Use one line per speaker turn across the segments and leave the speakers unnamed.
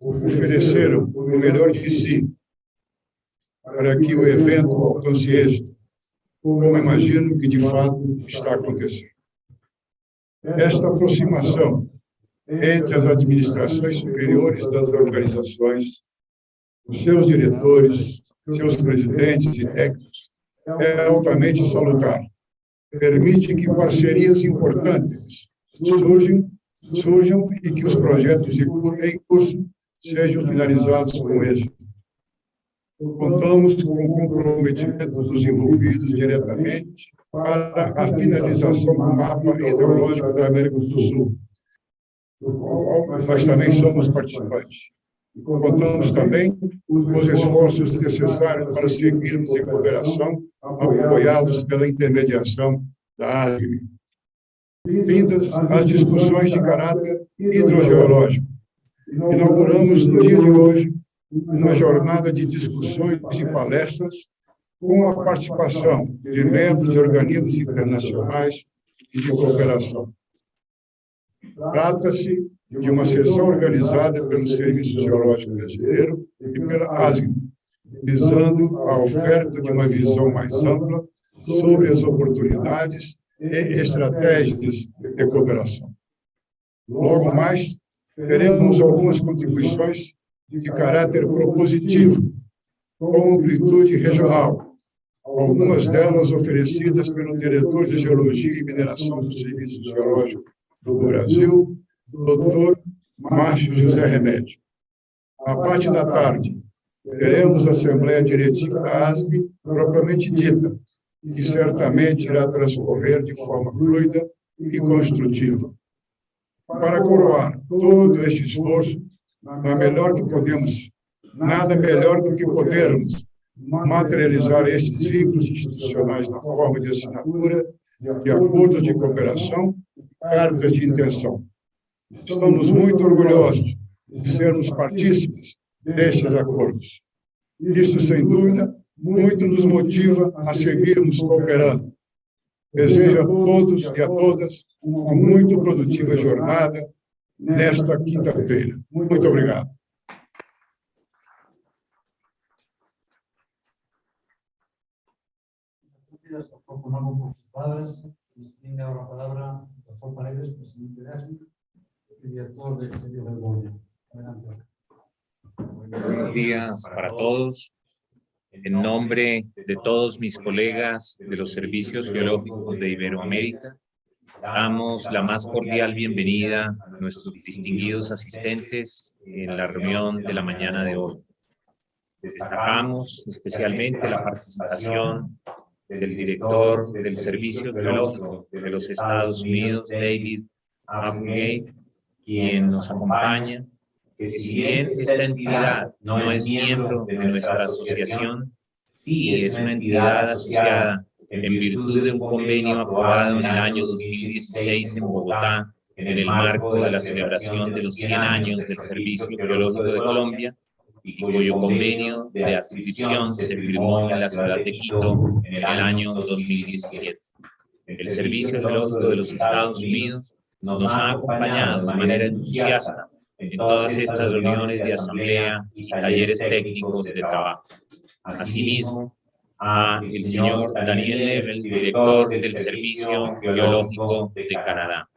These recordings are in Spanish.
ofereceram o melhor de si para que o evento alcance êxito, como imagino que de fato está acontecendo. Esta aproximação entre as administrações superiores das organizações, os seus diretores, seus presidentes e técnicos, é altamente salutar. Permite que parcerias importantes surjam e que os projetos em curso sejam finalizados com êxito. Contamos com o comprometimento dos envolvidos diretamente para a finalização do mapa hidrológico da América do Sul, do qual nós também somos participantes. Contamos também com os esforços necessários para seguirmos em cooperação, apoiados pela intermediação da ASGMI. Vindas as discussões de caráter hidrogeológico, inauguramos no dia de hoje uma jornada de discussões e palestras com a participação de membros de organismos internacionais e de cooperação. Trata-se de uma sessão organizada pelo Serviço Geológico Brasileiro e pela ASGMI, visando a oferta de uma visão mais ampla sobre as oportunidades e estratégias de cooperação. Logo mais, teremos algumas contribuições de caráter propositivo, com amplitude regional, algumas delas oferecidas pelo diretor de Geologia e Mineração do Serviço Geológico do Brasil, Dr. Márcio José Remédio. À parte da tarde, teremos a Assembleia Diretiva da ASGMI propriamente dita, que certamente irá transcorrer de forma fluida e construtiva. Para coroar todo este esforço, nada melhor do que podermos materializar estes vínculos institucionais na forma de assinatura de acordos de cooperação e cartas de intenção. Estamos muito orgulhosos de sermos partícipes destes acordos. Isso, sem dúvida, muito nos motiva a seguirmos cooperando. Desejo a todos e a todas uma muito produtiva jornada nesta quinta-feira. Muito obrigado.
Por sus palabras, tiene ahora la palabra el doctor Paredes, presidente de ASGMI y director del Centro de Reunión. Adelante.
Buenos días para todos. En nombre de todos mis colegas de los servicios geológicos de Iberoamérica, damos la más cordial bienvenida a nuestros distinguidos asistentes en la reunión de la mañana de hoy. Destacamos especialmente la participación del director del Servicio Geológico de los Estados Unidos, David Applegate, quien nos acompaña, que si bien esta entidad no es miembro de nuestra asociación, sí es una entidad asociada en virtud de un convenio aprobado en el año 2016 en Bogotá, en el marco de la celebración de los 100 años del Servicio Geológico de Colombia, y cuyo convenio de adscripción se firmó en la ciudad de Quito en el año 2017. El Servicio Geológico de los Estados Unidos nos ha acompañado de manera entusiasta en todas estas reuniones de asamblea y talleres técnicos de trabajo. Asimismo, a el señor Daniel Neville, director del Servicio Geológico de Canadá.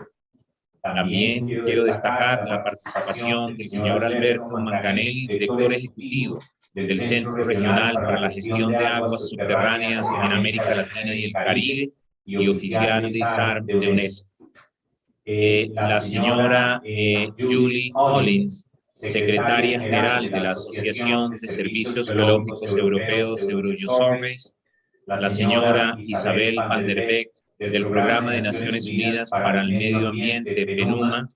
También quiero destacar la participación del señor Alberto Manganelli, director ejecutivo del Centro Regional para la Gestión de Aguas Subterráneas en América Latina y el Caribe y oficial de SAR de UNESCO. La señora Julie Collins, secretaria general de la Asociación de Servicios Geológicos Europeos, Eurogeosurveys, la señora Isabel van der Beek, del Programa de Naciones Unidas para el Medio Ambiente, PNUMA,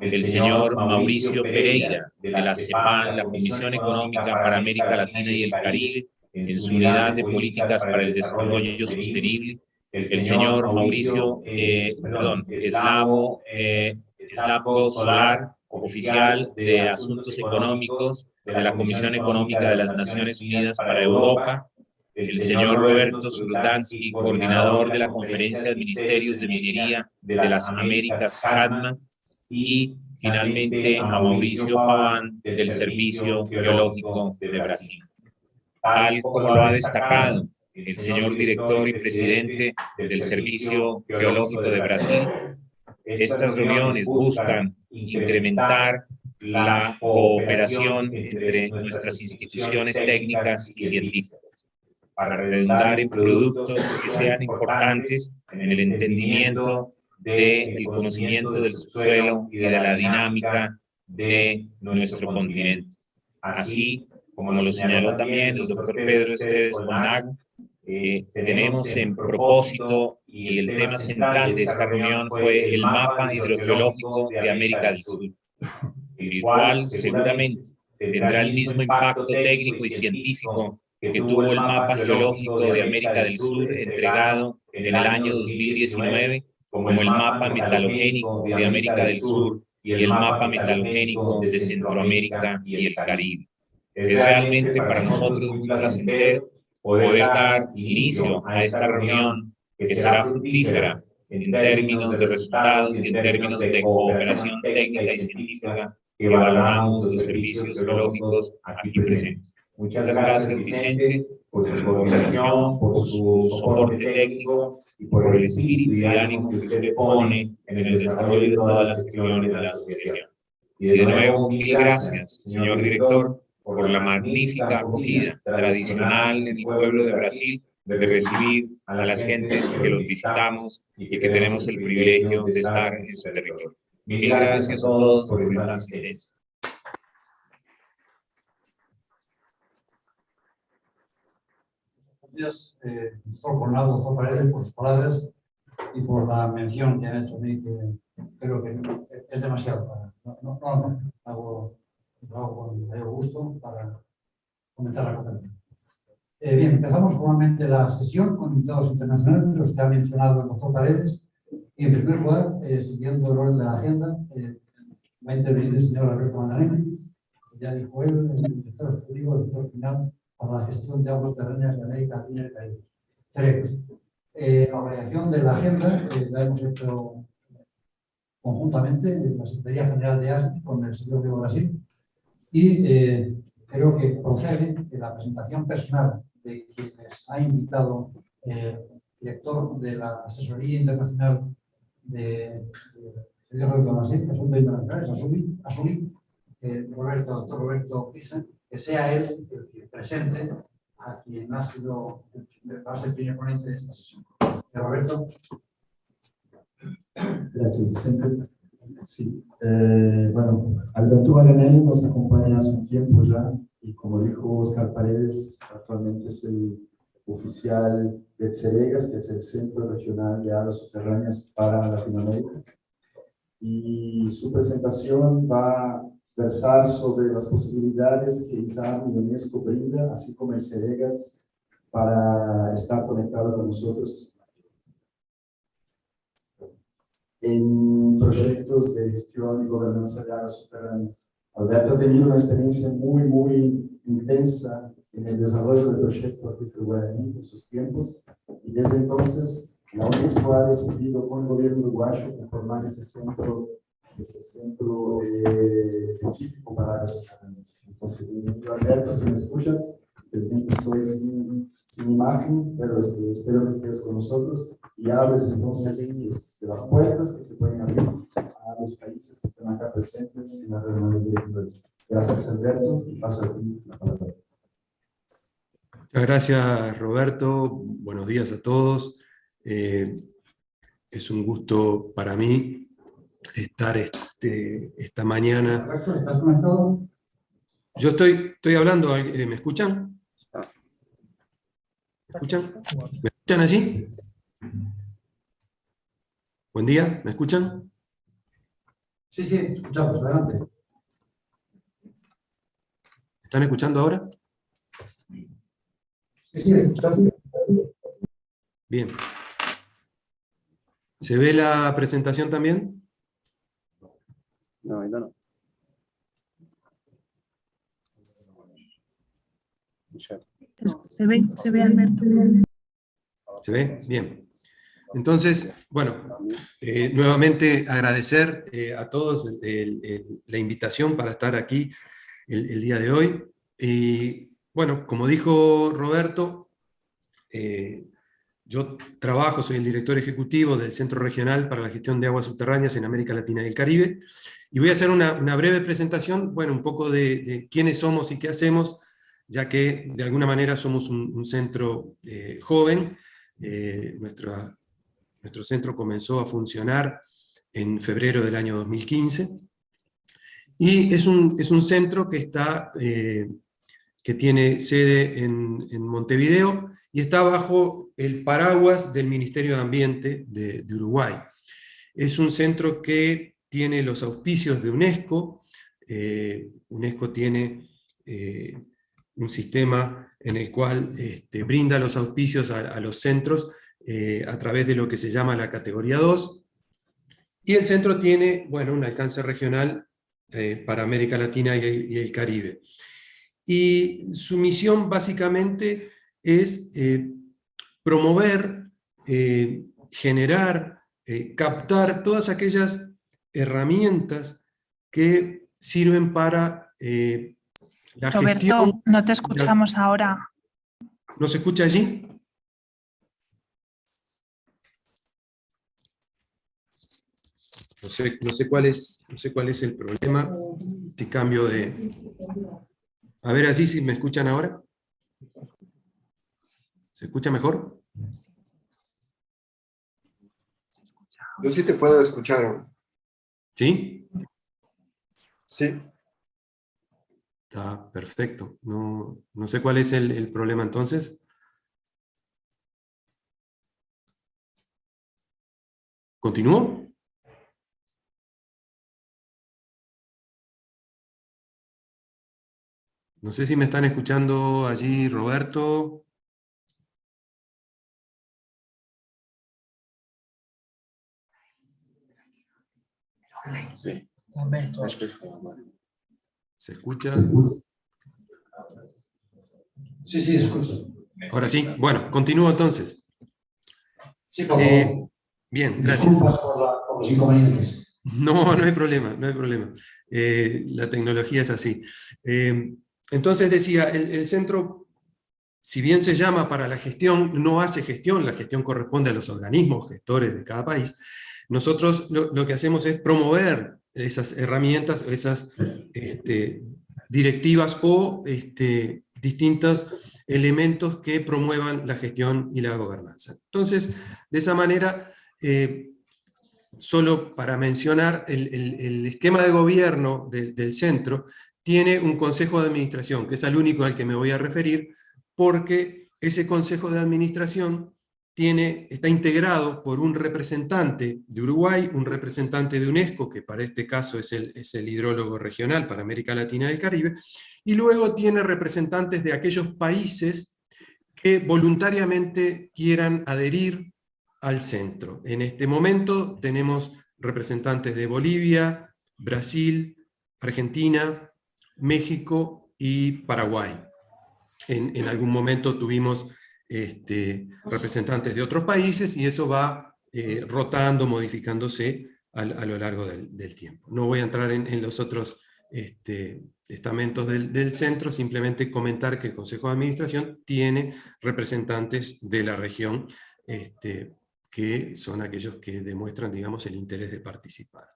el señor Mauricio Pereira, de la CEPAL, la Comisión Económica para América Latina y el Caribe, en su Unidad de Políticas para el Desarrollo Sostenible, el señor Mauricio Slavo Solar, oficial de Asuntos Económicos de la Comisión Económica de las Naciones Unidas para Europa, el señor Roberto Surdansky, coordinador de la Conferencia de Ministerios de Minería de las Américas, CADMA, y Finalmente, a Mauricio Paván, del Servicio Geológico de Brasil. Tal como lo ha destacado el señor director y presidente del Servicio Geológico de Brasil, estas reuniones buscan incrementar la cooperación entre nuestras instituciones técnicas y científicas, para redundar en productos que sean importantes en el entendimiento del conocimiento del subsuelo y de la dinámica de nuestro continente. Así, como lo señaló también el doctor Pedro Esteves Conago, tenemos en propósito, y el tema central de esta reunión fue el mapa hidrogeológico de América del Sur, el cual seguramente tendrá el mismo impacto técnico y científico que tuvo el mapa geológico de América del Sur entregado en el año 2019, como el mapa metalogénico de América del Sur y el mapa metalogénico de Centroamérica y el Caribe. Es realmente para nosotros muy placentero poder dar inicio a esta reunión que será fructífera en términos de resultados y en términos de cooperación técnica y científica que valoramos los servicios geológicos aquí presentes. Muchas gracias, Vicente, por su coordinación, por su soporte técnico y por el espíritu y ánimo que usted pone en el desarrollo de todas las gestiones de la asociación. Y de nuevo, mil gracias, señor director, por la magnífica acogida tradicional en el pueblo de Brasil de recibir a las gentes que los visitamos y que tenemos el privilegio de estar en su territorio. Mil gracias a todos por esta asistencia.
Gracias, doctor Coronado, doctor Paredes, por sus palabras y por la mención que han hecho a mí, que creo que es demasiado para... No, hago con mayor gusto para comentar la conferencia. Bien, empezamos formalmente la sesión con invitados internacionales, los que ha mencionado el doctor Paredes. Y en primer lugar, siguiendo el orden de la agenda, va a intervenir el señor Alberto Mandarini, que ya dijo él, el director ejecutivo, el director final para la gestión de aguas terrenas de América Latina y el Caribe. Tres. La variación de la agenda la hemos hecho conjuntamente en la Secretaría General de ASGMI con el señor de Brasil. Y creo que procede que la presentación personal de quienes ha invitado el director de la Asesoría Internacional de Brasil, Asamblea Internacionales, ASUMI, doctor Roberto Pisa, que sea él el que presente a quien ha sido va a ser el primer ponente de esta sesión. Roberto.
Gracias, Vicente. Sí, bueno, Alberto Vallanelli nos acompaña hace un tiempo ya y como dijo Oscar Paredes, actualmente es el oficial del CEREGAS, que es el Centro Regional de Aguas Subterráneas para Latinoamérica. Y su presentación va a versar sobre las posibilidades que ISAM y UNESCO brinda, así como el CEREGAS, para estar conectado con nosotros en proyectos de gestión y gobernanza de aguas subterráneas. Alberto ha tenido una experiencia muy intensa en el desarrollo del proyecto Acuífero Guaraní en sus tiempos, y desde entonces la UNESCO ha decidido con el gobierno uruguayo conformar ese centro específico para aguas subterráneas. Entonces, bienvenido Alberto, si me escuchas, pues bien que estoy sin imagen, pero espero que estés con nosotros y hables entonces de las puertas que se pueden abrir a los países que están acá presentes en la reunión de directores. Gracias, Alberto, y paso a ti la palabra.
Muchas gracias, Roberto. Buenos días a todos. Es un gusto para mí estar esta mañana.
¿Estás conectado?
Yo estoy hablando, ¿me escuchan? ¿Me escuchan? ¿Me escuchan allí? Buen día, ¿me escuchan?
Sí, escuchamos, adelante.
¿Están escuchando ahora?
Sí, escuchamos.
Bien. ¿Se ve la presentación también?
No, ahí no.
Se ve, Alberto.
¿Se ve? Bien. Entonces, bueno, nuevamente agradecer a todos la invitación para estar aquí el día de hoy. Y bueno, como dijo Roberto, yo trabajo, soy el director ejecutivo del Centro Regional para la Gestión de Aguas Subterráneas en América Latina y el Caribe, y voy a hacer una breve presentación, bueno, un poco de quiénes somos y qué hacemos, ya que de alguna manera somos un centro joven. Nuestro centro comenzó a funcionar en febrero del año 2015, y es un centro que tiene sede en Montevideo, y está bajo el paraguas del Ministerio de Ambiente de Uruguay. Es un centro que tiene los auspicios de UNESCO. UNESCO tiene un sistema en el cual brinda los auspicios a los centros a través de lo que se llama la categoría 2, y el centro tiene, bueno, un alcance regional para América Latina y el Caribe. Y su misión básicamente es promover, generar, captar todas aquellas herramientas que sirven para la
Roberto,
gestión.
no te escuchamos ahora.
¿No se escucha allí? No sé cuál es el problema. Si cambio de... A ver así si me escuchan ahora. ¿Se escucha mejor?
Yo sí te puedo escuchar.
¿Sí?
Sí.
Está perfecto. No sé cuál es el problema entonces. ¿Continúo? No sé si me están escuchando allí, Roberto.
Sí.
¿Se escucha?
Sí, sí, escucho.
Ahora sí. Bueno, continúo entonces.
Sí, por favor.
Bien, gracias.
Disculpas por los inconvenientes.
No hay problema, no hay problema. La tecnología es así. Entonces decía, el centro, si bien se llama para la gestión, no hace gestión, la gestión corresponde a los organismos gestores de cada país. Nosotros lo que hacemos es promover esas herramientas, esas directivas o distintos elementos que promuevan la gestión y la gobernanza. Entonces, de esa manera, solo para mencionar, el esquema de gobierno del centro tiene un consejo de administración, que es el único al que me voy a referir, porque ese consejo de administración está integrado por un representante de Uruguay, un representante de UNESCO, que para este caso es el hidrólogo regional para América Latina y el Caribe, y luego tiene representantes de aquellos países que voluntariamente quieran adherir al centro. En este momento tenemos representantes de Bolivia, Brasil, Argentina, México y Paraguay. En algún momento tuvimos representantes de otros países, y eso va rotando, modificándose a lo largo del tiempo. No voy a entrar en los otros estamentos del centro, simplemente comentar que el Consejo de Administración tiene representantes de la región, que son aquellos que demuestran, digamos, el interés de participar.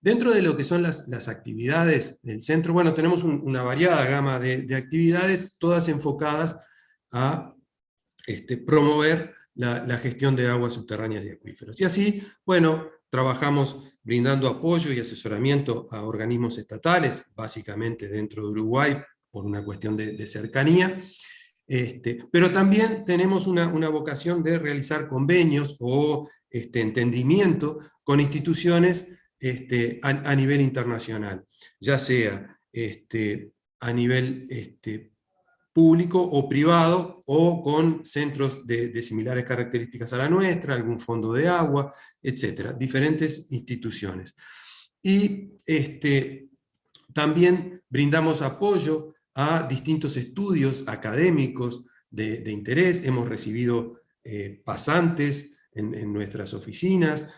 Dentro de lo que son las actividades del centro, bueno, tenemos una variada gama de actividades, todas enfocadas a promover la gestión de aguas subterráneas y acuíferos. Y así, bueno, trabajamos brindando apoyo y asesoramiento a organismos estatales, básicamente dentro de Uruguay, por una cuestión de cercanía, pero también tenemos una vocación de realizar convenios o entendimiento con instituciones a nivel internacional, ya sea a nivel público o privado, o con centros de similares características a la nuestra, algún fondo de agua, etc. Diferentes instituciones. Y también brindamos apoyo a distintos estudios académicos de interés. Hemos recibido pasantes en nuestras oficinas,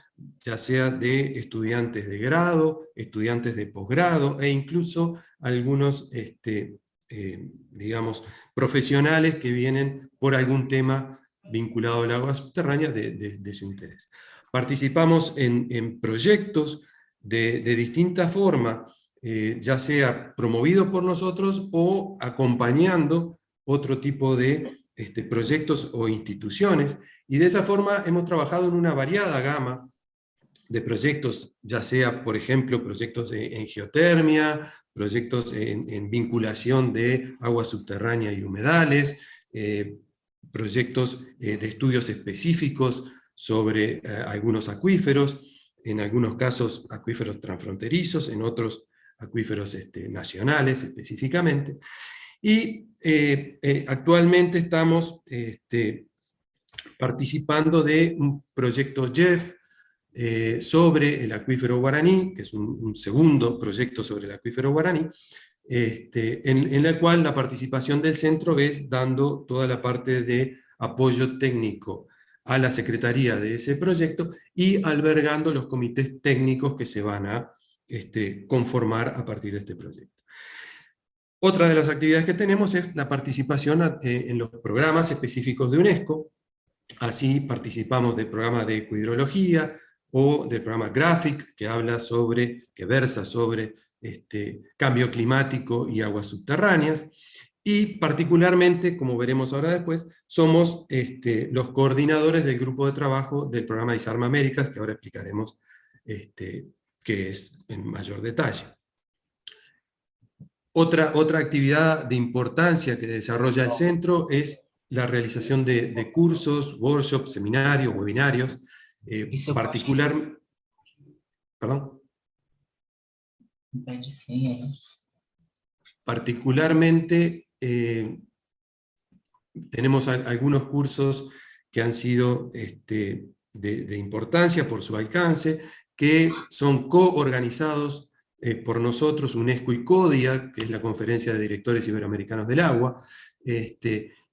ya sea de estudiantes de grado, estudiantes de posgrado, e incluso algunos, digamos, profesionales que vienen por algún tema vinculado al agua subterránea de su interés. Participamos en proyectos de distinta forma, ya sea promovido por nosotros o acompañando otro tipo de proyectos o instituciones, y de esa forma hemos trabajado en una variada gama de proyectos, ya sea, por ejemplo, proyectos en geotermia, proyectos en vinculación de agua subterránea y humedales, proyectos de estudios específicos sobre algunos acuíferos, en algunos casos acuíferos transfronterizos, en otros acuíferos nacionales específicamente. Y actualmente estamos participando de un proyecto JEF sobre el acuífero guaraní, que es un segundo proyecto sobre el acuífero guaraní, en la cual la participación del centro es dando toda la parte de apoyo técnico a la secretaría de ese proyecto y albergando los comités técnicos que se van a conformar a partir de este proyecto. Otra de las actividades que tenemos es la participación en los programas específicos de UNESCO. Así participamos del programa de ecohidrología o del programa GRAPHIC, que versa sobre cambio climático y aguas subterráneas. Y particularmente, como veremos ahora después, somos los coordinadores del grupo de trabajo del programa de ISARM Américas, que ahora explicaremos qué es en mayor detalle. Otra actividad de importancia que desarrolla el centro es la realización de cursos, workshops, seminarios, webinarios, particularmente tenemos algunos cursos que han sido de importancia por su alcance, que son coorganizados por nosotros, UNESCO y CODIA, que es la Conferencia de Directores Iberoamericanos del Agua.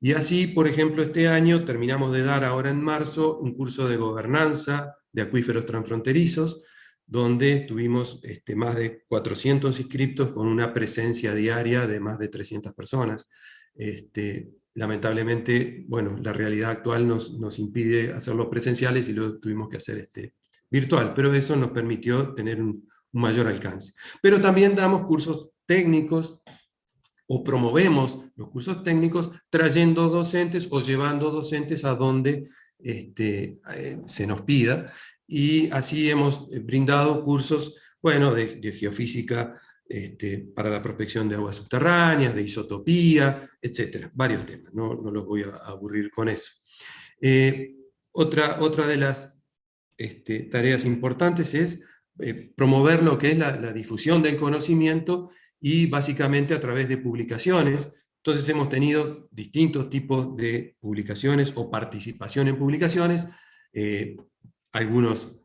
Y así, por ejemplo, este año terminamos de dar ahora en marzo un curso de gobernanza de acuíferos transfronterizos, donde tuvimos más de 400 inscriptos con una presencia diaria de más de 300 personas. Lamentablemente, bueno, la realidad actual nos impide hacerlos presenciales y lo tuvimos que hacer virtual, pero eso nos permitió tener un mayor alcance. Pero también damos cursos técnicos, o promovemos los cursos técnicos trayendo docentes o llevando docentes a donde se nos pida, y así hemos brindado cursos, bueno, de geofísica para la prospección de aguas subterráneas, de isotopía, etc. Varios temas, no los voy a aburrir con eso. Otra de las tareas importantes es promover lo que es la difusión del conocimiento, y básicamente a través de publicaciones. Entonces hemos tenido distintos tipos de publicaciones o participación en publicaciones, algunos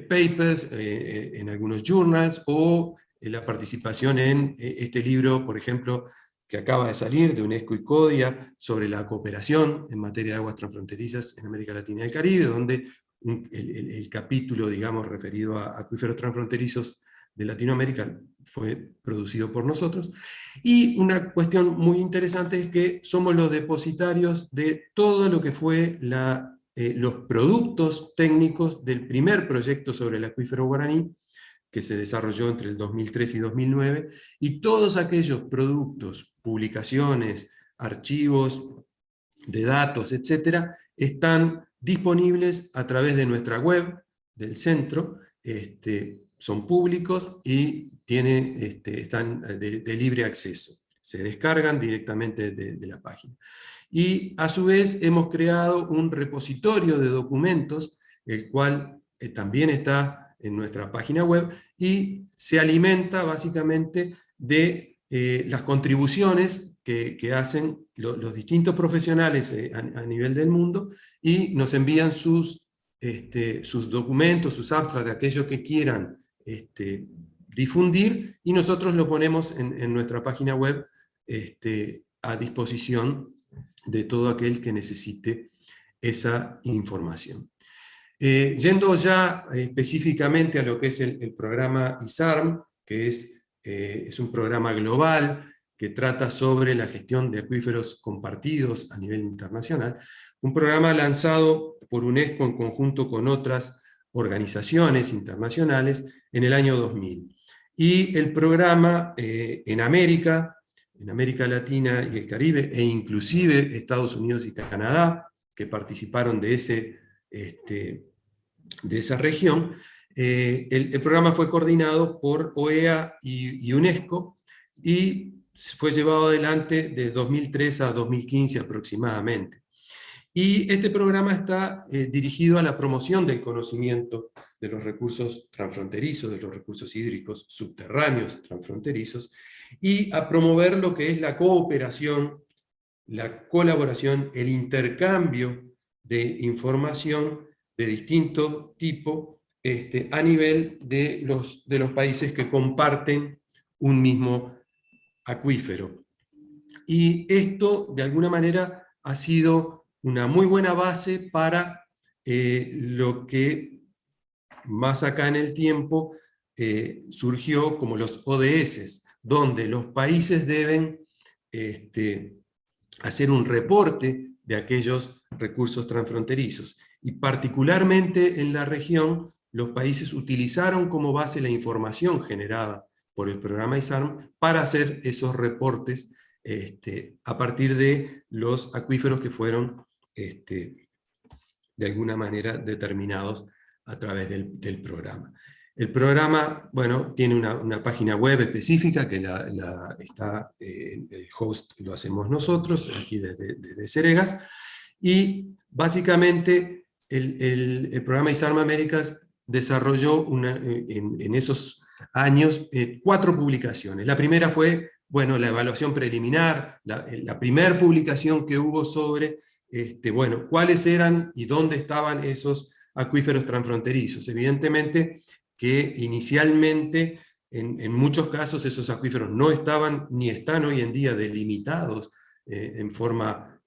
papers, en algunos journals, o la participación en este libro, por ejemplo, que acaba de salir de UNESCO y CODIA, sobre la cooperación en materia de aguas transfronterizas en América Latina y el Caribe, donde el capítulo, digamos, referido a acuíferos transfronterizos de Latinoamérica fue producido por nosotros. Y una cuestión muy interesante es que somos los depositarios de todo lo que fue los productos técnicos del primer proyecto sobre el acuífero guaraní, que se desarrolló entre el 2003 y 2009, y todos aquellos productos, publicaciones, archivos de datos, etcétera, están disponibles a través de nuestra web del centro. Son públicos y están de libre acceso. Se descargan directamente de la página. Y a su vez hemos creado un repositorio de documentos, el cual también está en nuestra página web, y se alimenta básicamente de las contribuciones que hacen los distintos profesionales a nivel del mundo, y nos envían sus documentos, sus abstracts, de aquello que quieran difundir, y nosotros lo ponemos en nuestra página web a disposición de todo aquel que necesite esa información. Yendo ya específicamente a lo que es el programa ISARM, que es un programa global que trata sobre la gestión de acuíferos compartidos a nivel internacional, un programa lanzado por UNESCO en conjunto con otras organizaciones internacionales en el año 2000. Y el programa en América Latina y el Caribe, e inclusive Estados Unidos y Canadá, que participaron de esa región, el programa fue coordinado por OEA y UNESCO, y fue llevado adelante de 2003 a 2015 aproximadamente. Y este programa está dirigido a la promoción del conocimiento de los recursos transfronterizos, de los recursos hídricos subterráneos transfronterizos, y a promover lo que es la cooperación, la colaboración, el intercambio de información de distinto tipo a nivel de los países que comparten un mismo acuífero. Y esto, de alguna manera, ha sido una muy buena base para lo que más acá en el tiempo surgió como los ODS, donde los países deben hacer un reporte de aquellos recursos transfronterizos. Y particularmente en la región, los países utilizaron como base la información generada por el programa ISARM para hacer esos reportes a partir de los acuíferos que fueron de alguna manera determinados a través del programa. El programa, bueno, tiene una página web específica que el host lo hacemos nosotros, aquí desde Ceregas, y básicamente el programa ISARM Américas desarrolló en esos años 4 publicaciones. La primera fue, bueno, la evaluación preliminar, la primera publicación que hubo sobre, bueno, cuáles eran y dónde estaban esos acuíferos transfronterizos. Evidentemente que inicialmente, en muchos casos, esos acuíferos no estaban ni están hoy en día delimitados en forma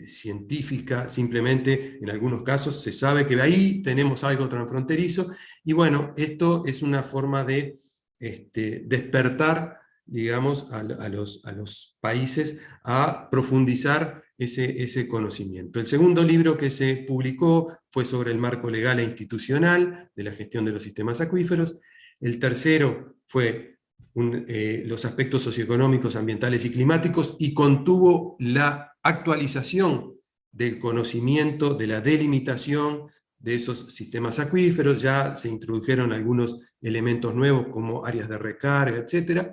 científica, simplemente en algunos casos se sabe que ahí tenemos algo transfronterizo, y bueno, esto es una forma de despertar, digamos, a los países a profundizar ese conocimiento. El segundo libro que se publicó fue sobre el marco legal e institucional de la gestión de los sistemas acuíferos. El tercero fue los aspectos socioeconómicos, ambientales y climáticos, y contuvo la actualización del conocimiento, de la delimitación de esos sistemas acuíferos. Ya se introdujeron algunos elementos nuevos como áreas de recarga, etc.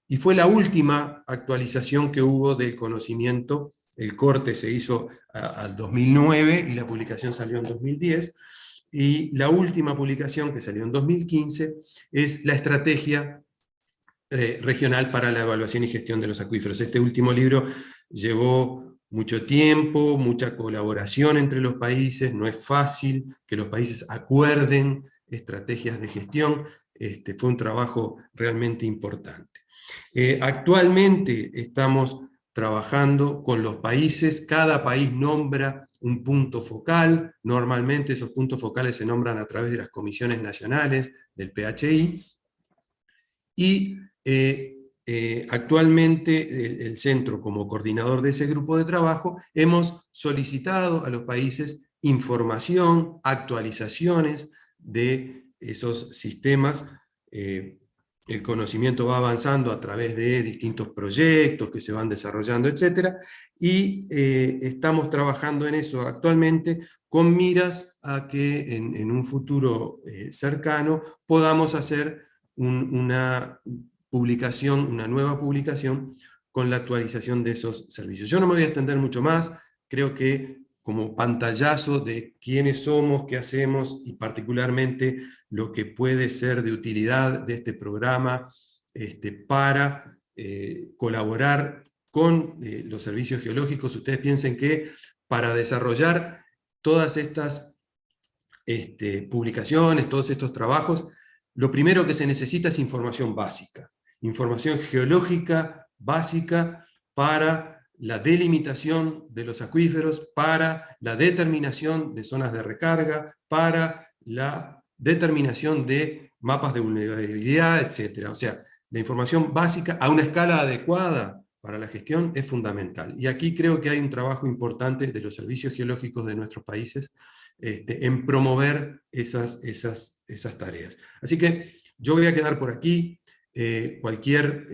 Y fue la última actualización que hubo del conocimiento. El corte se hizo al 2009 y la publicación salió en 2010. Y la última publicación, que salió en 2015, es la estrategia regional para la evaluación y gestión de los acuíferos. Este último libro llevó mucho tiempo, mucha colaboración entre los países. No es fácil que los países acuerden estrategias de gestión. Fue un trabajo realmente importante. Actualmente estamos trabajando con los países. Cada país nombra un punto focal. Normalmente esos puntos focales se nombran a través de las comisiones nacionales del PHI. Y actualmente el centro, como coordinador de ese grupo de trabajo, hemos solicitado a los países información, actualizaciones de esos sistemas. El conocimiento va avanzando a través de distintos proyectos que se van desarrollando, etc. Y estamos trabajando en eso actualmente con miras a que en un futuro cercano podamos hacer una nueva publicación con la actualización de esos servicios. Yo no me voy a extender mucho más, creo que como pantallazo de quiénes somos, qué hacemos, y particularmente lo que puede ser de utilidad de este programa para colaborar con los servicios geológicos. Ustedes piensen que para desarrollar todas estas publicaciones, todos estos trabajos, lo primero que se necesita es información básica, información geológica básica para la delimitación de los acuíferos, para la determinación de zonas de recarga, para la determinación de mapas de vulnerabilidad, etc. O sea, la información básica a una escala adecuada para la gestión es fundamental. Y aquí creo que hay un trabajo importante de los servicios geológicos de nuestros países en promover esas tareas. Así que yo voy a quedar por aquí. Cualquier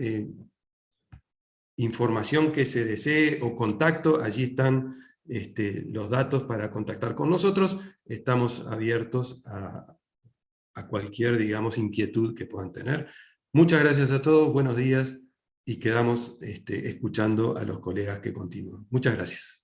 información que se desee o contacto, allí están los datos para contactar con nosotros. Estamos abiertos a cualquier, digamos, inquietud que puedan tener. Muchas gracias a todos, buenos días, y quedamos escuchando a los colegas que continúan. Muchas gracias.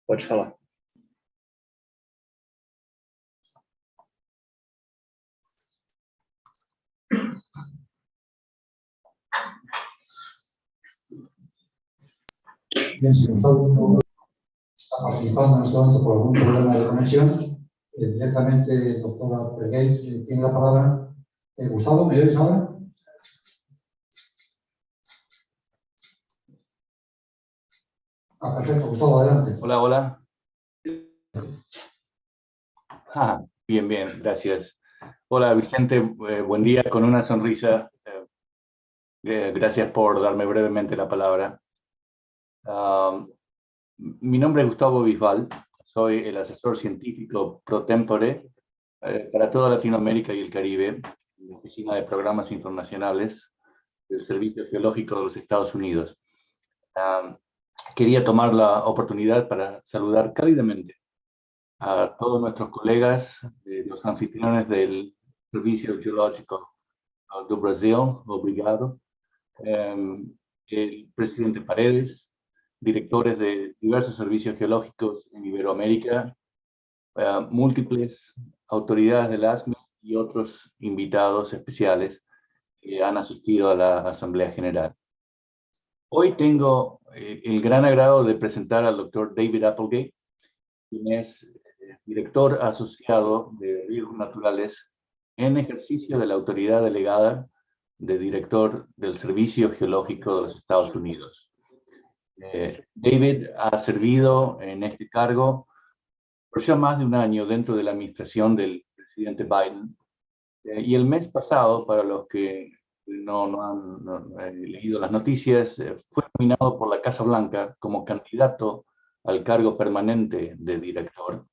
Pode falar.
Bien, si Gustavo está participando en este momento por algún problema de conexión, directamente, doctora Perguey, tiene la palabra. Gustavo, ¿me oyes ahora? Perfecto, Gustavo, adelante.
Hola, hola. Bien, bien, gracias. Hola, Vicente, buen día, con una sonrisa. Gracias por darme brevemente la palabra. Mi nombre es Gustavo Bisbal, soy el asesor científico pro tempore para toda Latinoamérica y el Caribe, en la Oficina de Programas Internacionales del Servicio Geológico de los Estados Unidos. Quería tomar la oportunidad para saludar cálidamente a todos nuestros colegas, los anfitriones del Servicio Geológico do Brasil, obrigado, el presidente Paredes, directores de diversos servicios geológicos en Iberoamérica, múltiples autoridades del ASGMI y otros invitados especiales que han asistido a la Asamblea General. Hoy tengo el gran agrado de presentar al doctor David Applegate, quien es director asociado de riesgos naturales en ejercicio de la autoridad delegada de director del Servicio Geológico de los Estados Unidos. David ha servido en este cargo por ya más de un año dentro de la administración del presidente Biden Y el mes pasado, para los que no han leído las noticias, fue nominado por la Casa Blanca como candidato al cargo permanente de director,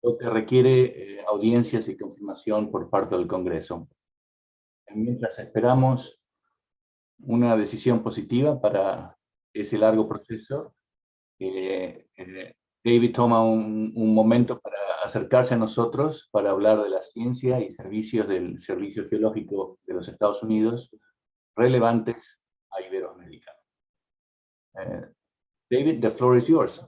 lo que requiere audiencias y confirmación por parte del Congreso. Mientras esperamos una decisión positiva para ese largo proceso, David toma un momento para acercarse a nosotros para hablar de la ciencia y servicios del Servicio Geológico de los Estados Unidos relevantes a Iberoamérica. David, the floor is yours.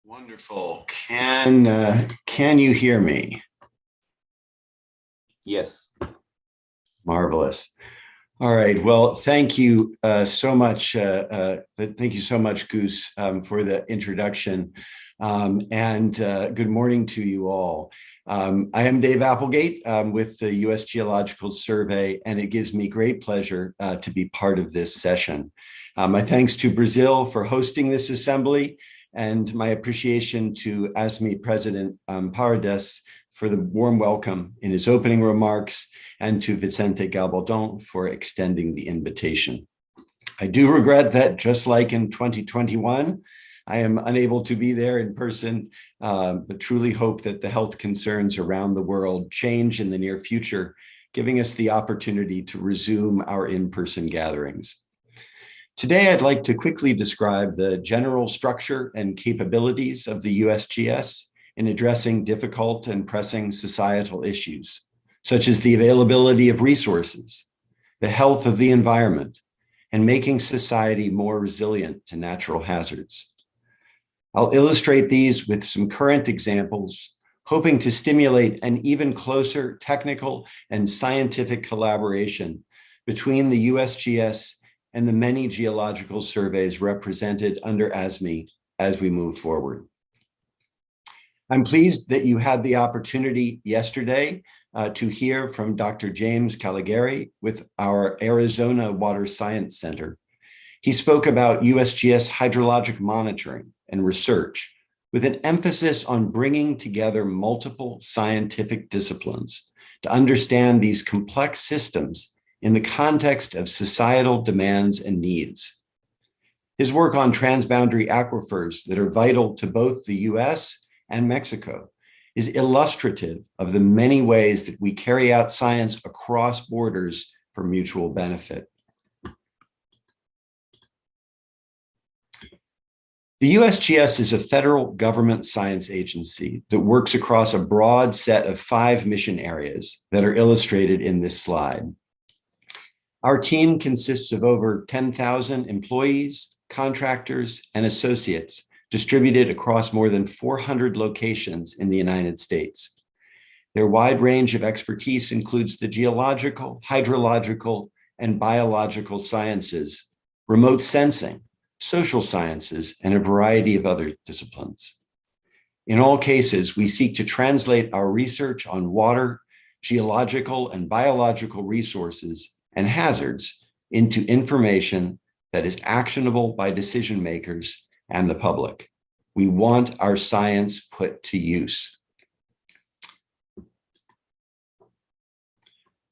Wonderful. Can you hear me?
Yes.
Marvelous. All right. Well, thank you so much. Thank you so much, Goose, for the introduction. And good morning to you all. I am Dave Applegate with the U.S. Geological Survey, and it gives me great pleasure to be part of this session. My thanks to Brazil for hosting this assembly, and my appreciation to ASGMI President Paredes for the warm welcome in his opening remarks, and to Vicente Gabaldon for extending the invitation. I do regret that, just like in 2021, I am unable to be there in person, but truly hope that the health concerns around the world change in the near future, giving us the opportunity to resume our in-person gatherings. Today, I'd like to quickly describe the general structure and capabilities of the USGS in addressing difficult and pressing societal issues, such as the availability of resources, the health of the environment, and making society more resilient to natural hazards. I'll illustrate these with some current examples, hoping to stimulate an even closer technical and scientific collaboration between the USGS and the many geological surveys represented under ASGMI as we move forward. I'm pleased that you had the opportunity yesterday to hear from Dr. James Caligari with our Arizona Water Science Center. He spoke about USGS hydrologic monitoring and research with an emphasis on bringing together multiple scientific disciplines to understand these complex systems in the context of societal demands and needs. His work on transboundary aquifers that are vital to both the US and Mexico is illustrative of the many ways that we carry out science across borders for mutual benefit. The USGS is a federal government science agency that works across a broad set of 5 mission areas that are illustrated in this slide. Our team consists of over 10,000 employees, contractors, and associates distributed across more than 400 locations in the United States. Their wide range of expertise includes the geological, hydrological, and biological sciences, remote sensing, social sciences, and a variety of other disciplines. In all cases, we seek to translate our research on water, geological, and biological resources and hazards into information that is actionable by decision makers and the public. We want our science put to use.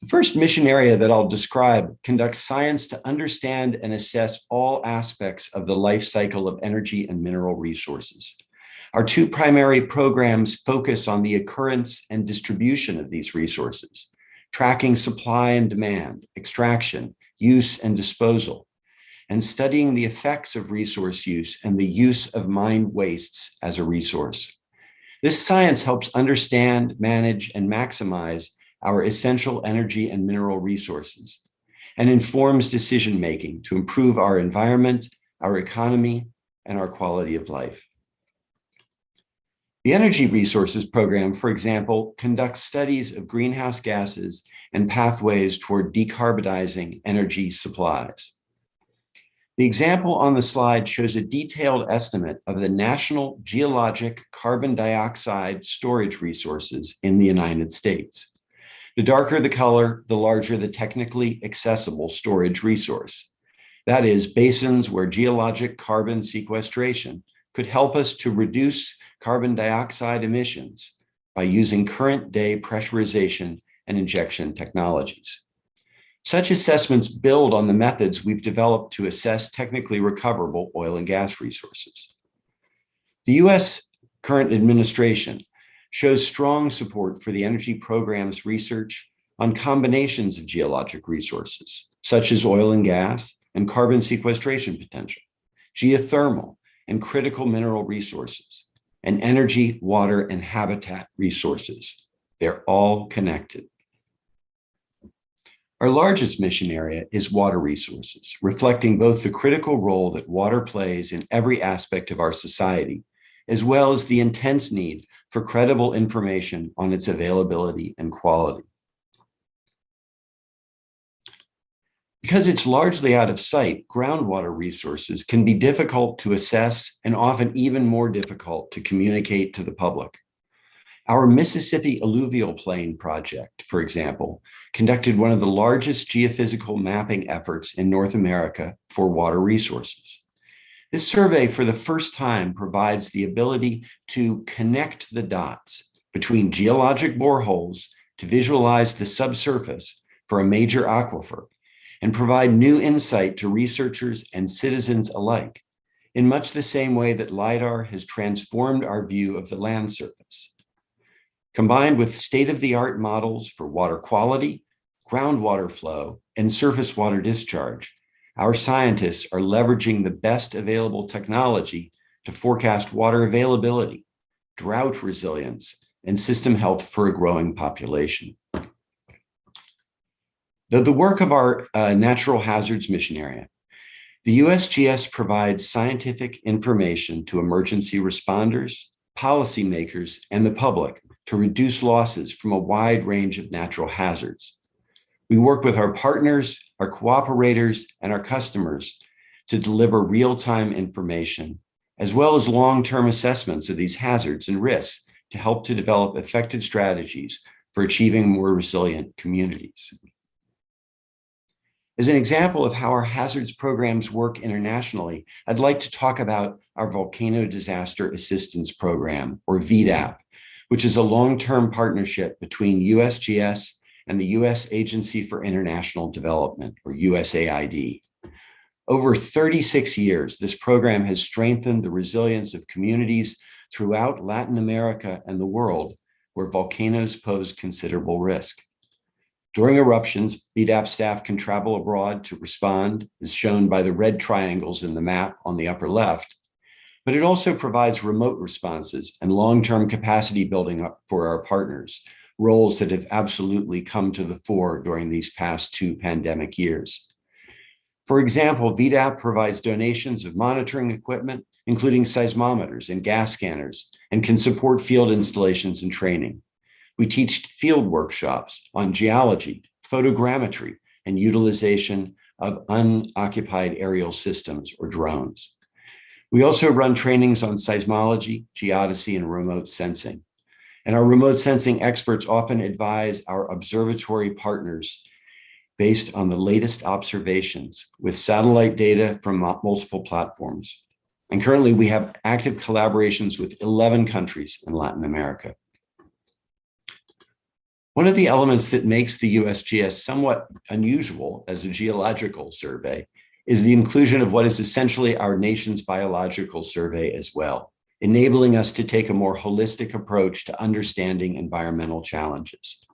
The first mission area that I'll describe conducts science to understand and assess all aspects of the life cycle of energy and mineral resources. Our 2 primary programs focus on the occurrence and distribution of these resources, tracking supply and demand, extraction, use, and disposal, and studying the effects of resource use and the use of mined wastes as a resource. This science helps understand, manage, and maximize our essential energy and mineral resources, and informs decision-making to improve our environment, our economy, and our quality of life. The Energy Resources Program, for example, conducts studies of greenhouse gases and pathways toward decarbonizing energy supplies. The example on the slide shows a detailed estimate of the national geologic carbon dioxide storage resources in the United States. The darker the color, the larger the technically accessible storage resource. That is, basins where geologic carbon sequestration could help us to reduce carbon dioxide emissions by using current day pressurization and injection technologies. Such assessments build on the methods we've developed to assess technically recoverable oil and gas resources. The US current administration shows strong support for the energy program's research on combinations of geologic resources, such as oil and gas and carbon sequestration potential, geothermal and critical mineral resources, and energy, water, and habitat resources. They're all connected. Our largest mission area is water resources, reflecting both the critical role that water plays in every aspect of our society, as well as the intense need for credible information on its availability and quality. Because it's largely out of sight, groundwater resources can be difficult to assess and often even more difficult to communicate to the public. Our Mississippi Alluvial Plain project, for example, conducted one of the largest geophysical mapping efforts in North America for water resources. This survey, for the first time, provides the ability to connect the dots between geologic boreholes to visualize the subsurface for a major aquifer and provide new insight to researchers and citizens alike, in much the same way that LiDAR has transformed our view of the land surface. Combined with state-of-the-art models for water quality, groundwater flow, and surface water discharge, our scientists are leveraging the best available technology to forecast water availability, drought resilience, and system health for a growing population. The work of our Natural Hazards Mission Area, the USGS provides scientific information to emergency responders, policymakers, and the public to reduce losses from a wide range of natural hazards. We work with our partners, our cooperators, and our customers to deliver real-time information, as well as long-term assessments of these hazards and risks to help to develop effective strategies for achieving more resilient communities. As an example of how our hazards programs work internationally, I'd like to talk about our Volcano Disaster Assistance Program, or VDAP, which is a long-term partnership between USGS and the U.S. Agency for International Development, or USAID. Over 36 years, this program has strengthened the resilience of communities throughout Latin America and the world where volcanoes pose considerable risk. During eruptions, VDAP staff can travel abroad to respond, as shown by the red triangles in the map on the upper left, but it also provides remote responses and long-term capacity building up for our partners, roles that have absolutely come to the fore during these past 2 pandemic years. For example, VDAP provides donations of monitoring equipment, including seismometers and gas scanners, and can support field installations and training. We teach field workshops on geology, photogrammetry, and utilization of unoccupied aerial systems or drones. We also run trainings on seismology, geodesy, and remote sensing. And our remote sensing experts often advise our observatory partners based on the latest observations with satellite data from multiple platforms. And currently we have active collaborations with 11 countries in Latin America. One of the elements that makes the USGS somewhat unusual as a geological survey is the inclusion of what is essentially our nation's biological survey as well, enabling us to take a more holistic approach to understanding environmental challenges.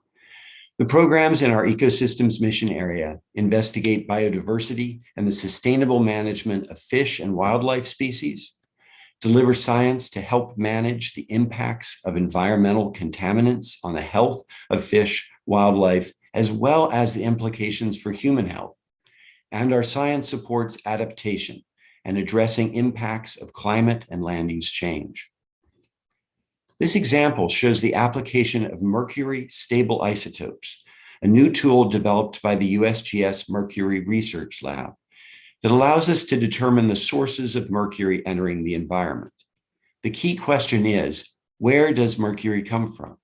The programs in our ecosystems mission area investigate biodiversity and the sustainable management of fish and wildlife species, deliver science to help manage the impacts of environmental contaminants on the health of fish, wildlife, as well as the implications for human health. And our science supports adaptation and addressing impacts of climate and land use change. This example shows the application of mercury stable isotopes, a new tool developed by the USGS Mercury Research Lab that allows us to determine the sources of mercury entering the environment. The key question is, where does mercury come from?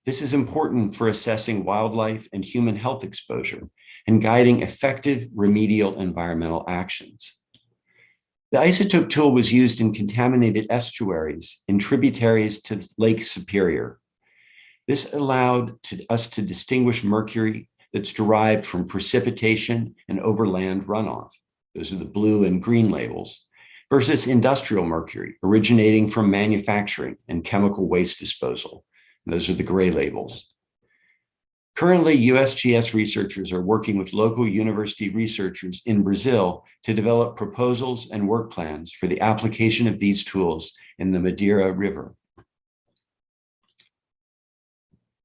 This is important for assessing wildlife and human health exposure, and guiding effective remedial environmental actions. The isotope tool was used in contaminated estuaries in tributaries to Lake Superior. This allowed us to distinguish mercury that's derived from precipitation and overland runoff. Those are the blue and green labels, versus industrial mercury originating from manufacturing and chemical waste disposal. Those are the gray labels. Currently, USGS researchers are working with local university researchers in Brazil to develop proposals and work plans for the application of these tools in the Madeira River.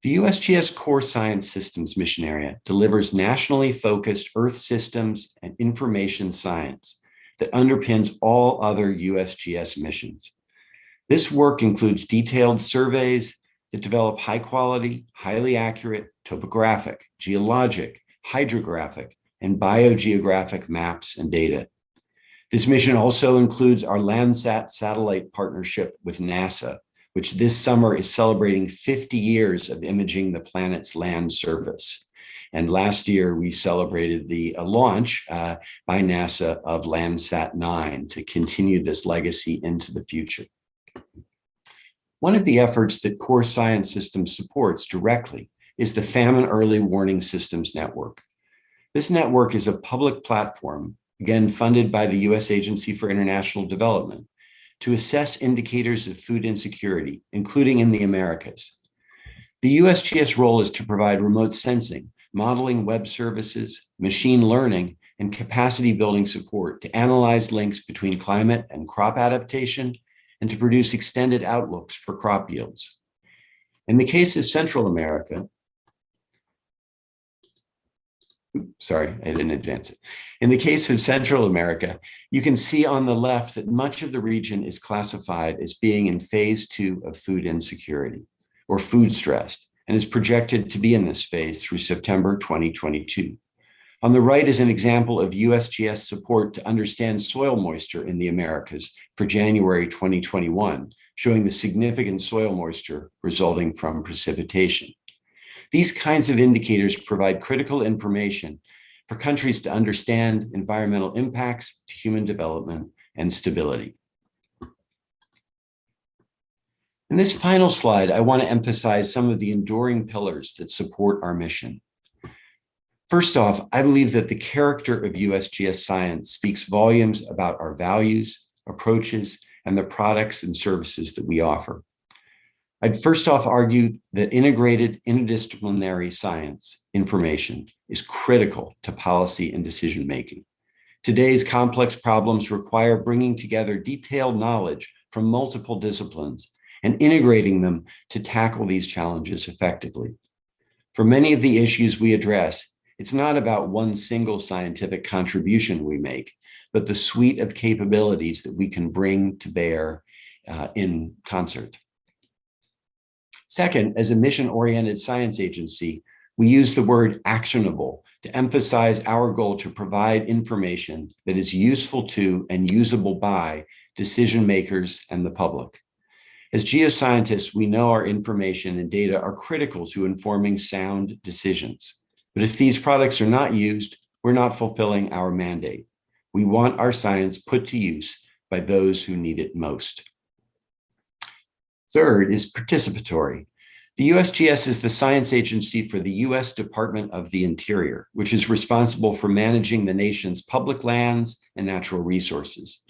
The USGS Core Science Systems mission area delivers nationally focused Earth systems and information science that underpins all other USGS missions. This work includes detailed surveys that develop high quality, highly accurate topographic, geologic, hydrographic, and biogeographic maps and data. This mission also includes our Landsat satellite partnership with NASA, which this summer is celebrating 50 years of imaging the planet's land surface. And last year, we celebrated the launch by NASA of Landsat 9 to continue this legacy into the future. One of the efforts that Core Science Systems supports directly is the Famine Early Warning Systems Network. This network is a public platform, again funded by the U.S. Agency for International Development, to assess indicators of food insecurity, including in the Americas. The USGS role is to provide remote sensing, modeling web services, machine learning, and capacity building support to analyze links between climate and crop adaptation, and to produce extended outlooks for crop yields. In the case of Central America, sorry, I didn't advance it. In the case of Central America, you can see on the left that much of the region is classified as being in phase 2 of food insecurity or food stress, and is projected to be in this phase through September 2022. On the right is an example of USGS support to understand soil moisture in the Americas for January 2021, showing the significant soil moisture resulting from precipitation. These kinds of indicators provide critical information for countries to understand environmental impacts to human development and stability. In this final slide, I want to emphasize some of the enduring pillars that support our mission. First off, I believe that the character of USGS science speaks volumes about our values, approaches, and the products and services that we offer. I'd first off argue that integrated interdisciplinary science information is critical to policy and decision-making. Today's complex problems require bringing together detailed knowledge from multiple disciplines and integrating them to tackle these challenges effectively. For many of the issues we address, it's not about one single scientific contribution we make, but the suite of capabilities that we can bring to bear in concert. Second, as a mission-oriented science agency, we use the word actionable to emphasize our goal to provide information that is useful to and usable by decision makers and the public. As geoscientists, we know our information and data are critical to informing sound decisions. But if these products are not used, we're not fulfilling our mandate. We want our science put to use by those who need it most. Third is participatory. The USGS is the science agency for the U.S. Department of the Interior, which is responsible for managing the nation's public lands and natural resources.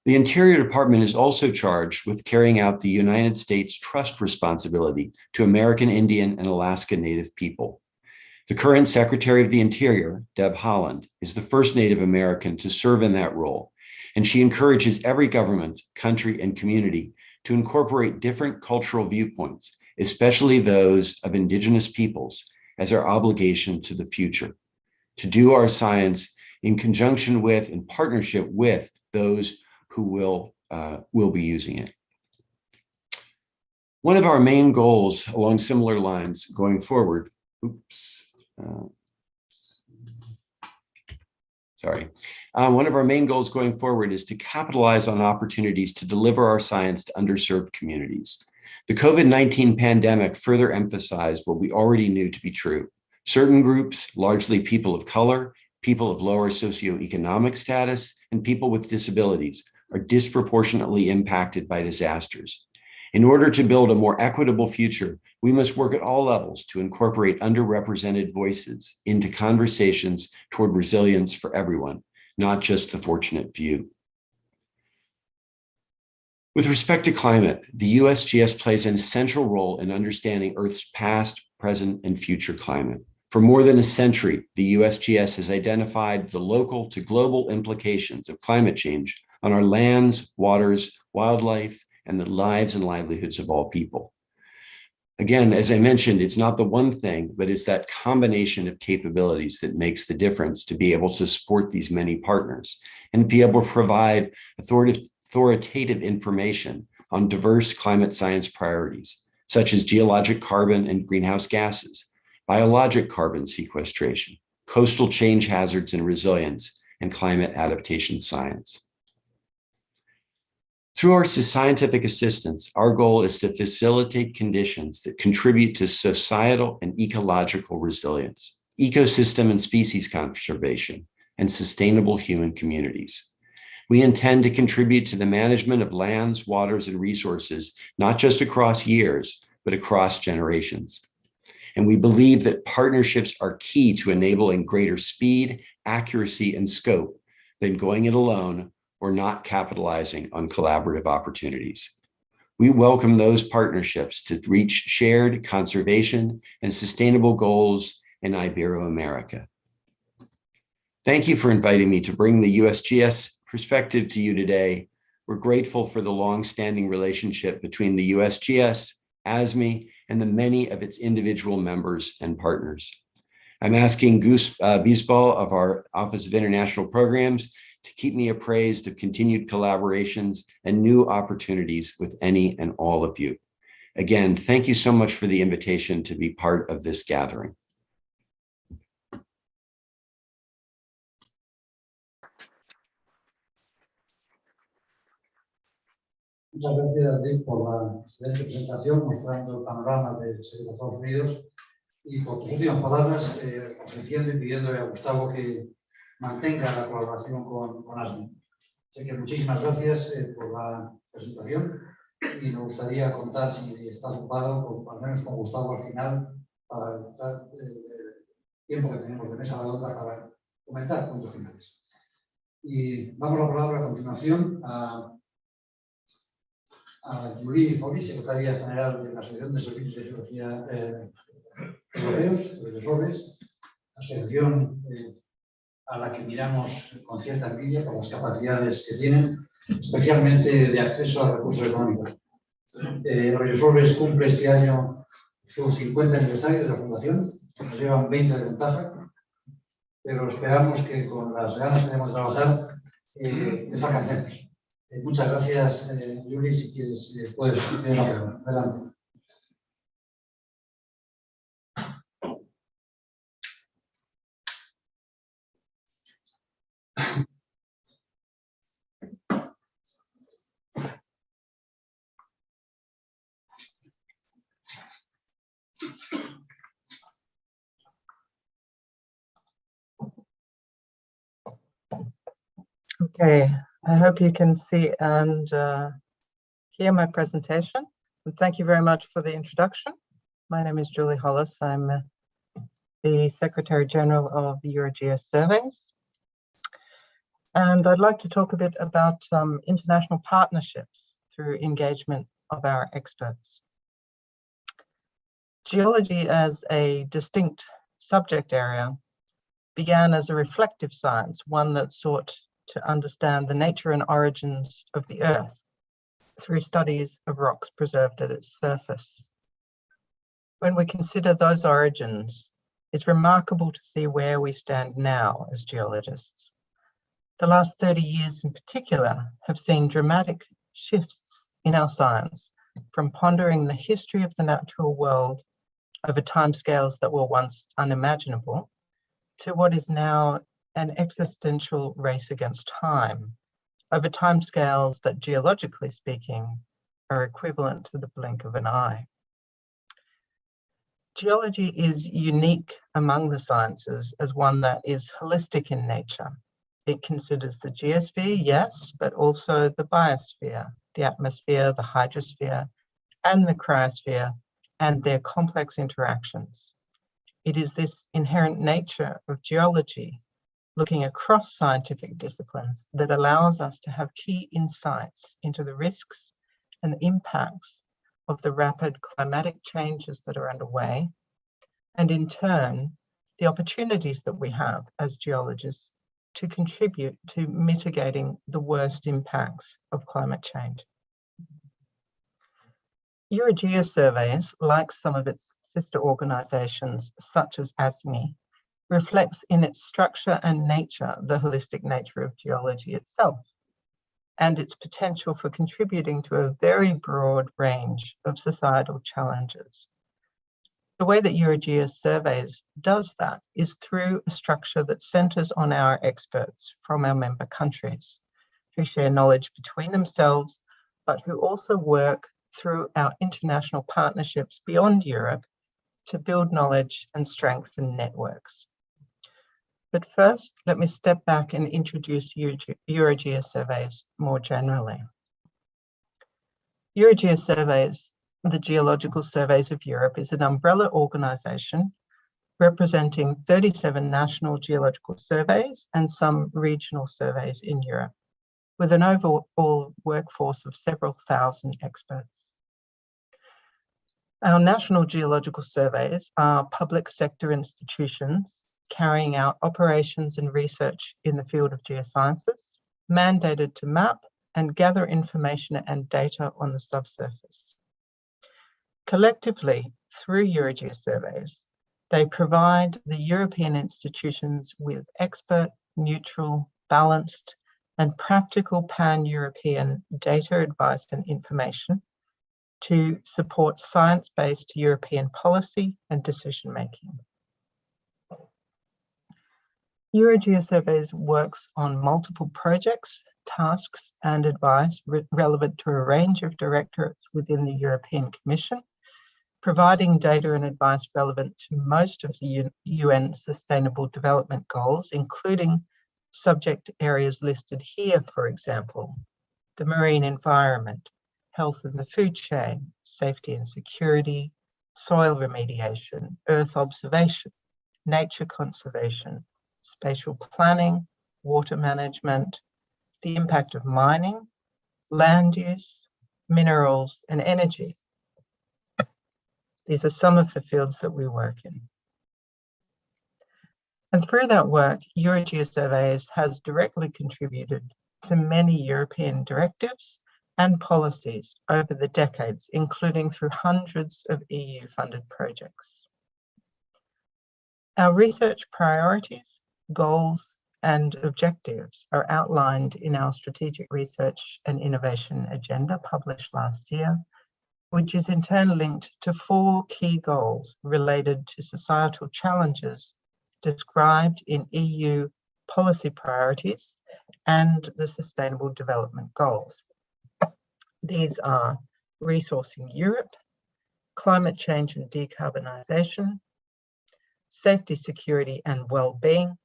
The Interior Department is also charged with carrying out the United States trust responsibility to American Indian and Alaska Native people. The current Secretary of the Interior, Deb Haaland, is the first Native American to serve in that role, and she encourages every government, country, and community to incorporate different cultural viewpoints, especially those of Indigenous peoples, as our obligation to the future, to do our science in conjunction with and partnership with those who will be using it. One of our main goals along similar lines going forward, one of our main goals going forward is to capitalize on opportunities to deliver our science to underserved communities. The COVID-19 pandemic further emphasized what we already knew to be true. Certain groups, largely people of color, people of lower socioeconomic status, and people with disabilities, are disproportionately impacted by disasters. In order to build a more equitable future, we must work at all levels to incorporate underrepresented voices into conversations toward resilience for everyone, not just the fortunate few. With respect to climate, the USGS plays an essential role in understanding Earth's past, present, and future climate. For more than a century, the USGS has identified the local to global implications of climate change on our lands, waters, wildlife, and the lives and livelihoods of all people. Again, as I mentioned, it's not the one thing, but it's that combination of capabilities that makes the difference to be able to support these many partners and be able to provide authoritative information on diverse climate science priorities, such as geologic carbon and greenhouse gases, biologic carbon sequestration, coastal change hazards and resilience, and climate adaptation science. Through our scientific assistance, our goal is to facilitate conditions that contribute to societal and ecological resilience, ecosystem and species conservation, and sustainable human communities. We intend to contribute to the management of lands, waters, and resources, not just across years, but across generations. And we believe that partnerships are key to enabling greater speed, accuracy, and scope than going it alone or not capitalizing on collaborative opportunities. We welcome those partnerships to reach shared conservation and sustainable goals in Ibero-America. Thank you for inviting me to bring the USGS perspective to you today. We're grateful for the long-standing relationship between the USGS, ASGMI, and the many of its individual members and partners. I'm asking Gus Bisbal of our Office of International Programs to keep me appraised of continued collaborations and new opportunities with any and all of you. Again, thank you so much for the invitation to be part of this gathering.
Muchas gracias, Rick, por la excelente presentación mostrando el panorama de Estados Unidos y por tus últimas palabras, ofreciendo y pidiéndole a Gustavo que mantenga la colaboración con ASGMI. Así que muchísimas gracias por la presentación y me gustaría contar, si estás ocupado, al menos con Gustavo al final, para dar el tiempo que tenemos de mesa redonda para comentar puntos finales. Y damos la palabra a continuación a Julie Foley, secretaria general de la Asociación de Servicios de Geología Europeos, de SORES, asociación a la que miramos con cierta envidia por las capacidades que tienen, especialmente de acceso a recursos económicos. SORES cumple este año su 50 aniversario de la fundación, nos llevan 20 de ventaja, pero esperamos que con las ganas que tenemos de trabajar les alcancemos. Muchas gracias, Yuri. Si quieres, puedes pedir la palabra. Adelante.
Okay, I hope you can see and hear my presentation. And thank you very much for the introduction. My name is Julie Hollis. I'm the Secretary General of the EuroGS Surveys. And I'd like to talk a bit about international partnerships through engagement of our experts. Geology as a distinct subject area began as a reflective science, one that sought to understand the nature and origins of the Earth through studies of rocks preserved at its surface. When we consider those origins, it's remarkable to see where we stand now as geologists. The last 30 years in particular have seen dramatic shifts in our science, from pondering the history of the natural world over timescales that were once unimaginable to what is now an existential race against time, over timescales that, geologically speaking, are equivalent to the blink of an eye. Geology is unique among the sciences as one that is holistic in nature. It considers the geosphere, yes, but also the biosphere, the atmosphere, the hydrosphere, and the cryosphere, and their complex interactions. It is this inherent nature of geology, looking across scientific disciplines, that allows us to have key insights into the risks and the impacts of the rapid climatic changes that are underway, and in turn, the opportunities that we have as geologists to contribute to mitigating the worst impacts of climate change. Eurogeo Surveys, like some of its sister organisations such as ASGMI, reflects in its structure and nature the holistic nature of geology itself and its potential for contributing to a very broad range of societal challenges. The way that Eurogeo Surveys does that is through a structure that centres on our experts from our member countries, who share knowledge between themselves, but who also work through our international partnerships beyond Europe to build knowledge and strengthen networks. But first, let me step back and introduce Eurogeo Surveys more generally. Eurogeo Surveys, the Geological Surveys of Europe, is an umbrella organisation representing 37 national geological surveys and some regional surveys in Europe, with an overall workforce of several thousand experts. Our national geological surveys are public sector institutions carrying out operations and research in the field of geosciences, mandated to map and gather information and data on the subsurface. Collectively, through Eurogeo Surveys, they provide the European institutions with expert, neutral, balanced, and practical pan-European data, advice, and information to support science-based European policy and decision-making. Eurogeo Surveys works on multiple projects, tasks, and advice relevant to a range of directorates within the European Commission, providing data and advice relevant to most of the UN Sustainable Development Goals, including subject areas listed here, for example, the marine environment, health and the food chain, safety and security, soil remediation, earth observation, nature conservation, spatial planning, water management, the impact of mining, land use, minerals, and energy. These are some of the fields that we work in. And through that work, Eurogeo Surveys has directly contributed to many European directives and policies over the decades, including through hundreds of EU-funded projects. Our research priorities, goals, and objectives are outlined in our Strategic Research and Innovation Agenda published last year, which is in turn linked to 4 key goals related to societal challenges described in EU policy priorities and the Sustainable Development Goals. These are resourcing Europe, climate change and decarbonisation, safety, security and well-being.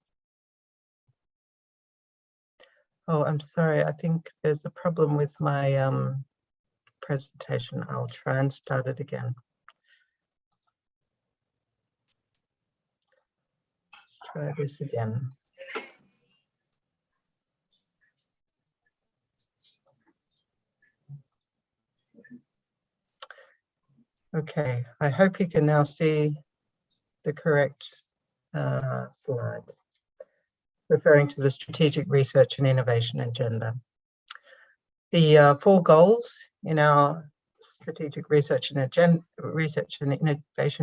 Oh, I'm sorry, I think there's a problem with my presentation. I'll try and start it again. Let's try this again. Okay, I hope you can now see the correct slide, referring to the Strategic Research and Innovation Agenda. The 4 goals in our Strategic Research and Innovation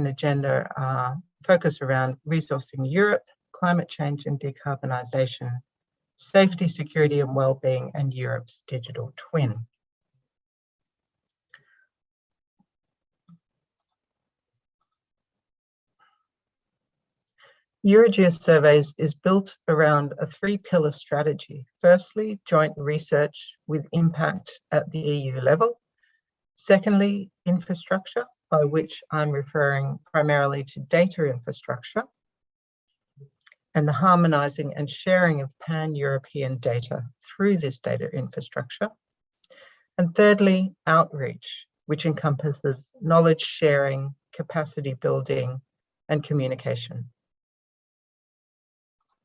Agenda focus around resourcing Europe, climate change and decarbonisation, safety, security and well-being, and Europe's digital twin. Eurogeo Surveys is built around a 3-pillar strategy. Firstly, joint research with impact at the EU level. Secondly, infrastructure by which I'm referring primarily to data infrastructure and the harmonizing and sharing of pan-European data through this data infrastructure. And thirdly, outreach, which encompasses knowledge sharing, capacity building, and communication.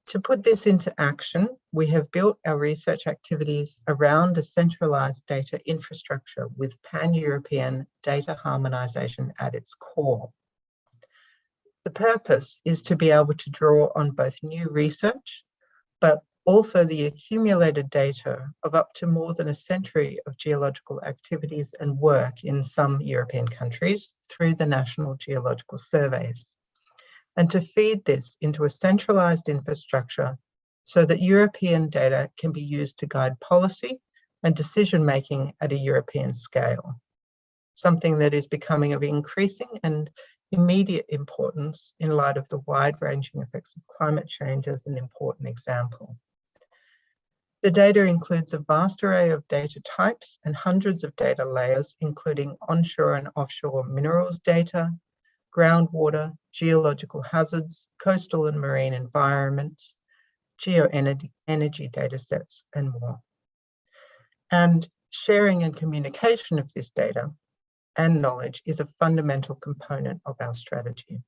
To put this into action, we have built our research activities around a centralized data infrastructure with pan-European data harmonization at its core. The purpose is to be able to draw on both new research, but also the accumulated data of up to more than a century of geological activities and work in some European countries through the national geological surveys, and to feed this into a centralized infrastructure so that European data can be used to guide policy and decision-making at a European scale, something that is becoming of increasing and immediate importance in light of the wide-ranging effects of climate change as an important example. The data includes a vast array of data types and hundreds of data layers, including onshore and offshore minerals data, groundwater, geological hazards, coastal and marine environments, geoenergy datasets, and more. And sharing and communication of this data and knowledge is a fundamental component of our strategy.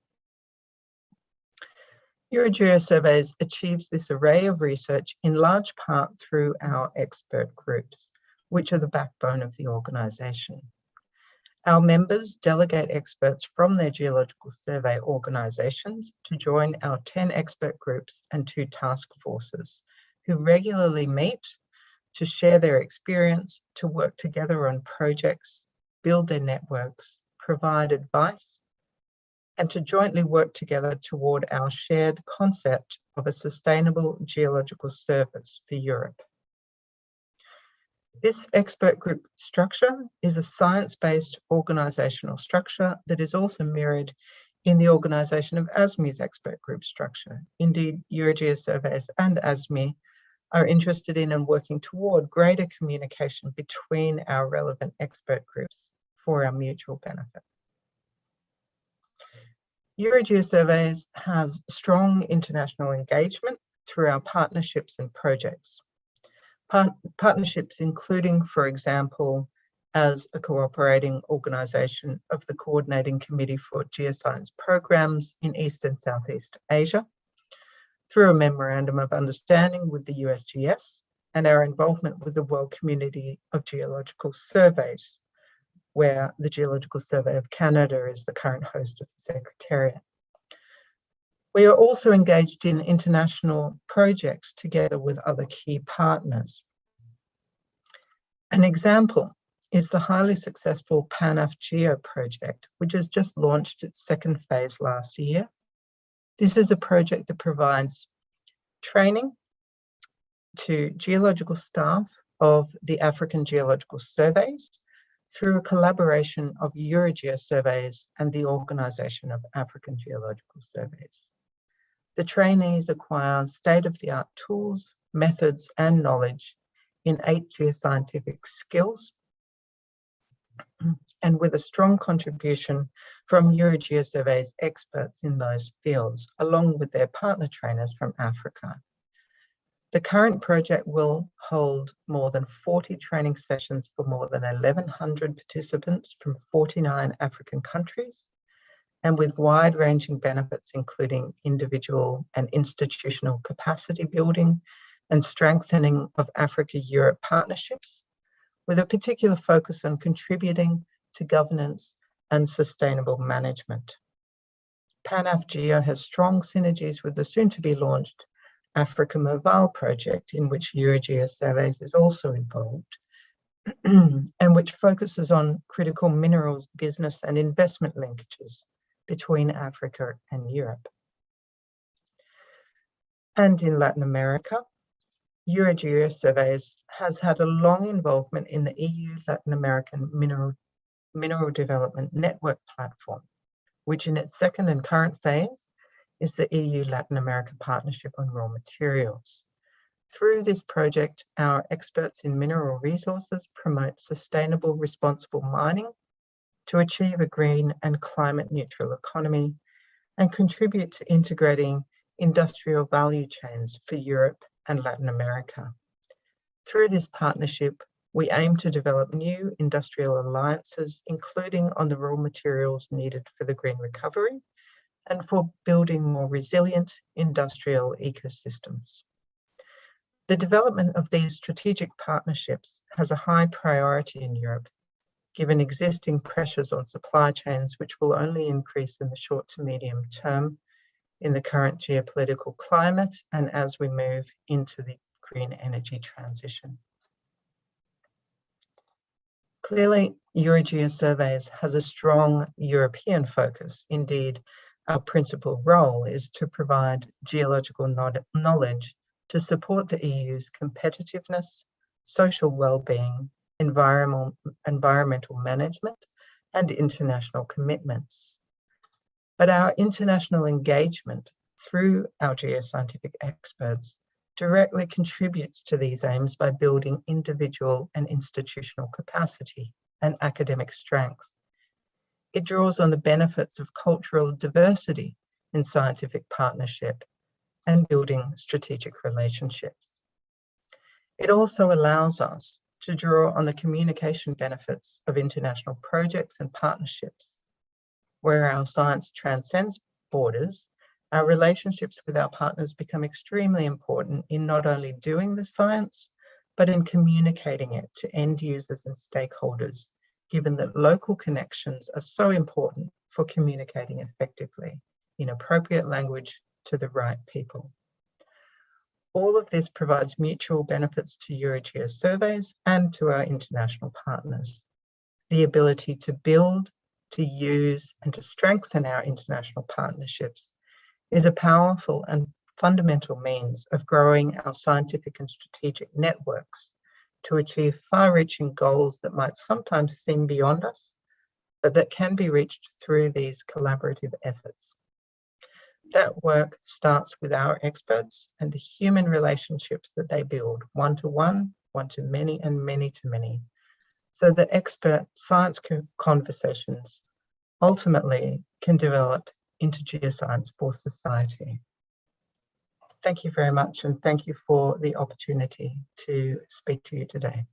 EuroGeoSurveys achieves this array of research in large part through our expert groups, which are the backbone of the organisation. Our members delegate experts from their geological survey organisations to join our 10 expert groups and 2 task forces, who regularly meet to share their experience, to work together on projects, build their networks, provide advice, and to jointly work together toward our shared concept of a sustainable geological service for Europe. This expert group structure is a science-based organisational structure that is also mirrored in the organisation of ASGMI's expert group structure. Indeed, EuroGeoSurveys and ASGMI are interested in and working toward greater communication between our relevant expert groups for our mutual benefit. EuroGeoSurveys has strong international engagement through our partnerships and projects. Partnerships including, for example, as a cooperating organisation of the Coordinating Committee for Geoscience Programs in East and Southeast Asia, through a Memorandum of Understanding with the USGS, and our involvement with the World Community of Geological Surveys, where the Geological Survey of Canada is the current host of the Secretariat. We are also engaged in international projects together with other key partners. An example is the highly successful PanAfGeo project, which has just launched its 2nd phase last year. This is a project that provides training to geological staff of the African Geological Surveys through a collaboration of EuroGeoSurveys and the Organisation of African Geological Surveys. The trainees acquire state-of-the-art tools, methods, and knowledge in 8 geoscientific skills, and with a strong contribution from EuroGeoSurveys experts in those fields, along with their partner trainers from Africa. The current project will hold more than 40 training sessions for more than 1,100 participants from 49 African countries, and with wide-ranging benefits, including individual and institutional capacity building and strengthening of Africa-Europe partnerships, with a particular focus on contributing to governance and sustainable management. PanAfGeo has strong synergies with the soon-to-be-launched Africa Mobile project, in which EuroGeoSurveys is also involved, and which focuses on critical minerals business and investment linkages between Africa and Europe. And in Latin America, EuroGeoSurveys has had a long involvement in the EU Latin American Mineral Development Network platform, which in its 2nd and current phase is the EU Latin America Partnership on Raw Materials. Through this project, our experts in mineral resources promote sustainable, responsible mining to achieve a green and climate neutral economy and contribute to integrating industrial value chains for Europe and Latin America. Through this partnership, we aim to develop new industrial alliances, including on the raw materials needed for the green recovery and for building more resilient industrial ecosystems. The development of these strategic partnerships has a high priority in Europe, given existing pressures on supply chains, which will only increase in the short to medium term in the current geopolitical climate and as we move into the green energy transition. Clearly, EuroGeoSurveys has a strong European focus. Indeed, our principal role is to provide geological knowledge to support the EU's competitiveness, social well-being, environmental management, and international commitments. But our international engagement through our geoscientific experts directly contributes to these aims by building individual and institutional capacity and academic strength. It draws on the benefits of cultural diversity in scientific partnership and building strategic relationships. It also allows us to draw on the communication benefits of international projects and partnerships. Where our science transcends borders, our relationships with our partners become extremely important in not only doing the science, but in communicating it to end users and stakeholders, given that local connections are so important for communicating effectively in appropriate language to the right people. All of this provides mutual benefits to EuroGeoSurveys and to our international partners. The ability to build, to use, and to strengthen our international partnerships is a powerful and fundamental means of growing our scientific and strategic networks to achieve far-reaching goals that might sometimes seem beyond us, but that can be reached through these collaborative efforts. That work starts with our experts and the human relationships that they build, one-to-one, one-to-many, and many-to-many, so that expert science conversations ultimately can develop into geoscience for society. Thank you very much, and thank you for the opportunity to speak to you today.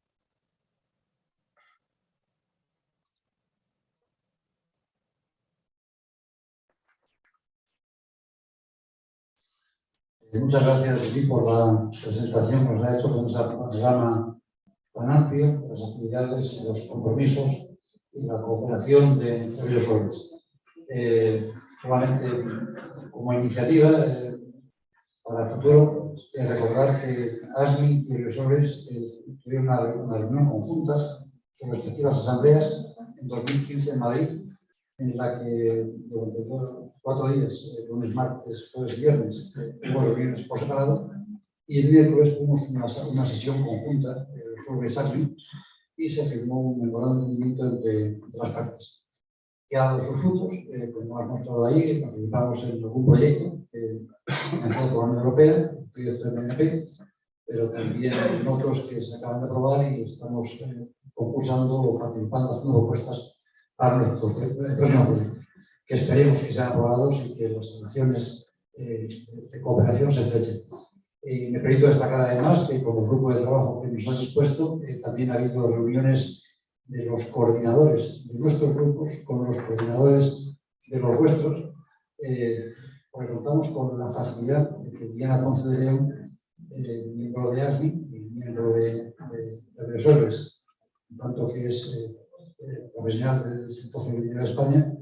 Muchas gracias, Vicky, por la presentación que nos ha hecho con ese panorama tan amplio de las actividades, los compromisos y la cooperación de EuroGeoSurveys. Solamente como iniciativa para el futuro, recordar que ASGMI y EuroGeoSurveys tuvieron una reunión conjunta, sus respectivas asambleas, en 2015 en Madrid, en la que durante 4 días, lunes, martes, jueves y viernes, hubo reuniones por separado, y el miércoles tuvimos una sesión conjunta sobre ASGMI y se firmó un memorando de entendimiento entre las partes, que ha dado sus frutos. Como has mostrado ahí, participamos en algún proyecto financiado por la Unión Europea, el proyecto de MNP, pero también en otros que se acaban de aprobar y estamos concursando o participando, haciendo propuestas para nuestro próximo proyecto, que esperemos que sean aprobados y que las relaciones de cooperación se estrechen. Me permito destacar además que con el grupo de trabajo que nos has expuesto, también ha habido reuniones de los coordinadores de nuestros grupos con los coordinadores de los vuestros, porque contamos con la facilidad de que Diana Ponce de León, miembro de ASGMI y miembro de EuroGeoSurveys, tanto que es profesional del Simposio de España,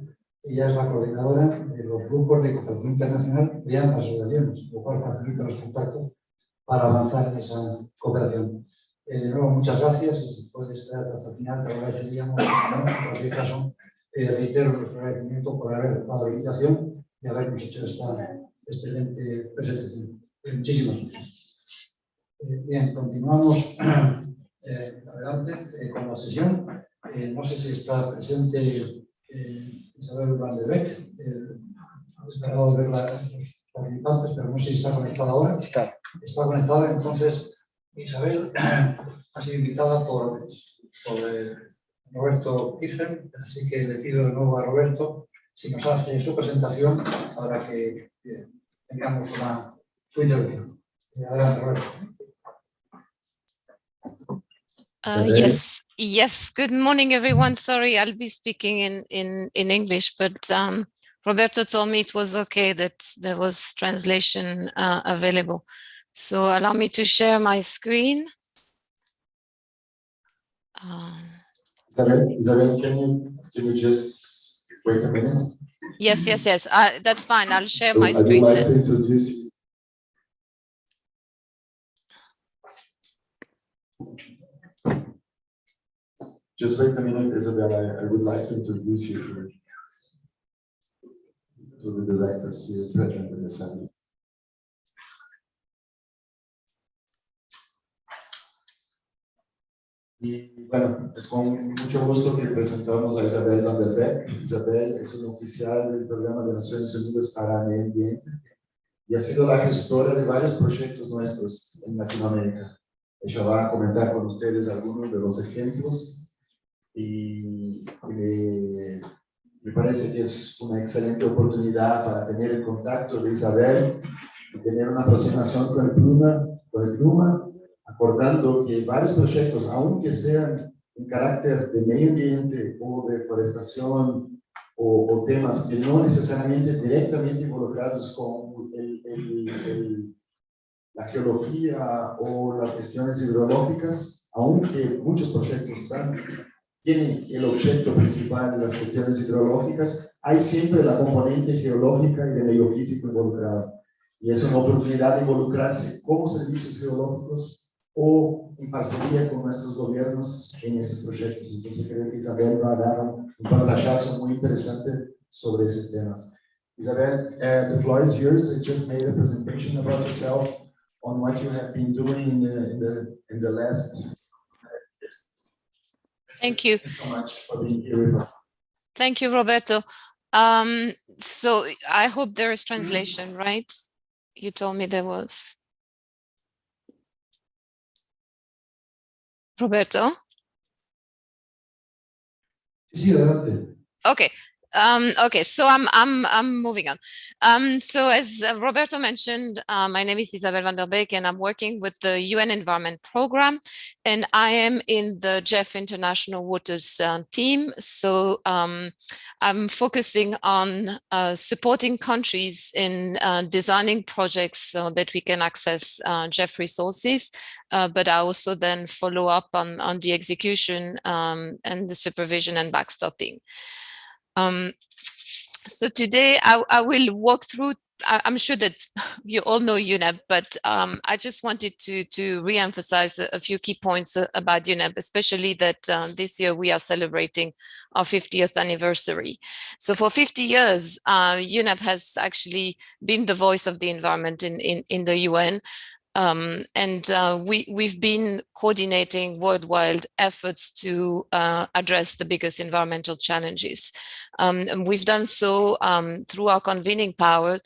ella es la coordinadora de los grupos de cooperación internacional de ambas asociaciones, lo cual facilita los contactos para avanzar en esa cooperación. De nuevo, muchas gracias y si puedes esperar hasta el final, te agradeceríamos. En cualquier caso, reitero nuestro agradecimiento por haber dado la invitación y habernos hecho esta excelente presentación. Muchísimas gracias. Bien, continuamos adelante con la sesión. No sé si está presente Isabel Van der Beek, acabo de ver los participantes, pero no sé si está conectada ahora. Está conectada, entonces Isabel ha sido invitada por Roberto Pisen, así que le pido de nuevo a Roberto si nos hace su presentación para que tengamos su intervención. Adelante, Roberto.
Yes. Good morning, everyone. Sorry, I'll be speaking in English, but Roberto told me it was okay that there was translation available. So allow me to share my screen.
Isabel, can you just wait a minute?
Yes. That's fine. I'll share my
I
screen.
would like to introduce you. Just wait a minute, Isabel. I would like to introduce you to the directors here present in the Assembly. Y bueno, es con mucho gusto que presentamos a Isabel Van der Beek. Isabel es una oficial del Programa de Naciones Unidas para el Medio Ambiente y ha sido la gestora de varios proyectos nuestros en Latinoamérica. Ella va a comentar con ustedes algunos de los ejemplos y me parece que es una excelente oportunidad para tener el contacto de Isabel y tener una aproximación con el Pluma, acordando que varios proyectos, aunque sean en carácter de medio ambiente o de forestación o temas que no necesariamente directamente involucrados con la geología o las cuestiones hidrológicas, aunque muchos proyectos tienen el objeto principal de las cuestiones hidrológicas, hay siempre la componente geológica y de medio físico involucrado. Y es una oportunidad de involucrarse como servicios geológicos o en parcería con nuestros gobiernos en estos proyectos. Entonces creo que Isabel va a dar un pantallazo muy interesante sobre esos temas. Isabel, the floor is yours. I just made a presentation about yourself on what you have been doing in the last.
Thank you.
Thank you so much for being here with us.
Thank you, Roberto. So I hope there is translation, right? You told me there was. Roberto?
Sí, adelante.
Okay. Okay, so I'm moving on. So as Roberto mentioned, my name is Isabel Van der Beek and I'm working with the UN Environment Program and I am in the JEF International Waters team. So I'm focusing on supporting countries in designing projects so that we can access JEF resources, but I also then follow up on the execution and the supervision and backstopping. So today I will walk through, I'm sure that you all know UNEP, but I just wanted to re-emphasize a few key points about UNEP, especially that this year we are celebrating our 50th anniversary. So for 50 years, UNEP has actually been the voice of the environment in the UN. We've been coordinating worldwide efforts to address the biggest environmental challenges. And we've done so through our convening power,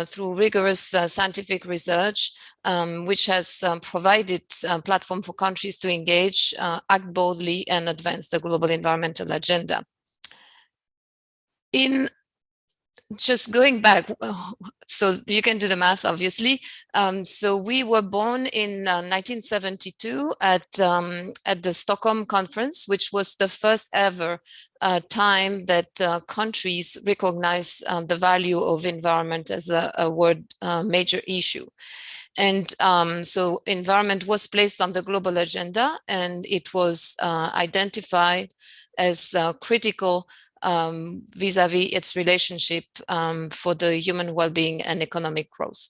through rigorous scientific research, which has provided a platform for countries to engage, act boldly, and advance the global environmental agenda. Just going back, so you can do the math, obviously. So we were born in 1972 at the Stockholm Conference, which was the first ever time that countries recognized the value of environment as a world major issue. And so environment was placed on the global agenda and it was identified as critical vis-a-vis its relationship for the human well-being and economic growth.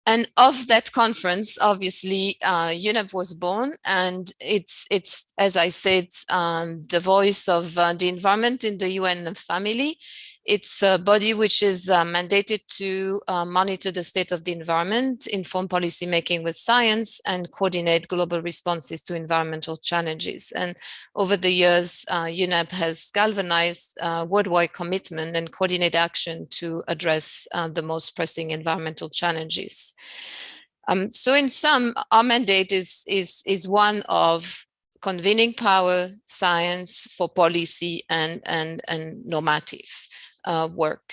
And of that conference, obviously, UNEP was born, and it's as I said, the voice of the environment in the UN family. It's a body which is mandated to monitor the state of the environment, inform policy making with science, and coordinate global responses to environmental challenges. And over the years, UNEP has galvanized worldwide commitment and coordinated action to address the most pressing environmental challenges. So in sum, our mandate is one of convening power, science for policy, and normative work.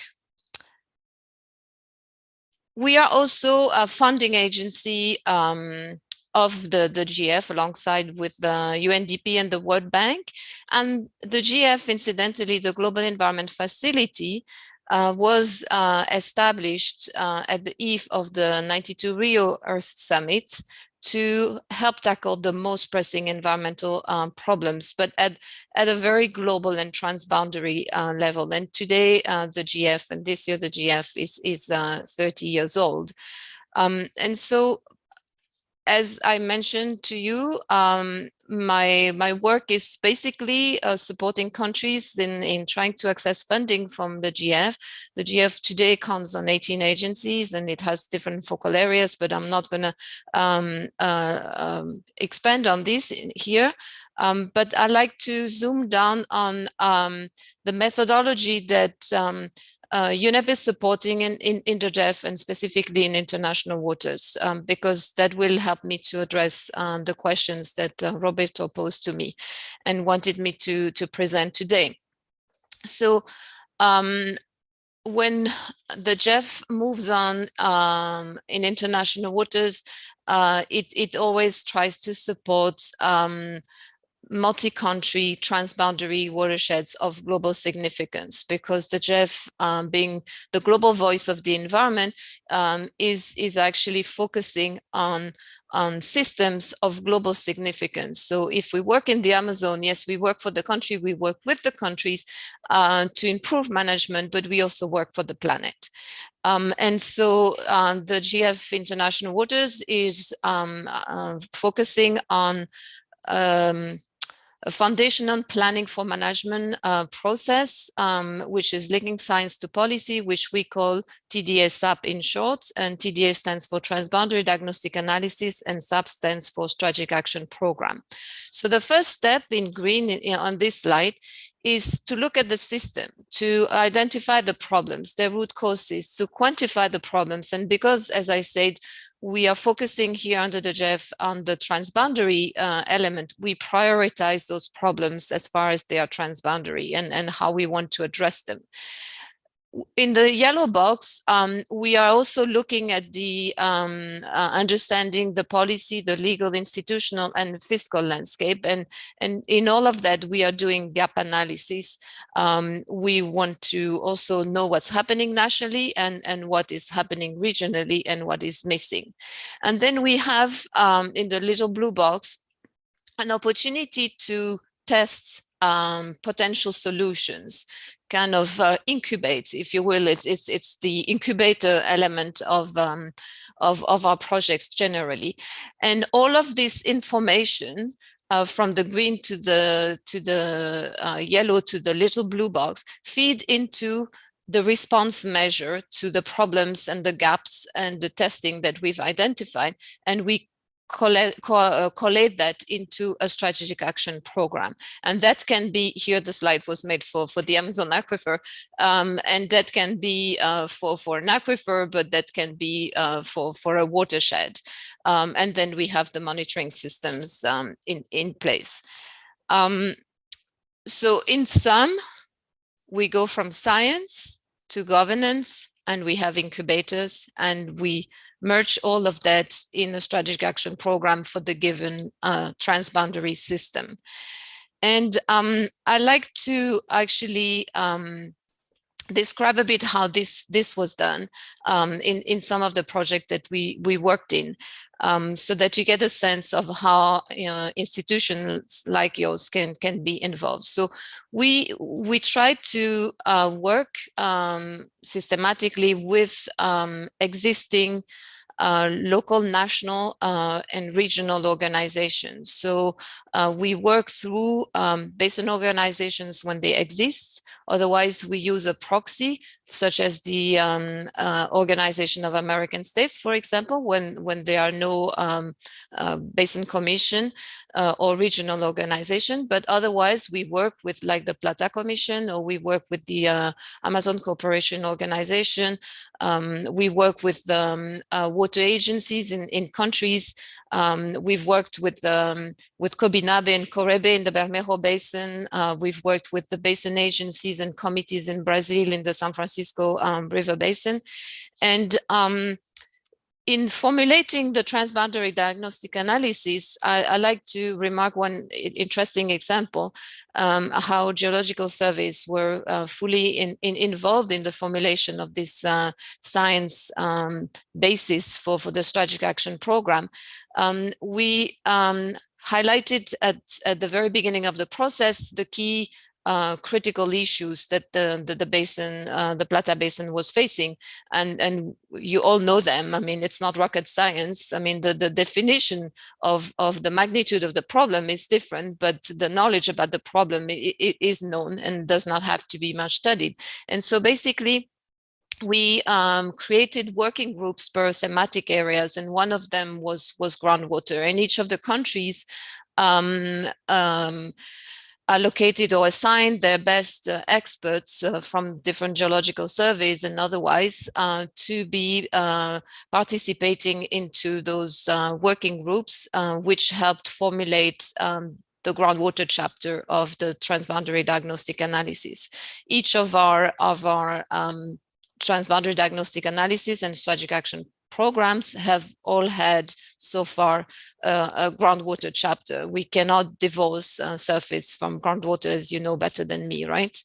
We are also a funding agency of the GF alongside with the UNDP and the World Bank. And the GF, incidentally, the Global Environment Facility, was established at the eve of the '92 Rio Earth Summit to help tackle the most pressing environmental problems, but at a very global and transboundary level. And today, the GF, and this year the GF is 30 years old. And so, as I mentioned to you, my work is basically supporting countries in trying to access funding from the GF. The GF today counts on 18 agencies and it has different focal areas, but I'm not going to expand on this here. But I like to zoom down on the methodology that UNEP is supporting in the GEF and specifically in international waters, because that will help me to address the questions that Roberto posed to me and wanted me to present today. So when the GEF moves on in international waters, it always tries to support multi-country transboundary watersheds of global significance, because the GEF, being the global voice of the environment, is actually focusing on systems of global significance. So if we work in the Amazon, yes, we work for the country, we work with the countries to improve management, but we also work for the planet. And so the GF International Waters is focusing on a foundational planning for management process, which is linking science to policy, which we call TDA-SAP in short. And TDA stands for Transboundary Diagnostic Analysis, and SAP stands for Strategic Action Program. So the first step in green on this slide is to look at the system, to identify the problems, their root causes, to quantify the problems. And because, as I said, we are focusing here under the GEF on the transboundary element, we prioritize those problems as far as they are transboundary and how we want to address them. In the yellow box, we are also looking at the understanding the policy, the legal, institutional, and fiscal landscape. And in all of that, we are doing gap analysis. We want to also know what's happening nationally and what is happening regionally and what is missing. And then we have, in the little blue box, an opportunity to test potential solutions, kind of incubate, if you will. It's the incubator element of our projects generally. And all of this information from the green to the yellow to the little blue box feed into the response measure to the problems and the gaps and the testing that we've identified, and we collate that into a strategic action program. And that can be, here the slide was made for the Amazon aquifer, and that can be for an aquifer, but that can be for a watershed. And then we have the monitoring systems in place. So in sum, we go from science to governance, and we have incubators, and we merge all of that in a strategic action program for the given transboundary system. And I like to actually describe a bit how this was done in some of the projects that we worked in, so that you get a sense of how institutions like yours can be involved. So we try to work systematically with existing local, national, and regional organizations. So we work through basin organizations when they exist. Otherwise, we use a proxy, such as the Organization of American States, for example, when there are no basin commission or regional organization. But otherwise, we work with like the Plata Commission, or we work with the Amazon Cooperation Organization. We work with the water agencies in countries. We've worked with Cobinabe and Corebe in the Bermejo Basin. We've worked with the basin agencies and committees in Brazil in the San Francisco River Basin. And in formulating the transboundary diagnostic analysis, I like to remark one interesting example, how geological surveys were fully involved in the formulation of this science basis for the strategic action program. We highlighted at the very beginning of the process the key critical issues that the basin, the Plata Basin was facing, and you all know them. I mean, it's not rocket science. I mean, the definition of the magnitude of the problem is different, but the knowledge about the problem is known and does not have to be much studied. And so basically, we created working groups per thematic areas, and one of them was groundwater. And each of the countries allocated or assigned their best experts from different geological surveys and otherwise to be participating into those working groups, which helped formulate the groundwater chapter of the transboundary diagnostic analysis. Each of our transboundary diagnostic analysis and strategic action programs have all had so far a groundwater chapter. We cannot divorce surface from groundwater, as you know better than me, right?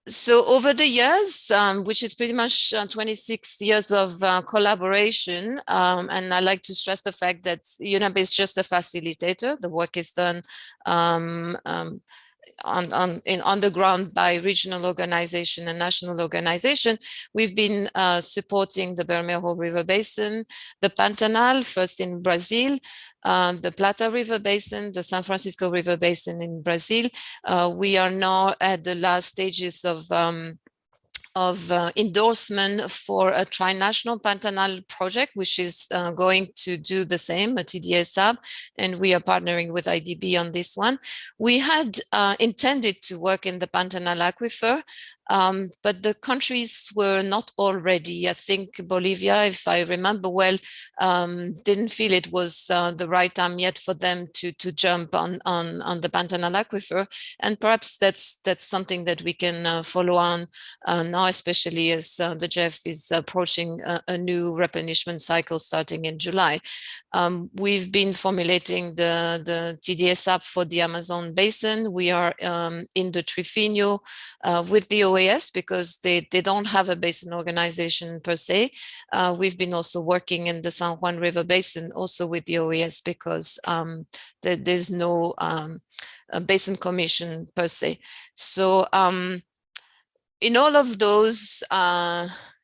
So over the years, which is pretty much 26 years of collaboration, and I like to stress the fact that UNEP is just a facilitator. The work is done on the ground by regional organization and national organization. We've been supporting the Bermejo River Basin, the Pantanal, first in Brazil, the Plata River Basin, the San Francisco River Basin in Brazil. We are now at the last stages of endorsement for a trinational Pantanal project, which is going to do the same, a TDSAB, and we are partnering with IDB on this one. We had intended to work in the Pantanal aquifer, but the countries were not all ready. I think Bolivia, if I remember well, didn't feel it was the right time yet for them to jump on the Pantanal aquifer, and perhaps that's something that we can follow on now, especially as the JEF is approaching a new replenishment cycle starting in July. We've been formulating the TDSAP for the Amazon basin. We are in the Trifinio with the OAS because they don't have a basin organization per se. We've been also working in the San Juan River Basin also with the OAS because there's no basin commission per se. So in all of those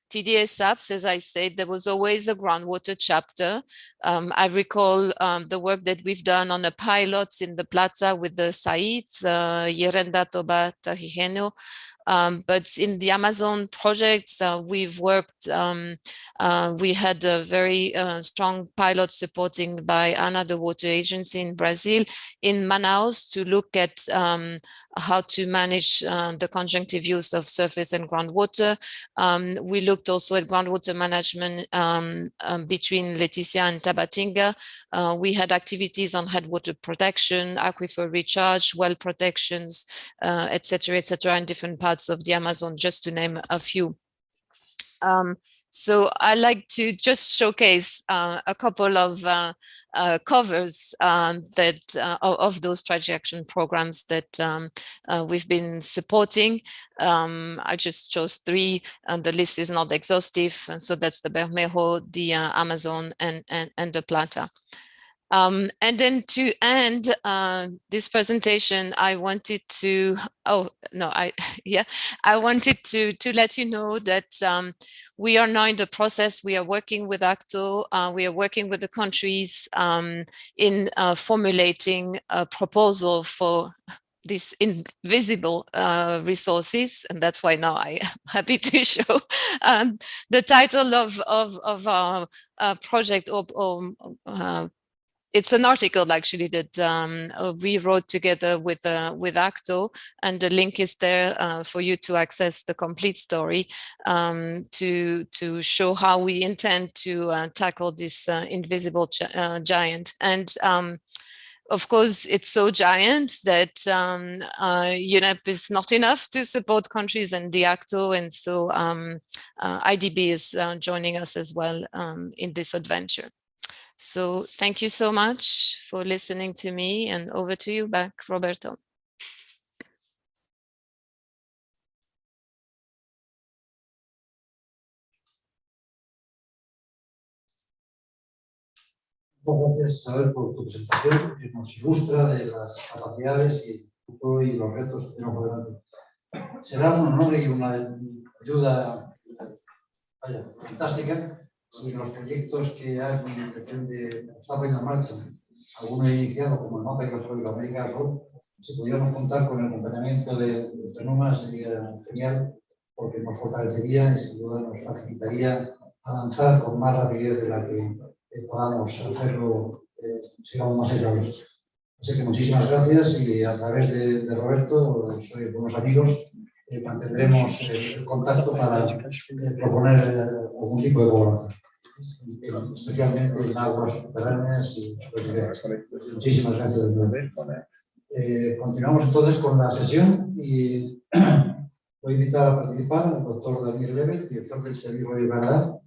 TDSAPs, as I said, there was always a groundwater chapter. I recall the work that we've done on the pilots in the Plata with the Saites, Yerenda, Toba, Tahijeno. But in the Amazon projects, we've worked, we had a very strong pilot supporting by ANA, the water agency in Brazil, in Manaus to look at how to manage the conjunctive use of surface and groundwater. We looked also at groundwater management between Leticia and Tabatinga. We had activities on headwater protection, aquifer recharge, well protections, etc., in different parts of the Amazon, just to name a few. So I like to just showcase a couple of covers of those strategic action programs that we've been supporting. I just chose 3, and the list is not exhaustive. And so that's the Bermejo, the Amazon, and the Plata. And then to end this presentation, I wanted to, I wanted to let you know that we are now in the process. We are working with ACTO, we are working with the countries in formulating a proposal for these invisible resources, and that's why now I'm happy to show the title of our project or it's an article actually that we wrote together with ACTO, and the link is there for you to access the complete story, to show how we intend to tackle this invisible giant. And of course, it's so giant that UNEP is not enough to support countries and the ACTO, and so IDB is joining us as well in this adventure. So thank you so much for listening to me, and over to you back, Roberto.
Muchas gracias, Isabel, por tu presentación, que nos ilustra de las capacidades y los retos que tenemos por delante. Será un honor y una ayuda fantástica si los proyectos que ASGMI pretende, está poniendo en marcha, algunos iniciados como el mapa de América del Sur, si pudiéramos contar con el acompañamiento de Renuma, sería genial, porque nos fortalecería y sin duda nos facilitaría avanzar con más rapidez de la que podamos hacerlo, sigamos más allá. Así que muchísimas gracias, y a través de Roberto, soy buenos amigos, mantendremos el contacto para proponer algún tipo de colaboración, especialmente en aguas subterráneas y supervivencias. Muchísimas gracias. Continuamos entonces con la sesión y voy a invitar a participar al doctor Daniel Leves, director del Servicio de Canadá.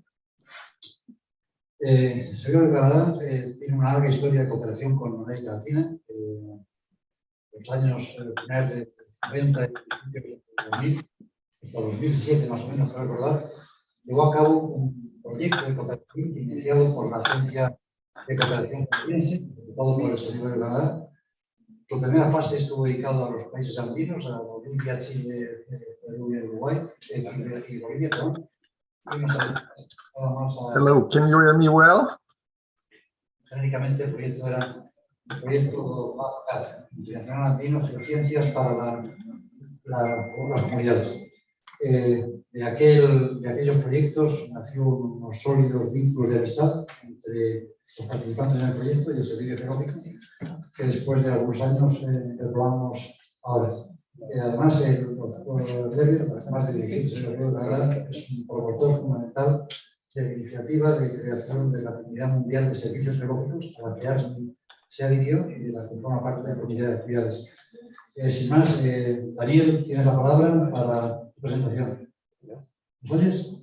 El Servicio de Canadá tiene una larga historia de cooperación con América Latina. En los años finales de 90 y 2000, hasta 2007 más o menos, creo recordar, llevó a cabo un proyecto de cooperación iniciado por la Agencia de Cooperación Canadiense, ocupado por el Servicio de Canadá. Su primera fase estuvo dedicada a los países andinos, a Bolivia, Chile, Perú y Uruguay, y Bolivia, perdón.
Hello, can you hear me well?
Genéricamente el proyecto era el proyecto Internacional Andino de Ciencias para las comunidades. De aquellos proyectos nació unos sólidos vínculos de amistad entre los participantes en el proyecto y el Servicio Geológico, que después de algunos años retomamos ahora. Además, el doctor Levy, además de dirigir el Servicio de Canadá, es un promotor fundamental de la iniciativa de creación de la Comunidad Mundial de Servicios Geológicos, a la que ASGMI se adhirió y de la que forma parte de la Comité de Actividades. Sin más, Daniel, tienes la palabra para tu presentación. ¿Nos oyes?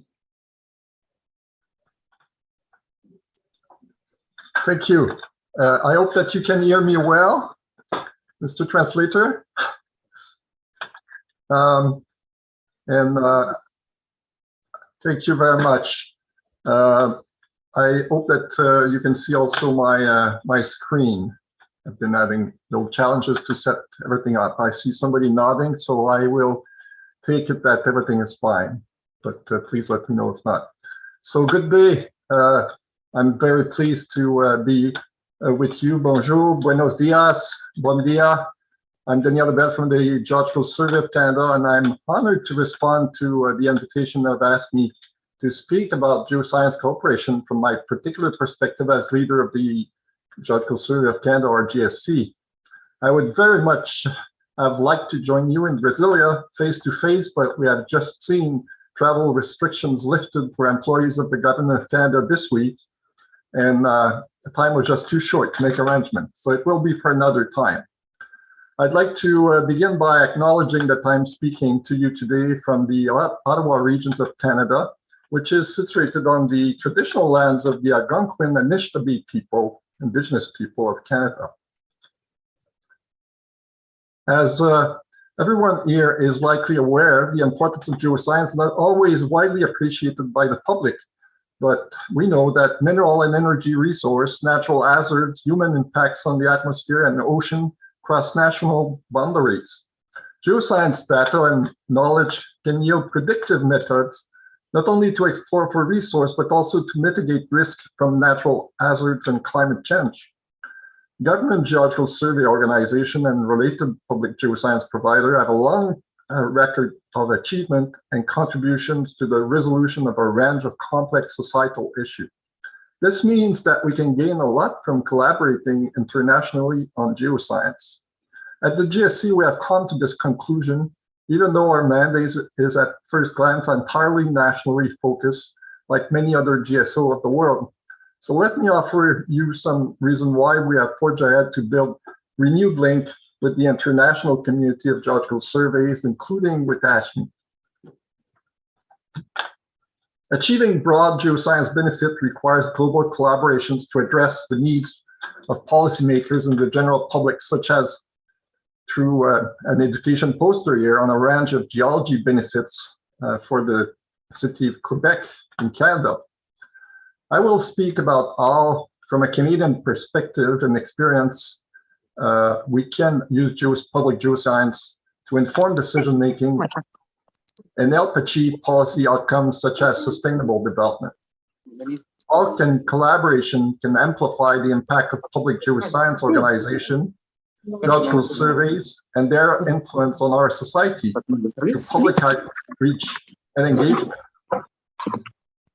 Thank you. I hope that you can hear me well, Mr. Translator. Thank you very much. I hope that you can see also my screen. I've been having no challenges to set everything up. I see somebody nodding, so I will take it that everything is fine, but please let me know if not. So good day. I'm very pleased to be with you. Bonjour, buenos dias, bon dia. I'm Daniel Lebel from the Geological Survey of Canada, and I'm honored to respond to the invitation that asked me to speak about geoscience cooperation from my particular perspective as leader of the Geological Survey of Canada, or GSC. I would very much have liked to join you in Brasilia face-to-face, but we have just seen travel restrictions lifted for employees of the Government of Canada this week, and the time was just too short to make arrangements, so it will be for another time. I'd like to begin by acknowledging that I'm speaking to you today from the Ottawa regions of Canada, which is situated on the traditional lands of the Algonquin and Anishinaabe people, Indigenous people of Canada. As everyone here is likely aware, the importance of geoscience is not always widely appreciated by the public, but we know that mineral and energy resource, natural hazards, human impacts on the atmosphere and the ocean cross national boundaries. Geoscience data and knowledge can yield predictive methods, not only to explore for resource, but also to mitigate risk from natural hazards and climate change. Government Geological Survey Organization and related public geoscience provider have a long record of achievement and contributions to the resolution of a range of complex societal issues. This means that we can gain a lot from collaborating internationally on geoscience. At the GSC, we have come to this conclusion, even though our mandate is at first glance entirely nationally focused, like many other GSO of the world. So let me offer you some reason why we have forged ahead to build renewed link with the international community of geological surveys, including with ASGMI. Achieving broad geoscience benefit requires global collaborations to address the needs of policymakers and the general public, such as through an education poster here on a range of geology benefits for the city of Quebec in Canada. I will speak about how, from a Canadian perspective and experience, we can use public geoscience to inform decision-making and help achieve policy outcomes such as sustainable development. How can collaboration can amplify the impact of public geoscience organization, geological surveys, and their influence on our society through public outreach and engagement.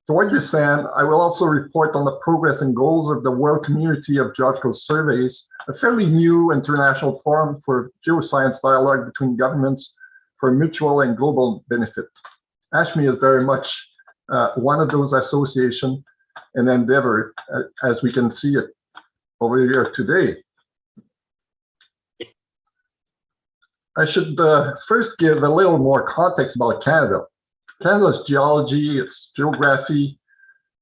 Toward this end, I will also report on the progress and goals of the World Community of Geological Surveys, a fairly new international forum for geoscience dialogue between governments for mutual and global benefit. ASGMI is very much one of those associations and endeavor, as we can see it over here today. I should first give a little more context about Canada. Canada's geology, its geography,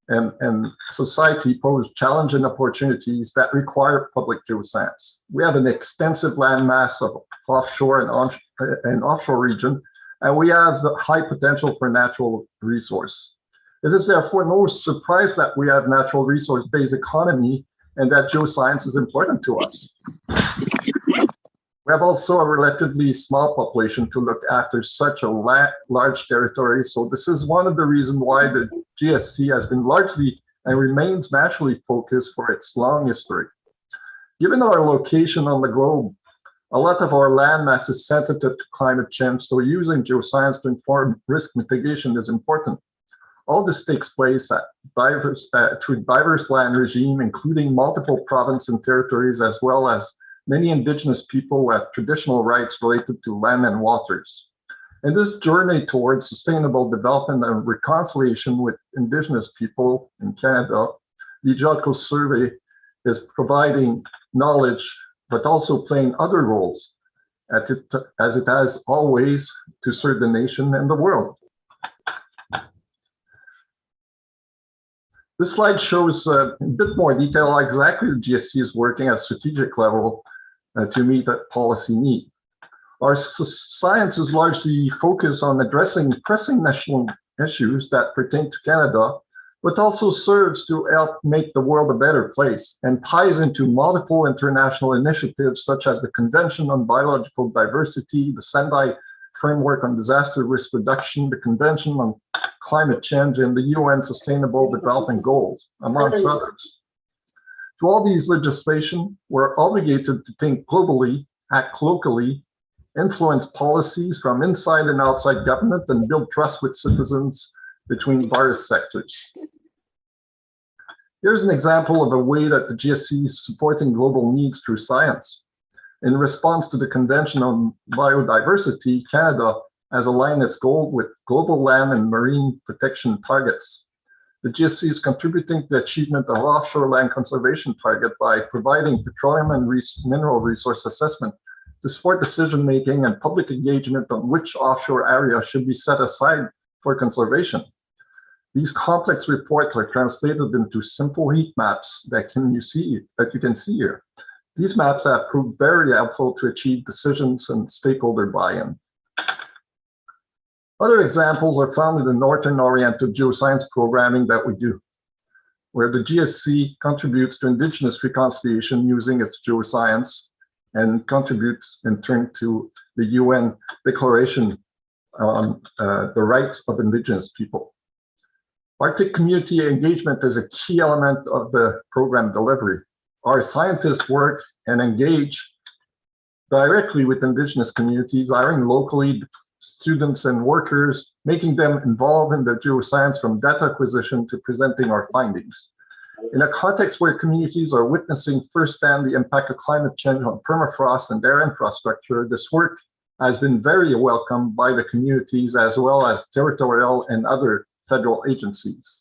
and society pose challenge and opportunities that require public geoscience. We have an extensive landmass of offshore and offshore region, and we have high potential for natural resource. It is therefore no surprise that we have natural resource-based economy and that geoscience is important to us. We have also a relatively small population to look after such a large territory. So this is one of the reasons why the GSC has been largely and remains naturally focused for its long history. Given our location on the globe, a lot of our landmass is sensitive to climate change, so using geoscience to inform risk mitigation is important. All this takes place at through diverse land regime, including multiple provinces and territories, as well as many indigenous people who have traditional rights related to land and waters. In this journey towards sustainable development and reconciliation with indigenous people in Canada, the Geological Survey is providing knowledge, but also playing other roles, as it has always to serve the nation and the world. This slide shows a bit more detail how exactly the GSC is working at strategic level to meet that policy need. Our science is largely focused on addressing pressing national issues that pertain to Canada, but also serves to help make the world a better place and ties into multiple international initiatives such as the Convention on Biological Diversity, the Sendai Framework on Disaster Risk Reduction, the Convention on Climate Change, and the UN Sustainable Development Goals, amongst others. To all these legislation, we're obligated to think globally, act locally, influence policies from inside and outside government, and build trust with citizens between various sectors. Here's an example of a way that the GSC is supporting global needs through science. In response to the Convention on Biodiversity, Canada has aligned its goal with global land and marine protection targets. The GSC is contributing to the achievement of offshore land conservation target by providing petroleum and mineral resource assessment to support decision-making and public engagement on which offshore area should be set aside for conservation. These complex reports are translated into simple heat maps that you can see here. These maps have proved very helpful to achieve decisions and stakeholder buy-in. Other examples are found in the Northern-oriented geoscience programming that we do, where the GSC contributes to Indigenous reconciliation using its geoscience and contributes in turn to the UN Declaration on the Rights of Indigenous People. Arctic community engagement is a key element of the program delivery. Our scientists work and engage directly with Indigenous communities, hiring locally students and workers, making them involved in the geoscience from data acquisition to presenting our findings. In a context where communities are witnessing firsthand the impact of climate change on permafrost and their infrastructure, this work has been very welcomed by the communities as well as territorial and other federal agencies.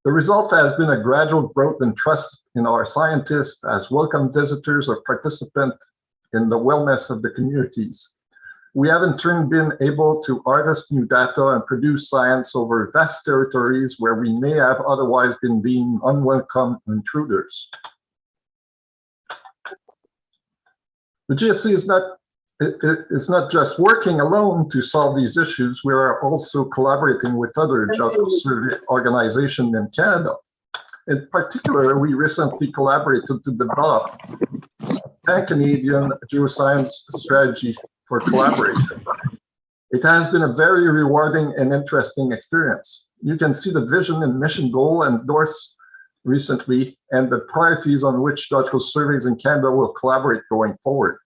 The result has been a gradual growth in trust in our scientists as welcome visitors or participants in the wellness of the communities. We have in turn been able to harvest new data and produce science over vast territories where we may have otherwise been deemed unwelcome intruders. The GSC is not just working alone to solve these issues. We are also collaborating with other geological survey organizations in Canada. In particular, we recently collaborated to develop a pan-Canadian geoscience strategy for collaboration. It has been a very rewarding and interesting experience. You can see the vision and mission goal endorsed recently and the priorities on which geological surveys in Canada will collaborate going forward.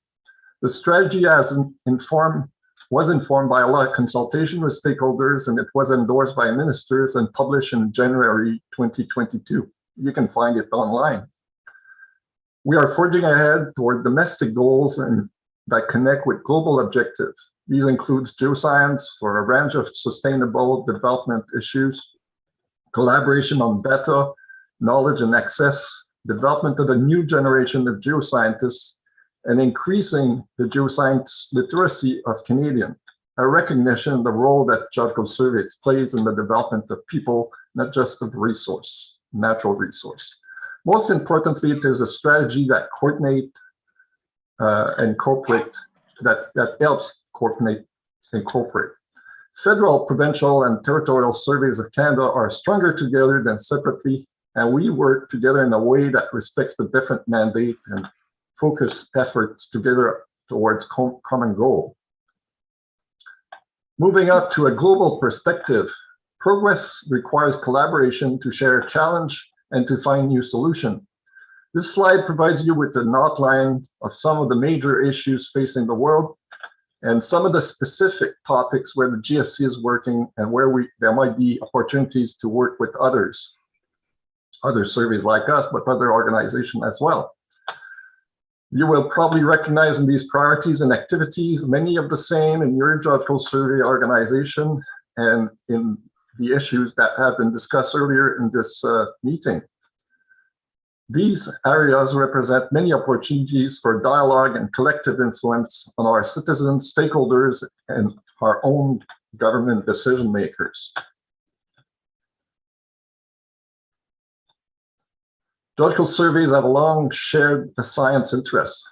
The strategy was informed by a lot of consultation with stakeholders, and it was endorsed by ministers and published in January 2022. You can find it online. We are forging ahead toward domestic goals and that connect with global objectives. These include geoscience for a range of sustainable development issues, collaboration on data, knowledge and access, development of a new generation of geoscientists, and increasing the geoscience literacy of Canadians, a recognition of the role that geological surveys plays in the development of people, not just of resource, natural resource. Most importantly, it is a strategy that coordinates and cooperate, that helps coordinate and cooperate. Federal, provincial, and territorial surveys of Canada are stronger together than separately, and we work together in a way that respects the different mandate and focus efforts together towards common goal. Moving up to a global perspective, progress requires collaboration to share challenge and to find new solutions. This slide provides you with an outline of some of the major issues facing the world and some of the specific topics where the GSC is working and where there might be opportunities to work with other surveys like us, but other organizations as well. You will probably recognize in these priorities and activities many of the same in your geological survey organization and in the issues that have been discussed earlier in this meeting. These areas represent many opportunities for dialogue and collective influence on our citizens, stakeholders, and our own government decision makers. Geological surveys have long shared the science interests.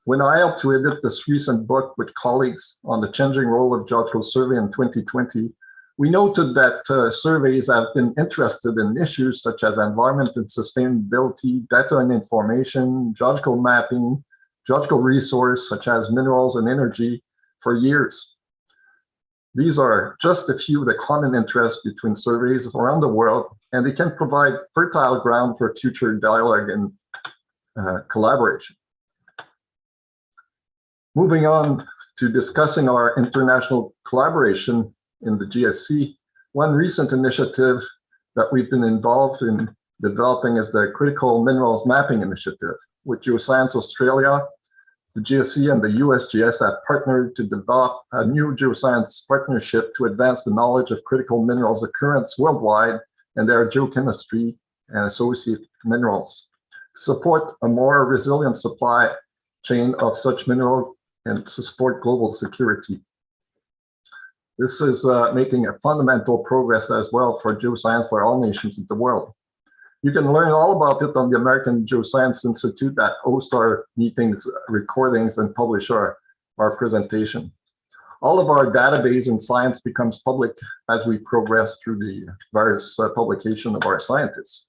When I helped to edit this recent book with colleagues on the changing role of geological survey in 2020, we noted that surveys have been interested in issues such as environment and sustainability, data and information, geological mapping, geological resource such as minerals and energy for years. These are just a few of the common interests between surveys around the world, and they can provide fertile ground for future dialogue and collaboration. Moving on to discussing our international collaboration in the GSC, one recent initiative that we've been involved in developing is the Critical Minerals Mapping Initiative. With Geoscience Australia, the GSC and the USGS have partnered to develop a new geoscience partnership to advance the knowledge of critical minerals occurrence worldwide and their geochemistry and associated minerals, to support a more resilient supply chain of such minerals and to support global security. This is making a fundamental progress as well for geoscience for all nations of the world. You can learn all about it on the American Geoscience Institute that hosts our meetings, recordings, and publish our presentation. All of our database in science becomes public as we progress through the various publication of our scientists.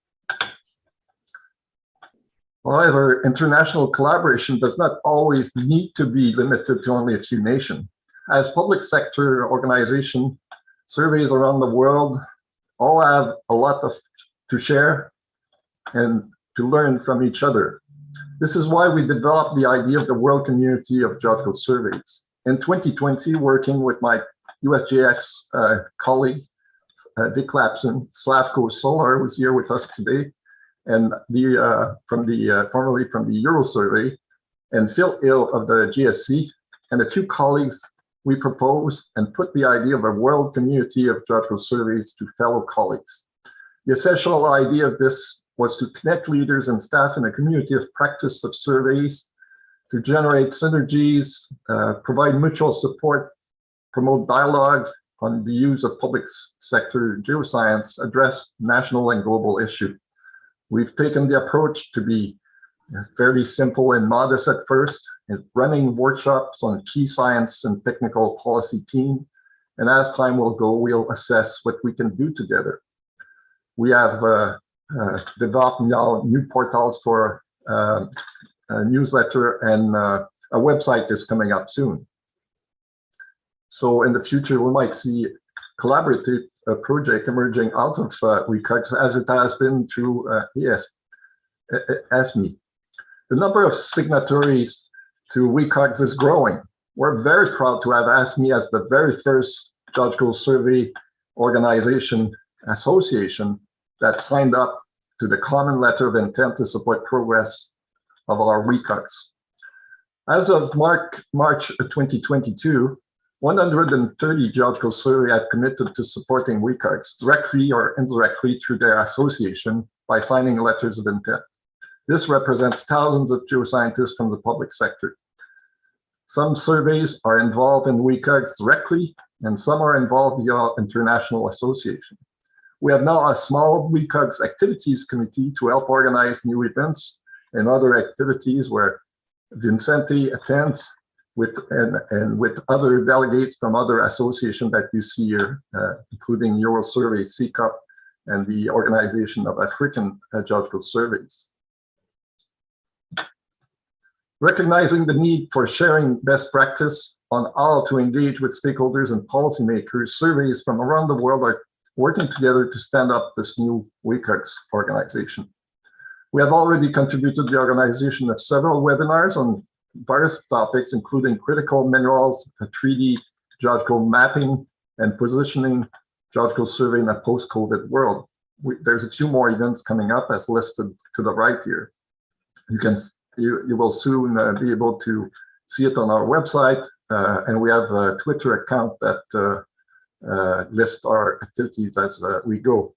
However, international collaboration does not always need to be limited to only a few nations. As public sector organizations, surveys around the world all have a lot to share and to learn from each other. This is why we developed the idea of the World Community of Geological Surveys. In 2020, working with my USGS colleague, Vic Lapson, Slavko Solar, who's here with us today, and formerly from the Euro survey, and Phil Ill of the GSC, and a few colleagues, we propose and put the idea of a world community of geological surveys to fellow colleagues. The essential idea of this was to connect leaders and staff in a community of practice of surveys, to generate synergies, provide mutual support, promote dialogue on the use of public sector geoscience, address national and global issues. We've taken the approach to be fairly simple and modest at first, running workshops on key science and technical policy team. And as time will go, we'll assess what we can do together. We have developed now new portals for a newsletter, and a website is coming up soon. So in the future, we might see collaborative project emerging out of WCAGs as it has been through ASGMI. The number of signatories to WCAGs is growing. We're very proud to have ASGMI as the very first geological survey association that signed up to the common letter of intent to support progress of our WCAGs. As of March 2022, 130 geological surveys have committed to supporting WCAGs directly or indirectly through their association by signing letters of intent. This represents thousands of geoscientists from the public sector. Some surveys are involved in WCAGs directly, and some are involved via international association. We have now a small WCAGs activities committee to help organize new events and other activities where Vincente attends with other delegates from other associations that you see here, including Eurosurvey, CCUP, and the Organization of African Geological Surveys. Recognizing the need for sharing best practice on how to engage with stakeholders and policymakers, surveys from around the world are working together to stand up this new WCAGs organization. We have already contributed to the organization of several webinars on various topics, including critical minerals, 3D geological mapping, and positioning geological survey in a post-COVID world. There's a few more events coming up as listed to the right here. You will soon be able to see it on our website, and we have a Twitter account that lists our activities as we go.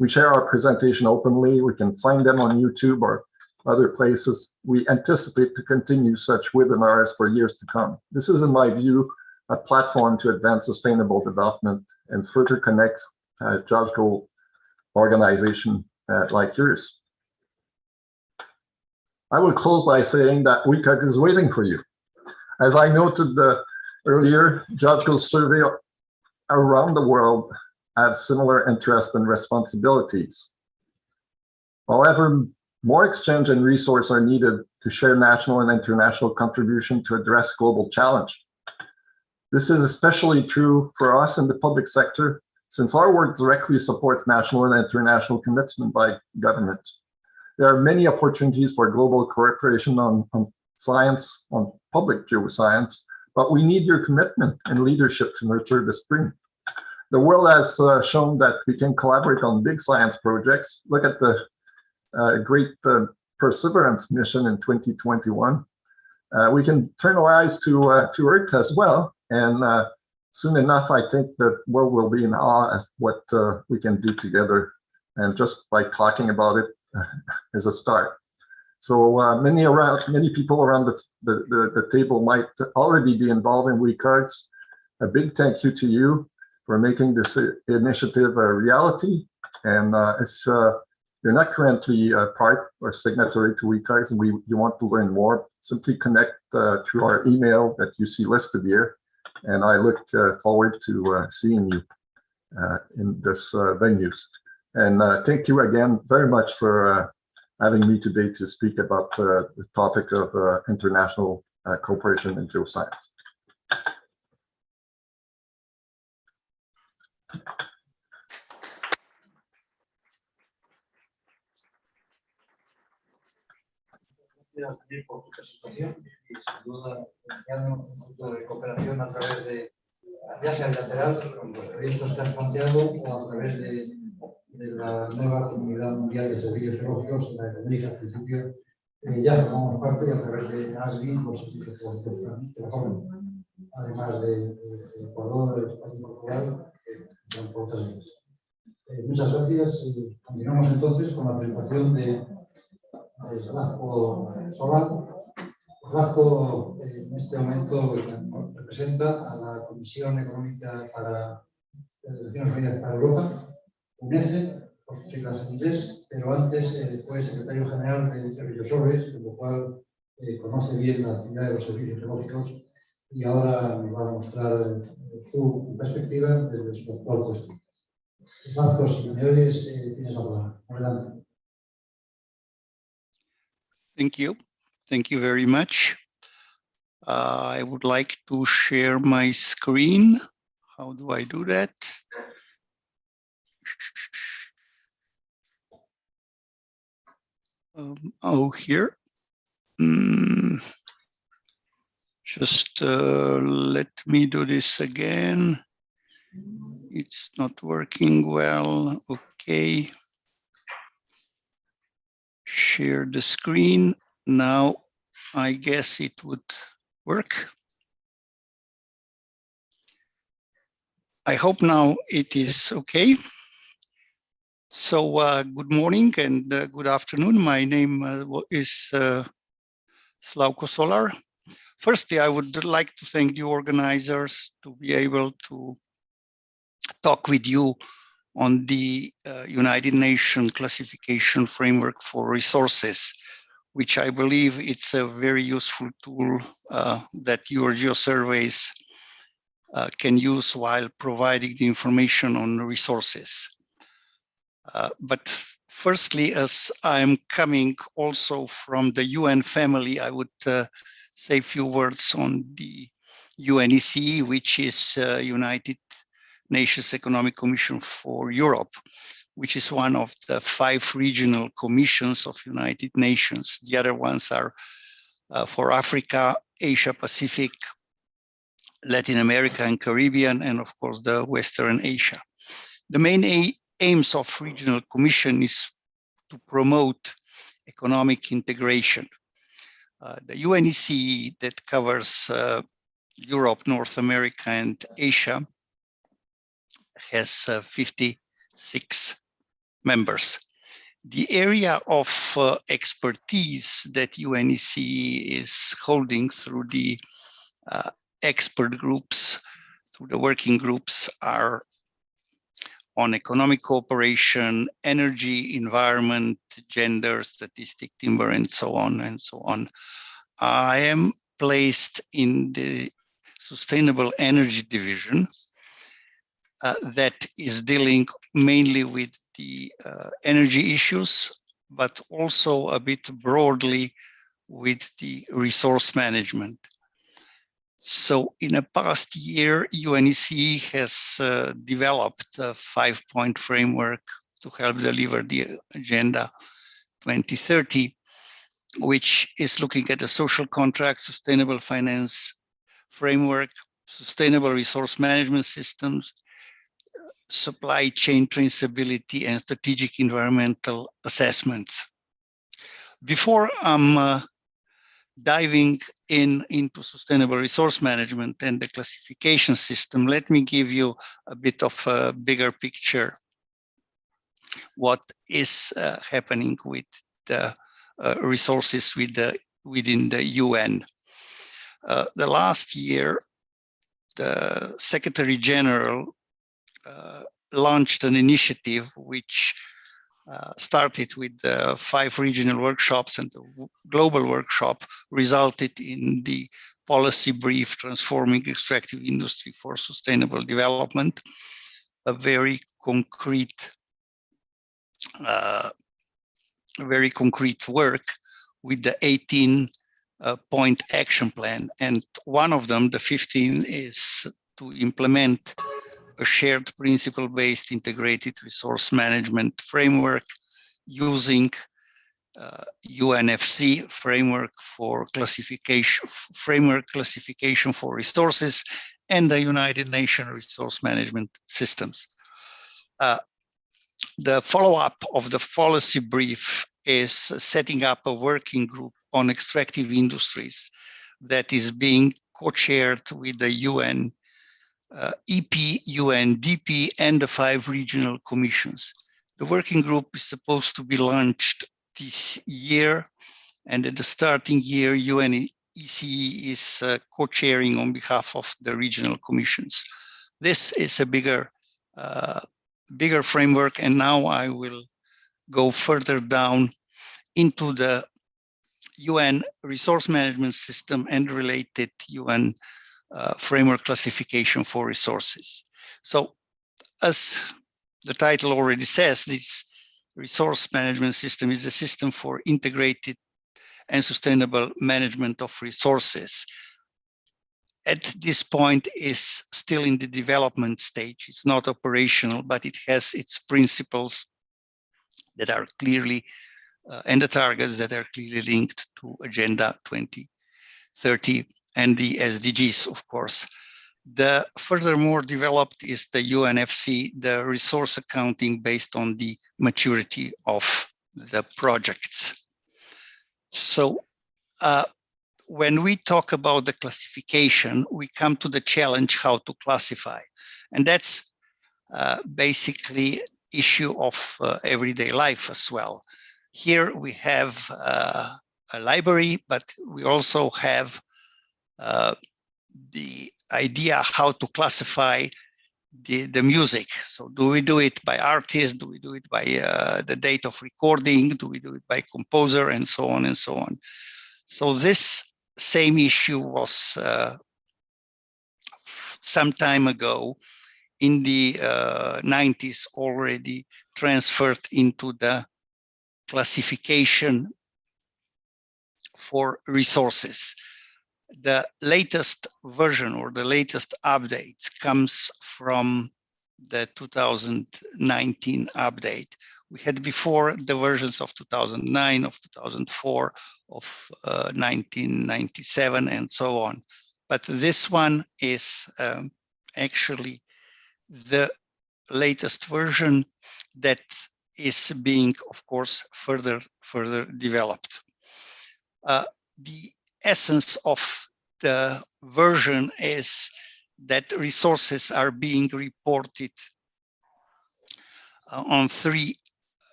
We share our presentation openly. We can find them on YouTube or other places. We anticipate to continue such webinars for years to come. This is, in my view, a platform to advance sustainable development and further connect geological organizations like yours. I will close by saying that WCAG is waiting for you. As I noted earlier, geological survey around the world have similar interests and responsibilities. However, more exchange and resources are needed to share national and international contribution to address global challenge. This is especially true for us in the public sector, since our work directly supports national and international commitment by government. There are many opportunities for global cooperation on science, on public geoscience, but we need your commitment and leadership to nurture the spring. The world has shown that we can collaborate on big science projects. Look at the great Perseverance mission in 2021. We can turn our eyes to Earth as well, and soon enough, I think the world will be in awe at what we can do together, and just by talking about it is a start. So many people around the table might already be involved in WCAGs. A big thank you to you for making this initiative a reality. And if you're not currently part or signatory to WCAGs and you want to learn more, simply connect through our email that you see listed here. And I look forward to seeing you in this venues. And thank you again very much for having me today to speak about the topic of international cooperation in geoscience.
Gracias por tu presentación y sin duda planteando un futuro de cooperación a través de, ya sea bilateral, con los proyectos que has planteado, o a través de de la nueva Comunidad Mundial de Servicios Geológicos, la que dije al principio. Ya formamos parte a través de ASGMI, los servicios geológicos que la forman, además de Ecuador, España y Portugal, que son por otras vías. Muchas gracias y continuamos entonces con la presentación de Slavko Solar. Slavko en este momento representa a la Comisión Económica para las Naciones Unidas para Europa, UNECE, por sus siglas en inglés, pero antes fue secretario general de Reunión, con lo cual conoce bien la actividad de los servicios geológicos y ahora nos va a mostrar su perspectiva desde su actual puesto. Slavko, si me oyes, tienes la palabra. Adelante.
Thank you. Thank you very much. I would like to share my screen. How do I do that? Here. Just let me do this again. It's not working well. Okay. Share the screen. Now, I guess it would work. I hope now it is okay. So good morning and good afternoon. My name is Slavko Solar. Firstly, I would like to thank the organizers to be able to talk with you on the United Nations classification framework for resources, which I believe it's a very useful tool that your geosurveys can use while providing the information on resources. But firstly, as I'm coming also from the UN family, I would say a few words on the UNECE, which is United Nations Economic Commission for Europe, which is one of the 5 regional commissions of United Nations. The other ones are for Africa, Asia Pacific, Latin America and Caribbean, and of course the Western Asia. The main aims of regional commission is to promote economic integration. The UNECE that covers Europe, North America, and Asia has 56 members. The area of expertise that UNECE is holding through the expert groups, through the working groups, are on economic cooperation, energy, environment, gender, statistic, timber, and so on and so on. I am placed in the Sustainable Energy Division that is dealing mainly with the energy issues, but also a bit broadly with the resource management. So in a past year, UNECE has developed a 5-point framework to help deliver the Agenda 2030, which is looking at the social contract, sustainable finance framework, sustainable resource management systems, supply chain traceability, and strategic environmental assessments. Before I'm diving into sustainable resource management and the classification system, let me give you a bit of a bigger picture what is happening with the resources within the UN. The last year, the Secretary General launched an initiative which started with 5 regional workshops, and the global workshop resulted in the policy brief Transforming Extractive Industry for Sustainable Development, a very concrete work with the 18-point action plan. And one of them, the 15, is to implement a shared principle-based integrated resource management framework using UNFC framework classification for resources and the United Nations resource management systems. The follow-up of the policy brief is setting up a working group on extractive industries that is being co-chaired with the UN, EP, UNDP, and the 5 regional commissions. The working group is supposed to be launched this year, and at the starting year, UNECE is co-chairing on behalf of the regional commissions. This is a bigger framework, and now I will go further down into the UN resource management system and related UN framework classification for resources. So, as the title already says, this resource management system is a system for integrated and sustainable management of resources. At this point is still in the development stage. It's not operational, but it has its principles that are clearly, and the targets that are clearly linked to Agenda 2030 and the SDGs, of course. The furthermore developed is the UNFC, the resource accounting based on the maturity of the projects. So when we talk about the classification, we come to the challenge how to classify. And that's basically issue of everyday life as well. Here we have a library, but we also have the idea how to classify the music. So do we do it by artist? Do we do it by the date of recording? Do we do it by composer? And so on and so on. So this same issue was some time ago in the 90s already transferred into the classification for resources. The latest version or the latest updates comes from the 2019 update. We had before the versions of 2009, of 2004, of 1997, and so on. But this one is actually the latest version that is being, of course, further developed. The essence of the version is that resources are being reported on 3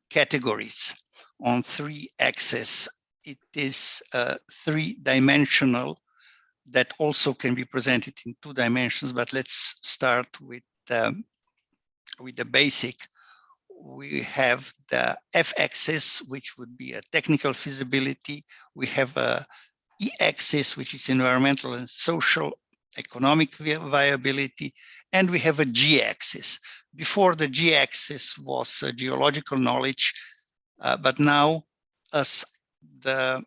categories, on 3 axes. It is 3-dimensional that also can be presented in 2 dimensions, but let's start with the basic. We have the F-axis, which would be a technical feasibility. We have a E-axis, which is environmental and social economic viability, and we have a G-axis. Before, the G-axis was geological knowledge, but now as the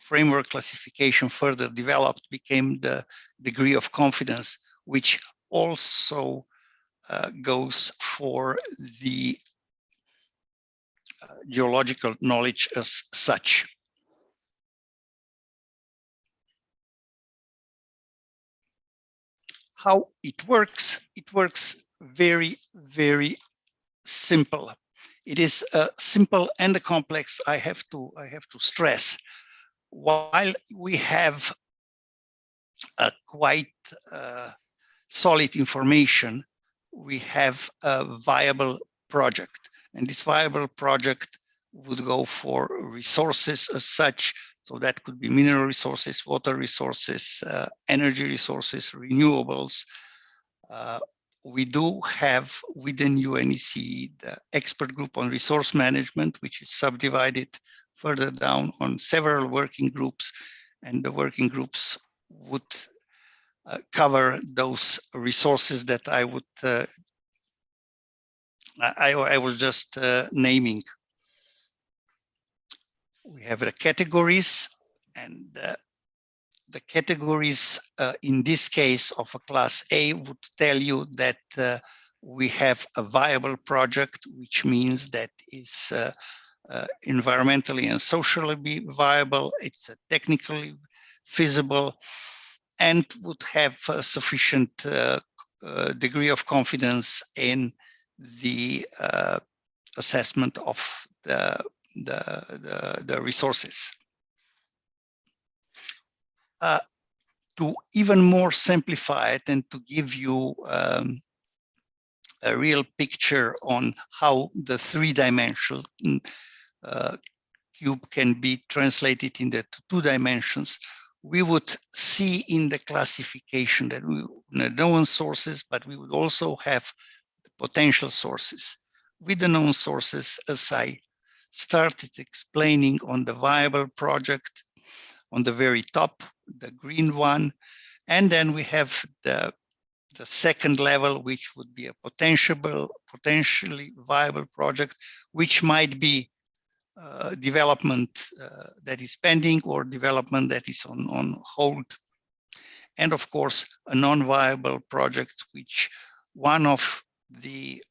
framework classification further developed, became the degree of confidence, which also goes for the geological knowledge as such. How it works very, very simple. It is simple and complex, I have to stress. While we have a quite solid information, we have a viable project. And this viable project would go for resources as such. So that could be mineral resources, water resources, energy resources, renewables. We do have within UNECE the expert group on resource management, which is subdivided further down on several working groups, and the working groups would cover those resources that I would I was just naming. We have the categories, and the categories in this case of a class A would tell you that we have a viable project, which means that is environmentally and socially viable, it's technically feasible, and would have a sufficient degree of confidence in the assessment of the resources. To even more simplify it and to give you a real picture on how the three-dimensional cube can be translated into two dimensions, we would see in the classification that we have known sources, but we would also have potential sources. With the known sources, as I started explaining on the viable project, on the very top, the green one, and then we have the second level, which would be a potentially viable project, which might be development that is pending or development that is on hold. And of course, a non-viable project, which one of the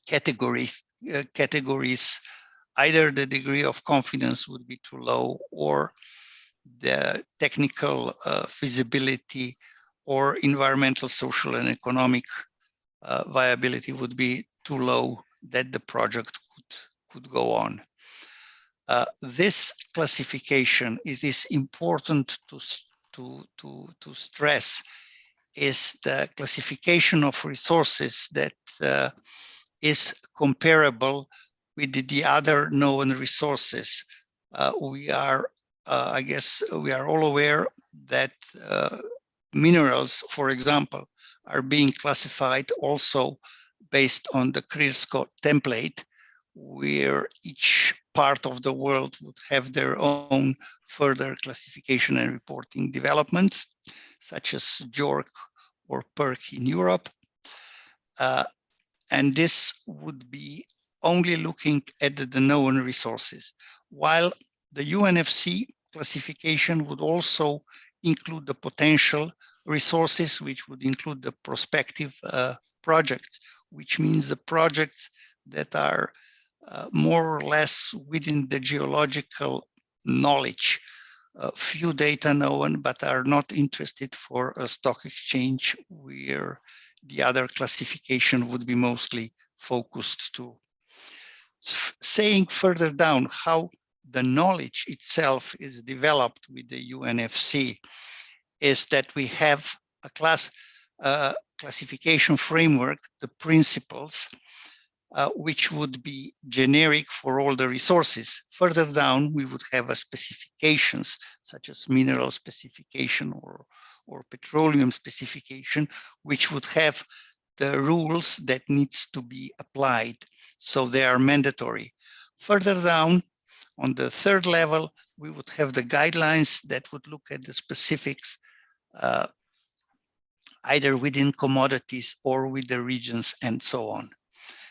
categories, either the degree of confidence would be too low, or the technical feasibility or environmental, social, and economic viability would be too low that the project could go on. This classification, it is important to stress, is the classification of resources that is comparable with the other known resources. We are, I guess, we are all aware that minerals, for example, are being classified also based on the CRISCO template, where each part of the world would have their own further classification and reporting developments, such as JORC or PERC in Europe. And this would be only looking at the known resources, while the UNFC classification would also include the potential resources, which would include the prospective projects, which means the projects that are more or less within the geological knowledge. Few data known, but are not interested for a stock exchange, where the other classification would be mostly focused to. Saying further down how the knowledge itself is developed with the UNFC is that we have a classification framework, the principles, which would be generic for all the resources. Further down, we would have specifications such as mineral specification or petroleum specification, which would have the rules that needs to be applied. So they are mandatory. Further down, on the third level, we would have the guidelines that would look at the specifics, either within commodities or with the regions and so on.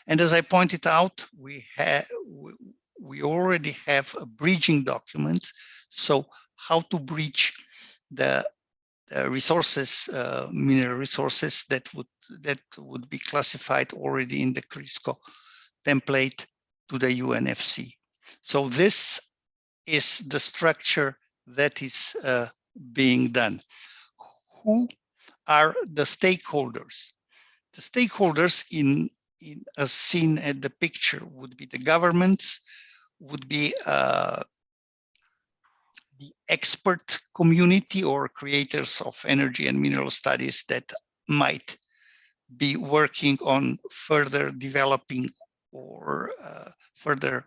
And as I pointed out, we already have a bridging document. So how to bridge the resources, mineral resources that would be classified already in the CRISCO template to the UNFC. So this is the structure that is being done. Who are the stakeholders? The stakeholders as seen at the picture would be the governments, would be the expert community or creators of energy and mineral studies that might be working on further developing or further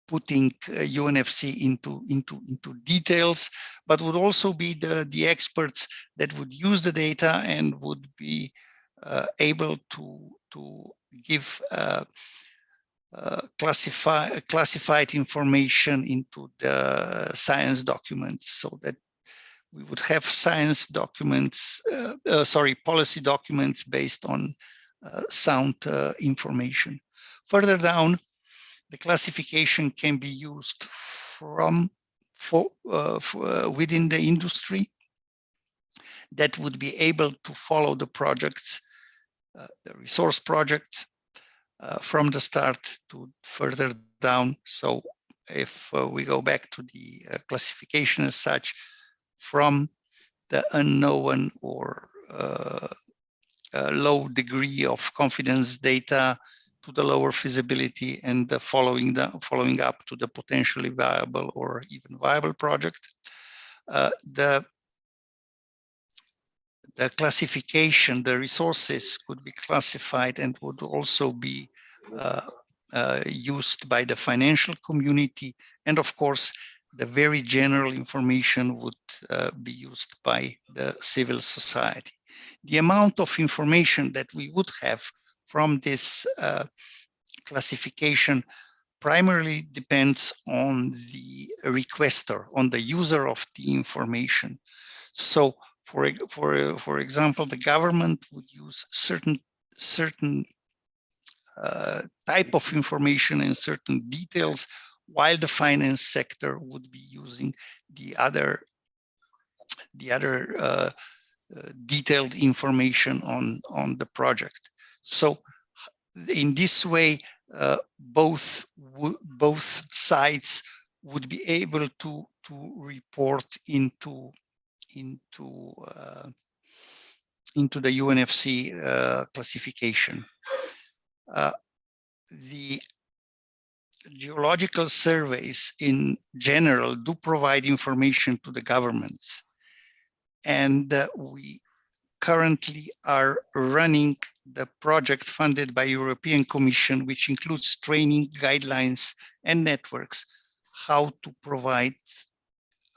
putting UNFC into details, but would also be the experts that would use the data and would be able to give classified information into the science documents, so that we would have science documents, policy documents based on sound information. Further down, the classification can be used within the industry that would be able to follow the projects, the resource projects, from the start to further down. So if we go back to the classification as such, from the unknown or low degree of confidence data to the lower feasibility and the following up to the potentially viable or even viable project. The classification, the resources could be classified and would also be used by the financial community. And of course, the very general information would be used by the civil society. The amount of information that we would have from this classification primarily depends on the requester, on the user of the information. So, for example, the government would use certain type of information and certain details, while the finance sector would be using the other detailed information on the project. So in this way, both sides would be able to report into the UNFC classification. The geological surveys in general do provide information to the governments, and we currently are running the project funded by European Commission, which includes training, guidelines, and networks, how to provide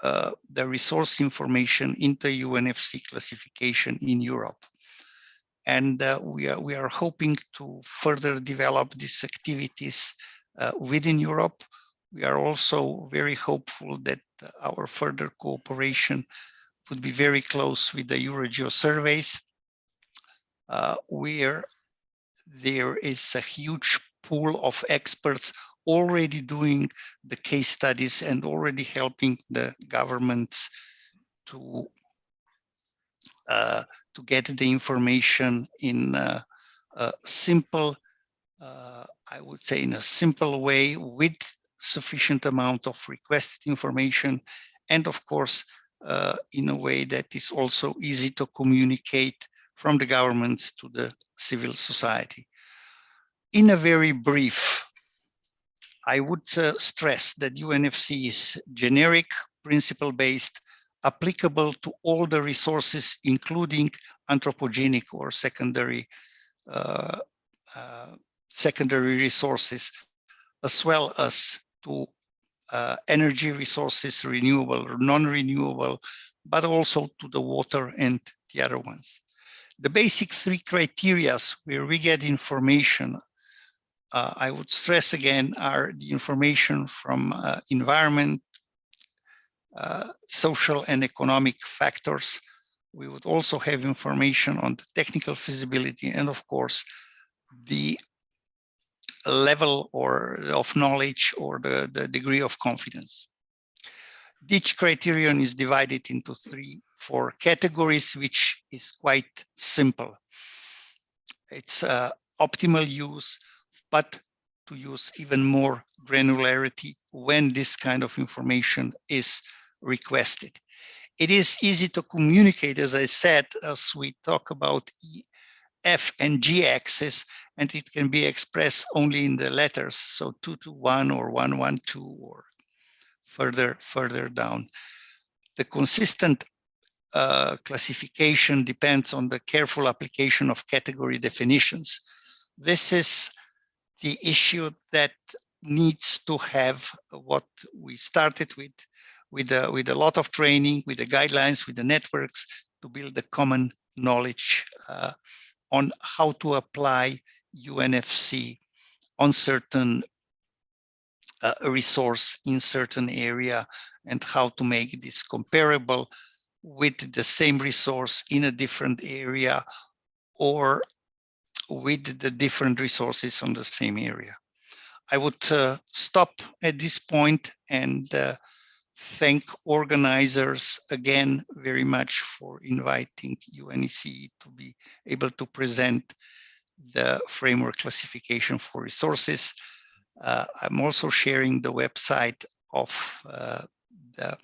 the resource information into UNFC classification in Europe. And we are hoping to further develop these activities within Europe. We are also very hopeful that our further cooperation would be very close with the Eurogeo surveys, where there is a huge pool of experts already doing the case studies and already helping the governments to get the information in a simple, I would say in a simple way, with sufficient amount of requested information, and of course, in a way that is also easy to communicate from the governments to the civil society. In a very brief, I would stress that UNFC is generic, principle-based, applicable to all the resources, including anthropogenic or secondary resources, as well as to energy resources, renewable or non-renewable, but also to the water and the other ones. The basic three criteria where we get information, I would stress again, are the information from environment, social and economic factors. We would also have information on the technical feasibility and, of course, the level of knowledge or the degree of confidence. Each criterion is divided into 3-4 categories, which is quite simple. It's optimal use, but to use even more granularity when this kind of information is requested. It is easy to communicate, as I said, as we talk about F and G axis, and it can be expressed only in the letters, so 221 or 112 or further down. The consistent classification depends on the careful application of category definitions. This is the issue that needs to have what we started with a lot of training, with the guidelines, with the networks, to build a common knowledge on how to apply UNFC on certain resource in certain area, and how to make this comparable with the same resource in a different area or with the different resources on the same area. I would stop at this point and thank organizers again very much for inviting UNECE to be able to present the framework classification for resources. I'm also sharing the website of the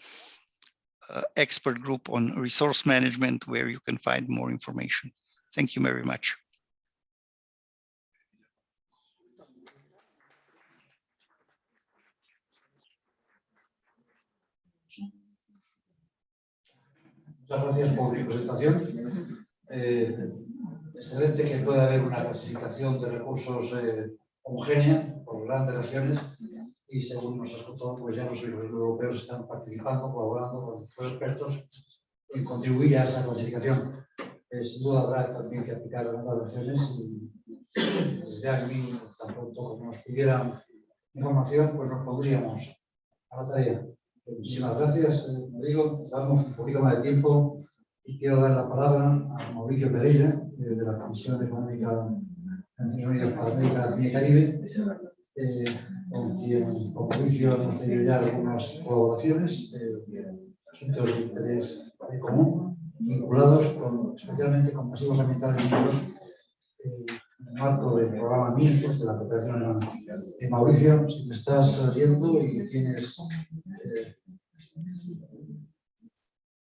expert group on resource management, where you can find more information. Thank you very much.
Muchas gracias por mi presentación. Excelente que pueda haber una clasificación de recursos homogénea por grandes regiones y según nos has contado, pues ya los europeos están participando, colaborando con los expertos en contribuir a esa clasificación. Sin duda habrá también que aplicar a otras regiones y desde ASGMI, tan pronto como nos pidieran información, pues nos pondríamos a la tarea. Muchísimas gracias, como digo, llevamos un poquito más de tiempo y quiero dar la palabra a Mauricio Pereira, de la Comisión Económica de Naciones Unidas para América Latina y Caribe, con quien, con Mauricio, hemos tenido ya algunas colaboraciones, asuntos de interés común, vinculados especialmente con pasivos ambientales mineros, en el marco del programa MINSUS de la cooperación alemana. Mauricio, si me estás viendo y tienes...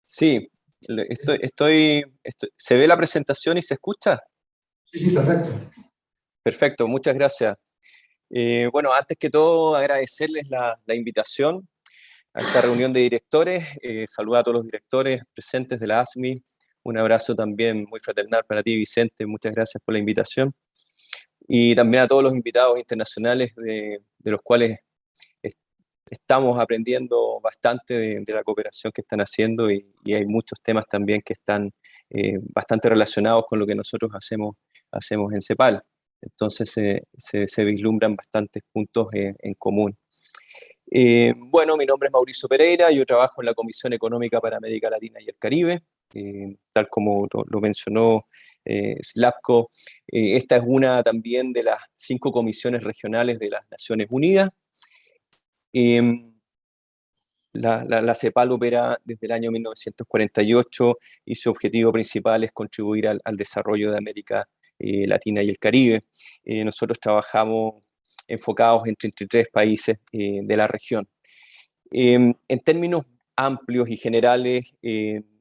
Sí, ¿se ve la presentación y se escucha?
Sí, perfecto.
Perfecto, muchas gracias. Bueno, antes que todo, agradecerles la invitación a esta reunión de directores. Saludar a todos los directores presentes de la ASGMI. Un abrazo también muy fraternal para ti, Vicente. Muchas gracias por la invitación. Y también a todos los invitados internacionales de los cuales estamos aprendiendo bastante de la cooperación que están haciendo y hay muchos temas también que están bastante relacionados con lo que nosotros hacemos en CEPAL. Entonces se vislumbran bastantes puntos en común. Bueno, mi nombre es Mauricio Pereira, yo trabajo en la Comisión Económica para América Latina y el Caribe. Tal como lo mencionó Slavko, esta es una también de las 5 comisiones regionales de las Naciones Unidas. La CEPAL opera desde el año 1948 y su objetivo principal es contribuir al desarrollo de América Latina y el Caribe. Nosotros trabajamos enfocados en 33 países de la región. En términos amplios y generales,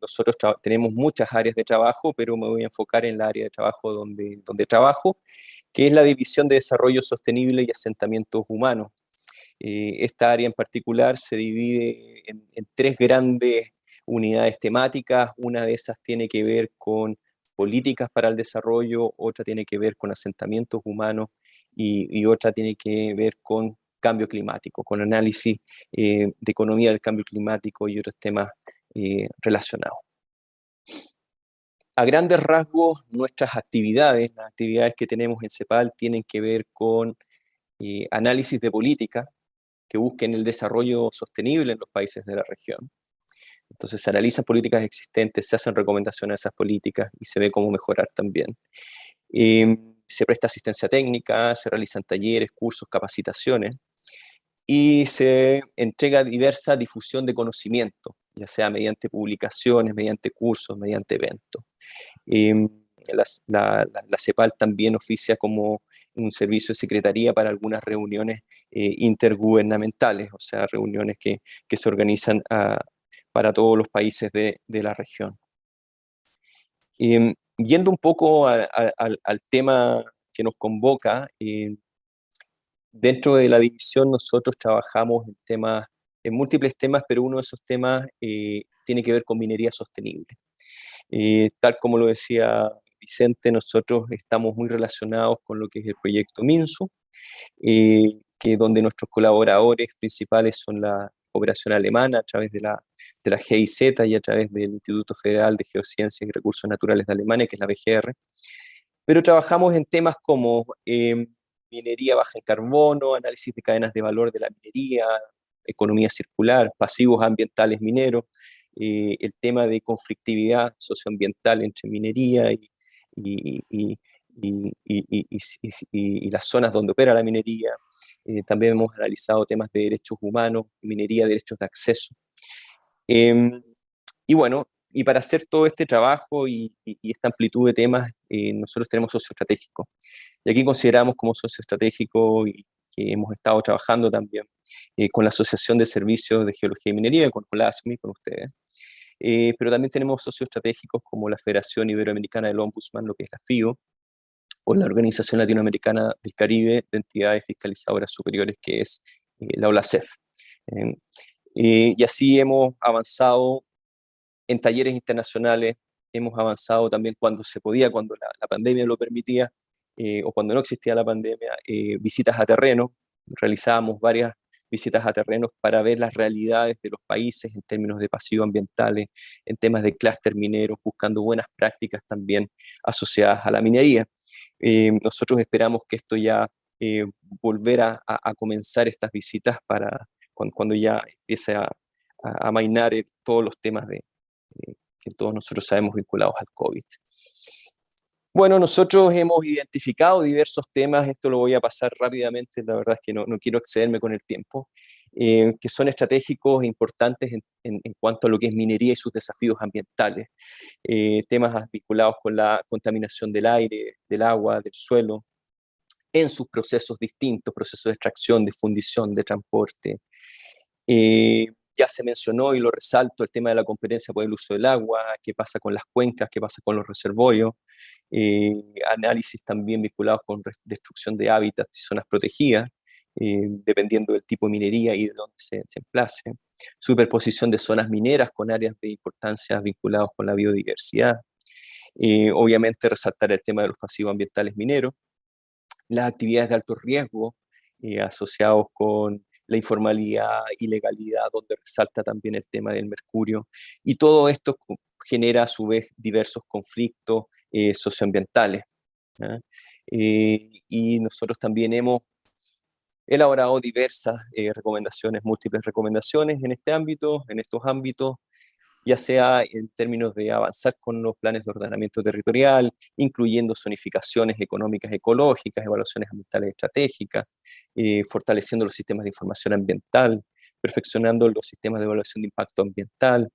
nosotros tenemos muchas áreas de trabajo, pero me voy a enfocar en la área de trabajo donde trabajo, que es la División de Desarrollo Sostenible y Asentamientos Humanos. Esta área en particular se divide en 3 grandes unidades temáticas. Una de esas tiene que ver con políticas para el desarrollo, otra tiene que ver con asentamientos humanos y otra tiene que ver con cambio climático, con análisis de economía del cambio climático y otros temas relacionados. A grandes rasgos, nuestras actividades, las actividades que tenemos en CEPAL tienen que ver con análisis de política que busquen el desarrollo sostenible en los países de la región. Entonces se analizan políticas existentes, se hacen recomendaciones a esas políticas y se ve cómo mejorar también. Se presta asistencia técnica, se realizan talleres, cursos, capacitaciones y se entrega diversa difusión de conocimiento, ya sea mediante publicaciones, mediante cursos, mediante eventos. La CEPAL también oficia como un servicio de secretaría para algunas reuniones intergubernamentales, o sea, reuniones que se organizan para todos los países de la región. Yendo un poco al tema que nos convoca, dentro de la división nosotros trabajamos en múltiples temas, pero uno de esos temas tiene que ver con minería sostenible. Tal como lo decía Vicente, nosotros estamos muy relacionados con lo que es el proyecto MINSU, que donde nuestros colaboradores principales son la cooperación alemana a través de la GIZ y a través del Instituto Federal de Geociencias y Recursos Naturales de Alemania, que es la BGR. Pero trabajamos en temas como minería baja en carbono, análisis de cadenas de valor de la minería, economía circular, pasivos ambientales mineros, el tema de conflictividad socioambiental entre minería y las zonas donde opera la minería. También hemos analizado temas de derechos humanos, minería, derechos de acceso. Y bueno, y para hacer todo este trabajo y esta amplitud de temas, nosotros tenemos socio estratégico. Y aquí consideramos como socio estratégico y que hemos estado trabajando también con la Asociación de Servicios de Geología y Minería, con la ASGMI, con ustedes. pero también tenemos socios estratégicos como la Federación Iberoamericana del Ombudsman, lo que es la FIO, o la Organización Latinoamericana del Caribe de Entidades Fiscalizadoras Superiores, que es la OLACEF. Y así hemos avanzado en talleres internacionales, hemos avanzado también cuando se podía, cuando la pandemia lo permitía, o cuando no existía la pandemia, visitas a terreno. Realizábamos varias visitas a terrenos para ver las realidades de los países en términos de pasivos ambientales, en temas de clúster mineros, buscando buenas prácticas también asociadas a la minería. Nosotros esperamos que esto ya volver a comenzar estas visitas para cuando ya empiece a amainar todos los temas que todos nosotros sabemos vinculados al COVID. Bueno, nosotros hemos identificado diversos temas, esto lo voy a pasar rápidamente, la verdad es que no quiero excederme con el tiempo, que son estratégicos e importantes en cuanto a lo que es minería y sus desafíos ambientales. Temas vinculados con la contaminación del aire, del agua, del suelo, en sus procesos distintos, procesos de extracción, de fundición, de transporte. Ya se mencionó y lo resalto el tema de la competencia por el uso del agua, qué pasa con las cuencas, qué pasa con los reservorios, análisis también vinculados con destrucción de hábitats y zonas protegidas, dependiendo del tipo de minería y de dónde se emplace, superposición de zonas mineras con áreas de importancia vinculados con la biodiversidad, obviamente resaltar el tema de los pasivos ambientales mineros, las actividades de alto riesgo asociados con la informalidad, ilegalidad, donde resalta también el tema del mercurio, y todo esto genera a su vez diversos conflictos socioambientales. Y nosotros también hemos elaborado diversas recomendaciones, múltiples recomendaciones en este ámbito, en estos ámbitos, ya sea en términos de avanzar con los planes de ordenamiento territorial, incluyendo zonificaciones económicas ecológicas, evaluaciones ambientales estratégicas, fortaleciendo los sistemas de información ambiental, perfeccionando los sistemas de evaluación de impacto ambiental,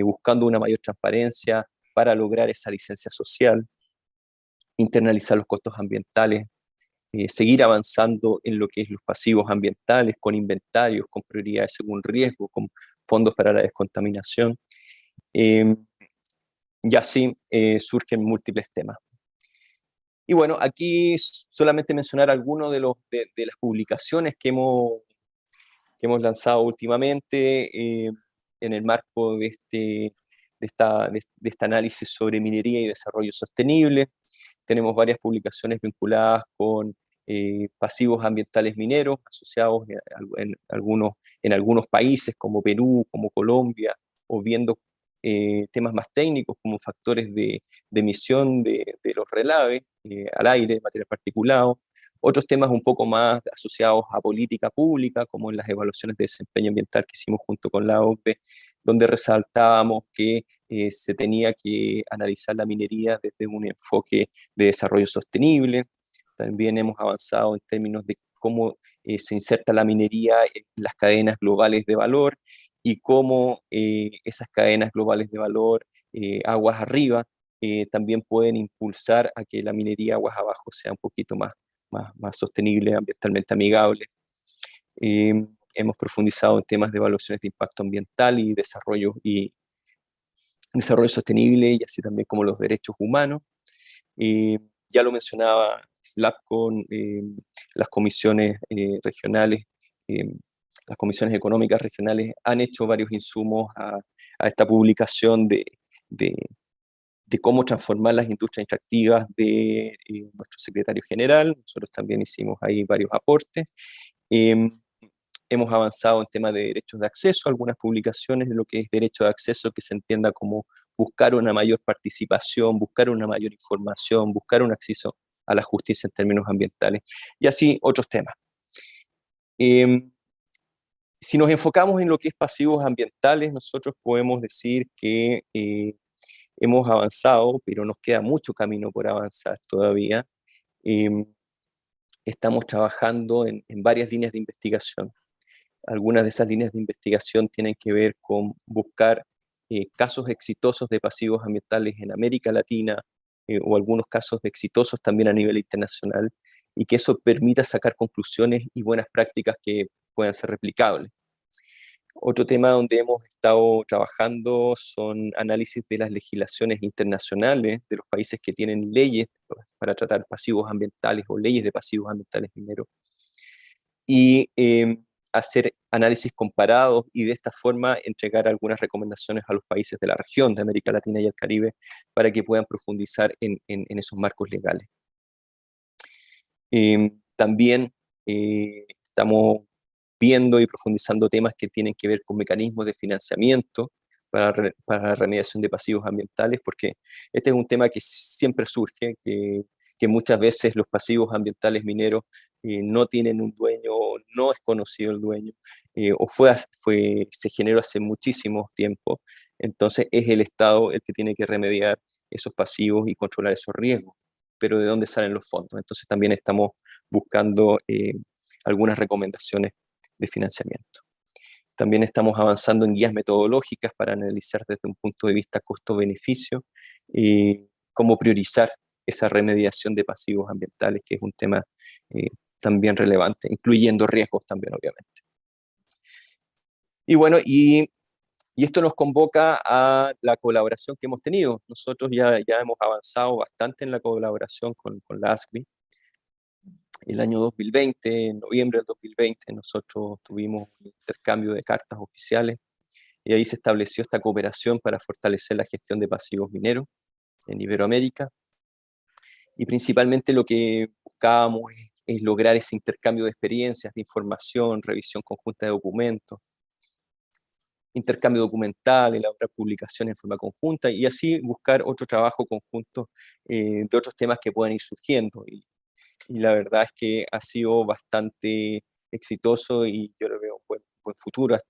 buscando una mayor transparencia para lograr esa licencia social, internalizar los costos ambientales, seguir avanzando en lo que es los pasivos ambientales, con inventarios, con prioridades según riesgo, con fondos para la descontaminación. Y así surgen múltiples temas. Y bueno, aquí solamente mencionar algunos de las publicaciones que hemos lanzado últimamente en el marco de este análisis sobre minería y desarrollo sostenible. Tenemos varias publicaciones vinculadas con pasivos ambientales mineros asociados en algunos países como Perú, como Colombia, o viendo temas más técnicos como factores de emisión de los relaves al aire, material particulado, otros temas un poco más asociados a política pública, como en las evaluaciones de desempeño ambiental que hicimos junto con la OCDE, donde resaltábamos que se tenía que analizar la minería desde un enfoque de desarrollo sostenible. También hemos avanzado en términos de cómo se inserta la minería en las cadenas globales de valor y cómo esas cadenas globales de valor, aguas arriba, también pueden impulsar a que la minería aguas abajo sea un poquito más sostenible, ambientalmente amigable. Hemos profundizado en temas de evaluaciones de impacto ambiental y desarrollo sostenible, y así también como los derechos humanos. Ya lo mencionaba SLAP con las comisiones regionales, las comisiones económicas regionales han hecho varios insumos a esta publicación de cómo transformar las industrias extractivas de nuestro secretario general. Nosotros también hicimos ahí varios aportes. Hemos avanzado en temas de derechos de acceso, algunas publicaciones en lo que es derecho de acceso que se entienda como buscar una mayor participación, buscar una mayor información, buscar un acceso a la justicia en términos ambientales, y así otros temas. Si nos enfocamos en lo que es pasivos ambientales, nosotros podemos decir que hemos avanzado, pero nos queda mucho camino por avanzar todavía. Estamos trabajando en varias líneas de investigación. Algunas de esas líneas de investigación tienen que ver con buscar casos exitosos de pasivos ambientales en América Latina, o algunos casos exitosos también a nivel internacional, y que eso permita sacar conclusiones y buenas prácticas que puedan ser replicables. Otro tema donde hemos estado trabajando son análisis de las legislaciones internacionales de los países que tienen leyes para tratar pasivos ambientales o leyes de pasivos ambientales mineros. Y hacer análisis comparados y de esta forma entregar algunas recomendaciones a los países de la región de América Latina y el Caribe para que puedan profundizar en esos marcos legales. También estamos viendo y profundizando temas que tienen que ver con mecanismos de financiamiento para la remediación de pasivos ambientales, porque este es un tema que siempre surge, que muchas veces los pasivos ambientales mineros no tienen un dueño, no es conocido el dueño, o se generó hace muchísimo tiempo. Entonces es el Estado el que tiene que remediar esos pasivos y controlar esos riesgos. Pero ¿de dónde salen los fondos? Entonces también estamos buscando algunas recomendaciones de financiamiento. También estamos avanzando en guías metodológicas para analizar desde un punto de vista costo-beneficio cómo priorizar esa remediación de pasivos ambientales, que es un tema también relevante, incluyendo riesgos también, obviamente. Y bueno, y esto nos convoca a la colaboración que hemos tenido. Nosotros ya hemos avanzado bastante en la colaboración con la ASGMI. El año 2020, en noviembre del 2020, nosotros tuvimos un intercambio de cartas oficiales y ahí se estableció esta cooperación para fortalecer la gestión de pasivos mineros en Iberoamérica. Y principalmente lo que buscábamos es lograr ese intercambio de experiencias, de información, revisión conjunta de documentos, intercambio documental, elaborar publicaciones en forma conjunta y así buscar otro trabajo conjunto de otros temas que puedan ir surgiendo. Y la verdad es que ha sido bastante exitoso y yo le veo un buen futuro a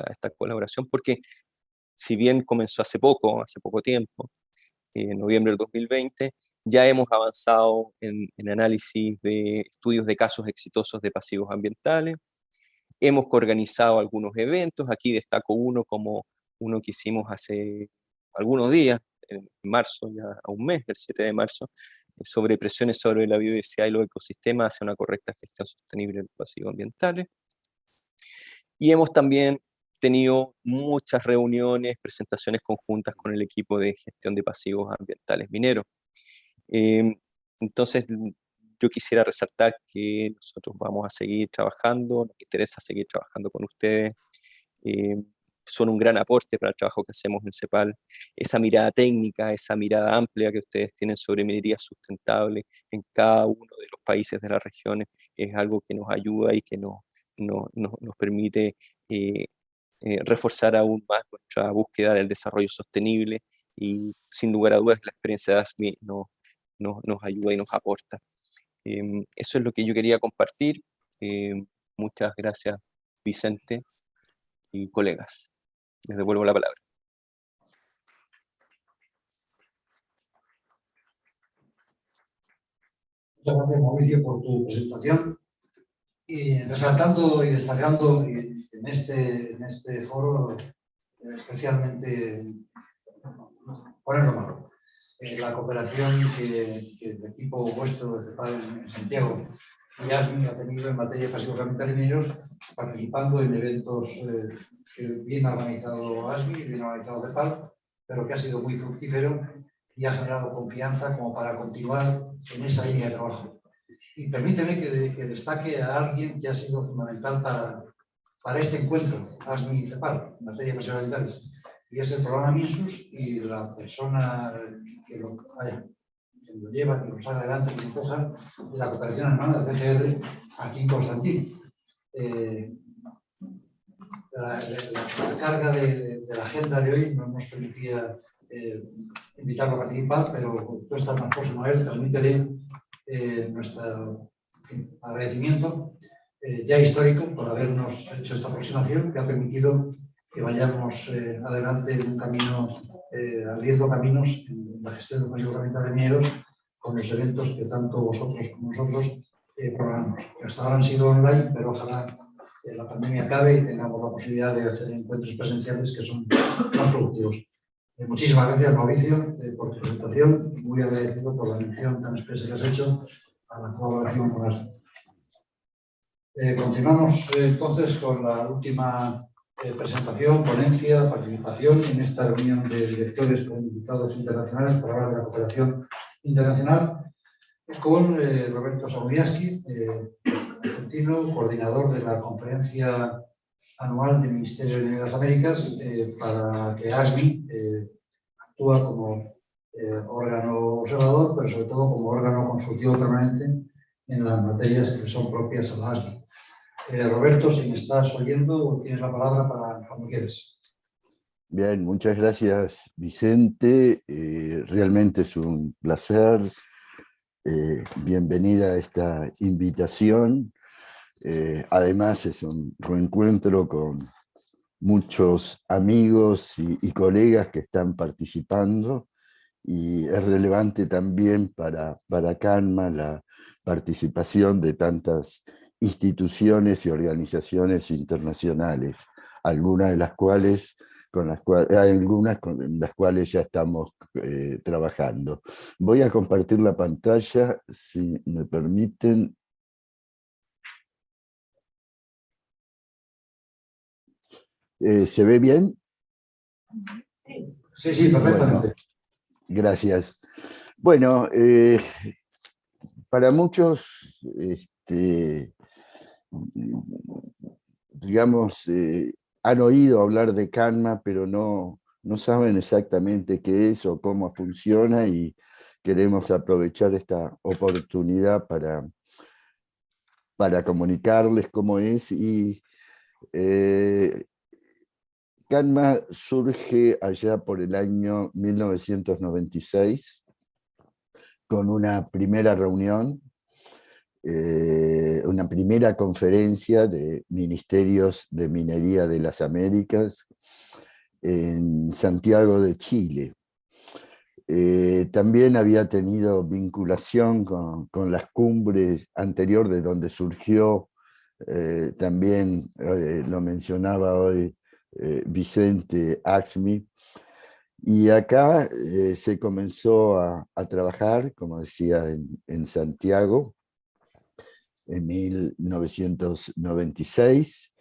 esta colaboración, porque si bien comenzó hace poco tiempo, en noviembre del 2020, ya hemos avanzado en análisis de estudios de casos exitosos de pasivos ambientales. Hemos coorganizado algunos eventos, aquí destaco uno como uno que hicimos hace algunos días, en marzo, ya a un mes, el 7 de marzo, sobre presiones sobre la biodiversidad y los ecosistemas hacia una correcta gestión sostenible de los pasivos ambientales. Y hemos también tenido muchas reuniones, presentaciones conjuntas con el equipo de gestión de pasivos ambientales mineros. Entonces, yo quisiera resaltar que nosotros vamos a seguir trabajando, nos interesa seguir trabajando con ustedes. Son un gran aporte para el trabajo que hacemos en CEPAL. Esa mirada técnica, esa mirada amplia que ustedes tienen sobre minería sustentable en cada uno de los países de las regiones es algo que nos ayuda y que nos permite reforzar aún más nuestra búsqueda del desarrollo sostenible y sin lugar a dudas la experiencia de ASGMI nos ayuda y nos aporta. Eso es lo que yo quería compartir. Muchas gracias, Vicente y colegas. Les devuelvo la palabra.
Muchas gracias, Mauricio, por tu presentación. Y resaltando y destacando en este foro, especialmente ponerlo en valor. La cooperación que el equipo vuestro de CEPAL en Santiago y ASGMI ha tenido en materia de pasivos ambientales mineros, participando en eventos bien organizado ASGMI, bien organizado CEPAL, pero que ha sido muy fructífero y ha generado confianza como para continuar en esa línea de trabajo. Y permíteme que destaque a alguien que ha sido fundamental para este encuentro, ASGMI y CEPAL, en materia de pasivos ambientales, y es el programa MINSUS y la persona que lo lleva, que lo saca adelante, que lo empuja, de la cooperación hermana del PGR aquí en Constantín. La carga de la agenda de hoy no nos permitía invitarlo a participar, pero tú estás más próximo a él, transmítele nuestro agradecimiento ya histórico por habernos hecho esta aproximación que ha permitido que vayamos adelante en un camino, abriendo caminos en la gestión de los pasivos ambientales mineros con los eventos que tanto vosotros como nosotros programamos. Hasta ahora han sido online, pero ojalá la pandemia acabe y tengamos la posibilidad de hacer encuentros presenciales que son más productivos. Muchísimas gracias, Mauricio, por tu presentación y muy agradecido por la mención tan expresa que has hecho a la colaboración con ASGMI. Continuamos entonces con la última presentación, ponencia, participación en esta reunión de directores con invitados internacionales para hablar de la cooperación internacional con Roberto Sauniaski, argentino, coordinador de la conferencia anual del Ministerio de las Américas, para que ASGMI actúa como órgano observador, pero sobre todo como órgano consultivo permanente en las materias que son propias a la ASGMI. Roberto, si me estás oyendo, tienes la palabra para cuando quieres.
Bien, muchas gracias, Vicente. Realmente es un placer. Bienvenida a esta invitación. Además, es un reencuentro con muchos amigos y colegas que están participando, y es relevante también para CANMA la participación de tantas instituciones y organizaciones internacionales, algunas de las cuales en las cuales ya estamos trabajando. Voy a compartir la pantalla, si me permiten. ¿Se ve bien?
Sí, sí, perfectamente.
Bueno, gracias. Bueno, para muchos, digamos, han oído hablar de CANMA, pero no saben exactamente qué es o cómo funciona, y queremos aprovechar esta oportunidad para comunicarles cómo es. Y CANMA surge allá por el año 1996 con una primera reunión, una primera conferencia de ministerios de minería de las Américas en Santiago de Chile. También había tenido vinculación con las cumbres anterior, de donde surgió, también lo mencionaba hoy Vicente, ASGMI, y acá se comenzó a trabajar, como decía, en Santiago, en 1996,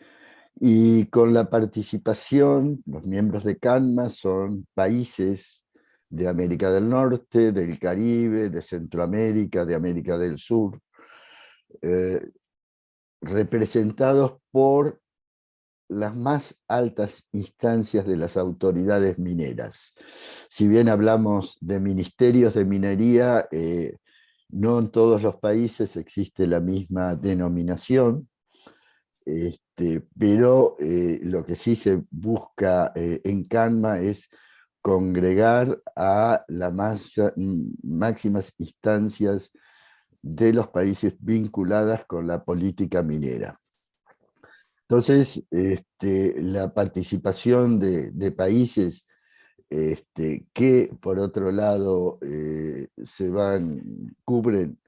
y con la participación, los miembros de CANMA son países de América del Norte, del Caribe, de Centroamérica, de América del Sur, representados por las más altas instancias de las autoridades mineras. Si bien hablamos de ministerios de minería, no en todos los países existe la misma denominación, pero lo que sí se busca en CANMA es congregar a las máximas instancias de los países vinculadas con la política minera. Entonces, la participación de países que, por otro lado, cubren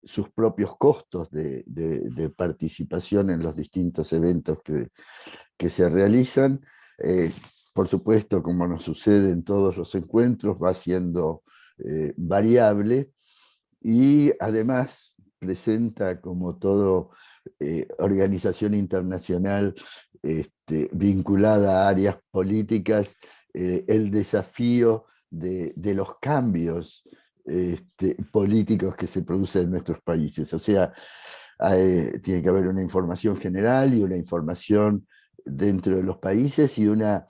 sus propios costos de participación en los distintos eventos que se realizan, por supuesto, como nos sucede en todos los encuentros, va siendo variable, y además presenta, como todo organización internacional vinculada a áreas políticas, el desafío de los cambios políticos que se producen en nuestros países. O sea, tiene que haber una información general y una información dentro de los países, y una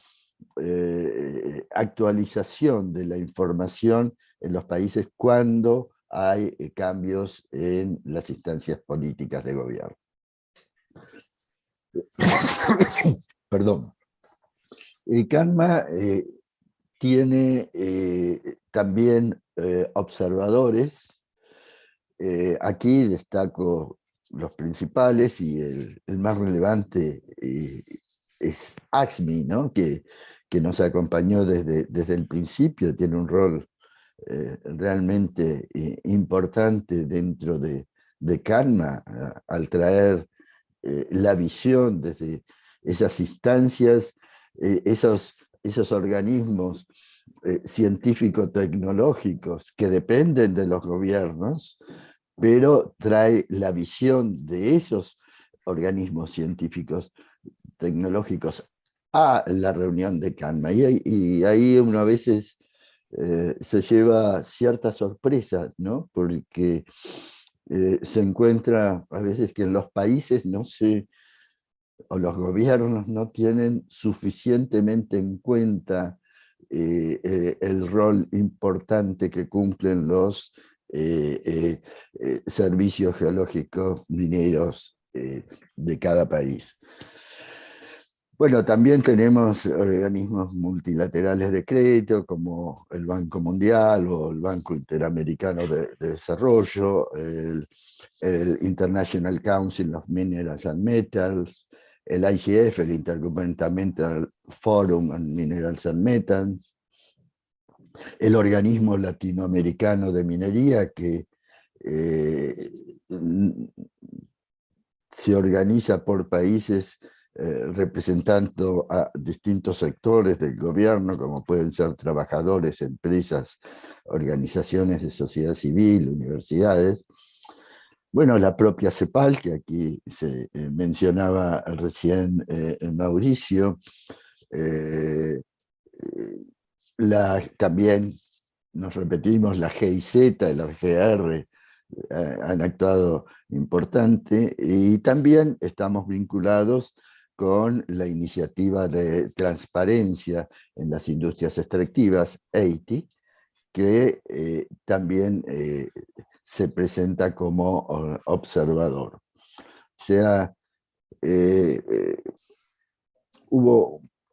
actualización de la información en los países cuando hay cambios en las instancias políticas de gobierno. Perdón. CANMA tiene también observadores. Aquí destaco los principales, y el más relevante es ASGMI, ¿no? que nos acompañó desde el principio, tiene un rol realmente importante dentro de CANMA, al traer la visión desde esas instancias, esos organismos científico-tecnológicos que dependen de los gobiernos, pero trae la visión de esos organismos científicos tecnológicos a la reunión de CANMA. Y ahí uno a veces se lleva cierta sorpresa, ¿no? Porque se encuentra a veces que en los países o los gobiernos no tienen suficientemente en cuenta el rol importante que cumplen los servicios geológicos mineros de cada país. Bueno, también tenemos organismos multilaterales de crédito como el Banco Mundial o el Banco Interamericano de Desarrollo, el International Council of Minerals and Metals, el IGF, el Intergovernmental Forum on Minerals and Metals, el Organismo Latinoamericano de Minería, que se organiza por países representando a distintos sectores del gobierno, como pueden ser trabajadores, empresas, organizaciones de sociedad civil, universidades. Bueno, la propia CEPAL, que aquí se mencionaba recién Mauricio, también nos repetimos, la GIZ, la GR, han actuado importante, y también estamos vinculados con la iniciativa de transparencia en las industrias extractivas, EITI, que también se presenta como observador. O sea,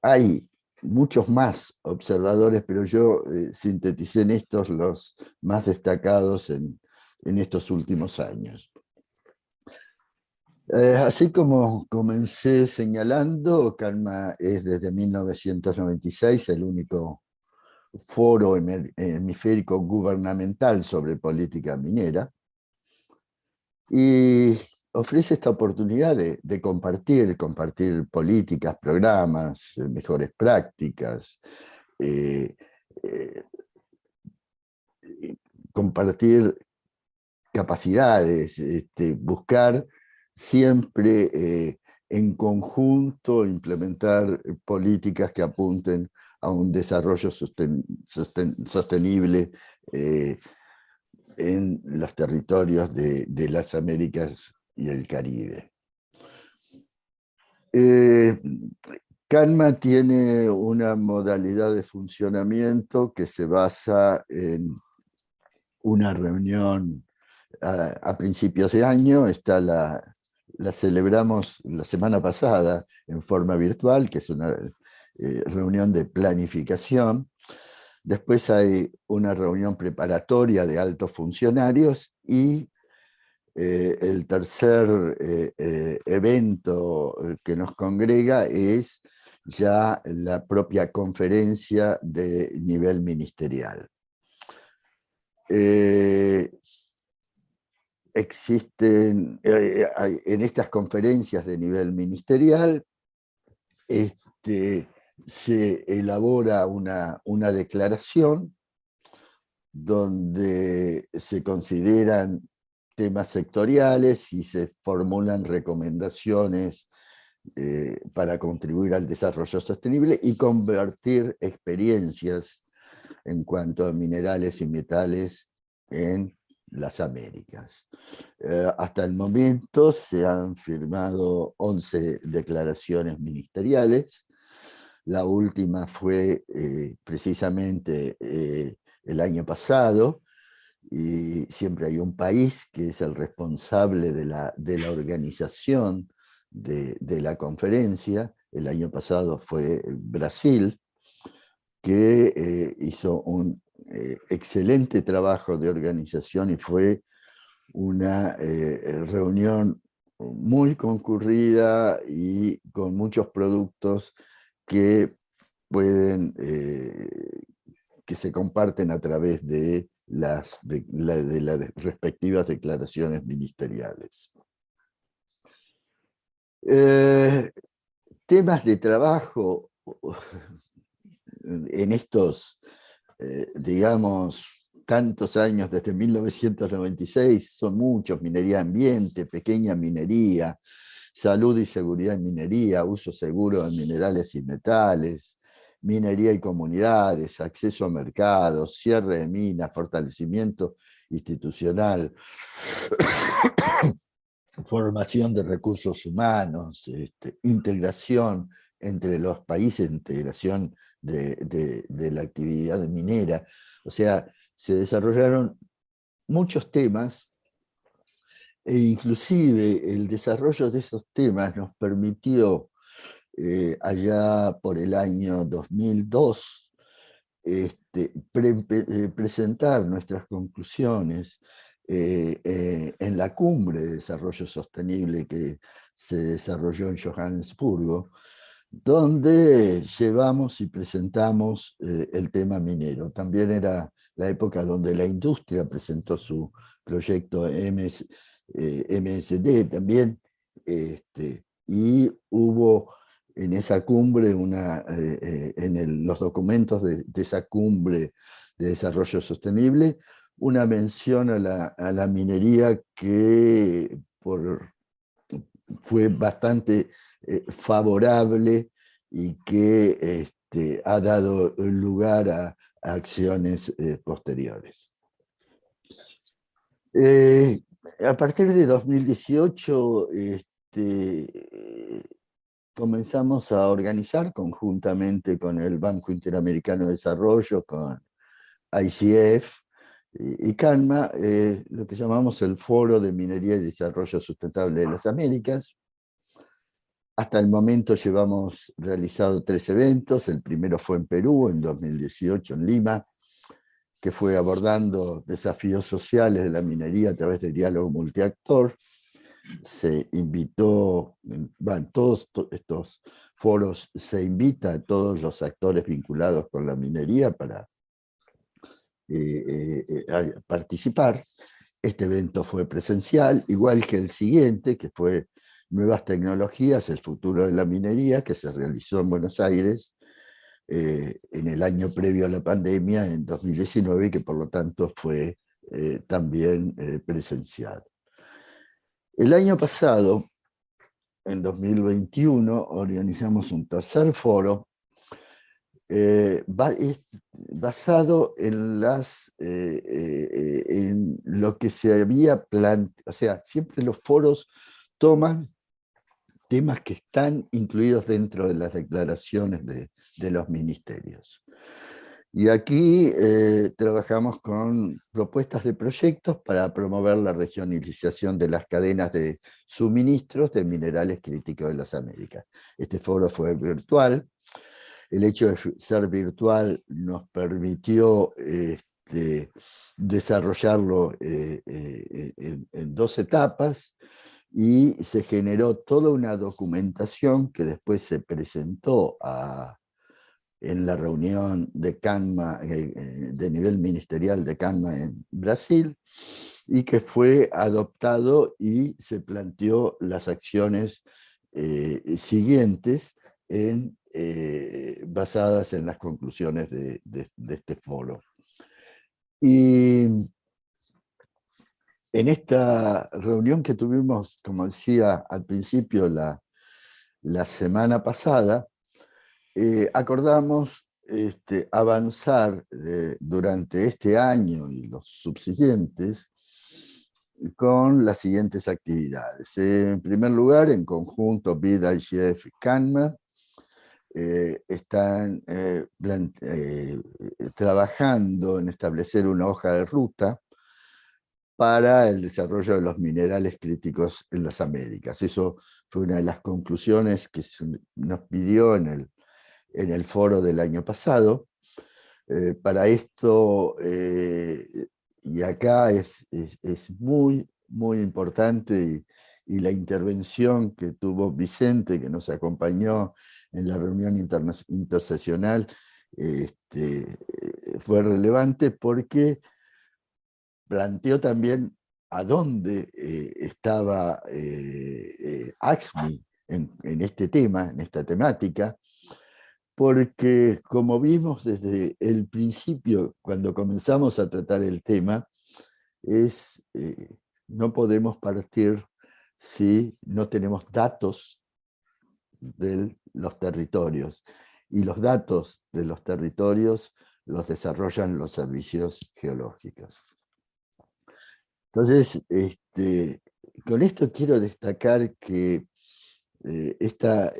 hay muchos más observadores, pero yo sinteticé en estos los más destacados en estos últimos años. Así como comencé señalando, CANMA es desde 1996 el único foro hemisférico gubernamental sobre política minera, y ofrece esta oportunidad de compartir políticas, programas, mejores prácticas, compartir capacidades, buscar siempre en conjunto implementar políticas que apunten a un desarrollo sostenible en los territorios de las Américas y el Caribe. CANMA tiene una modalidad de funcionamiento que se basa en una reunión a principios de año. La celebramos la semana pasada en forma virtual, que es una reunión de planificación. Después hay una reunión preparatoria de altos funcionarios, y el tercer evento que nos congrega es ya la propia conferencia de nivel ministerial. Existen en estas conferencias de nivel ministerial, se elabora una declaración donde se consideran temas sectoriales y se formulan recomendaciones para contribuir al desarrollo sostenible y convertir experiencias en cuanto a minerales y metales en las Américas. Hasta el momento se han firmado 11 declaraciones ministeriales. La última fue precisamente el año pasado, y siempre hay un país que es el responsable de la organización de la conferencia. El año pasado fue Brasil, que hizo un excelente trabajo de organización, y fue una reunión muy concurrida y con muchos productos que que se comparten a través de las respectivas declaraciones ministeriales. Temas de trabajo en estos, digamos, tantos años, desde 1996, son muchos: minería ambiente, pequeña minería, salud y seguridad en minería, uso seguro de minerales y metales, minería y comunidades, acceso a mercados, cierre de minas, fortalecimiento institucional, formación de recursos humanos, integración entre los países, integración de la actividad minera. O sea, se desarrollaron muchos temas e inclusive el desarrollo de esos temas nos permitió allá por el año 2002 presentar nuestras conclusiones en la cumbre de desarrollo sostenible que se desarrolló en Johannesburgo, donde llevamos y presentamos el tema minero. También era la época donde la industria presentó su proyecto MSD también, y hubo en esa cumbre, los documentos de esa cumbre de desarrollo sostenible, una mención a la minería que fue bastante favorable y que ha dado lugar a acciones posteriores. A partir de 2018 comenzamos a organizar conjuntamente con el Banco Interamericano de Desarrollo, con IGF y CANMA, lo que llamamos el Foro de Minería y Desarrollo Sustentable de las Américas. Hasta el momento llevamos realizado 3 eventos. El primero fue en Perú, en 2018, en Lima, que fue abordando desafíos sociales de la minería a través del diálogo multiactor. Se invitó, bueno, todos estos foros se invita a todos los actores vinculados con la minería para participar. Este evento fue presencial, igual que el siguiente, que fue Nuevas Tecnologías, el futuro de la minería, que se realizó en Buenos Aires en el año previo a la pandemia, en 2019, y que por lo tanto fue también presencial. El año pasado, en 2021, organizamos un tercer foro basado en lo que se había planteado. O sea, siempre los foros toman temas que están incluidos dentro de las declaraciones de los ministerios. Y aquí trabajamos con propuestas de proyectos para promover la regionalización de las cadenas de suministros de minerales críticos de las Américas. Este foro fue virtual. El hecho de ser virtual nos permitió desarrollarlo en 2 etapas, y se generó toda una documentación que después se presentó en la reunión de CANMA, de nivel ministerial de CANMA en Brasil, y que fue adoptado y se planteó las acciones siguientes basadas en las conclusiones de este foro. Y en esta reunión que tuvimos, como decía al principio, la semana pasada, acordamos avanzar durante este año y los subsiguientes con las siguientes actividades. En primer lugar, en conjunto, BID, IGF y CANMA están trabajando en establecer una hoja de ruta para el desarrollo de los minerales críticos en las Américas. Eso fue una de las conclusiones que nos pidió en el foro del año pasado. Para esto, y acá es muy, muy importante, y la intervención que tuvo Vicente, que nos acompañó en la reunión interseccional, fue relevante porque planteó también a dónde estaba ASGMI en este tema, en esta temática, porque como vimos desde el principio, cuando comenzamos a tratar el tema, no podemos partir si no tenemos datos de los territorios. Y los datos de los territorios los desarrollan los servicios geológicos. Entonces, con esto quiero destacar que esta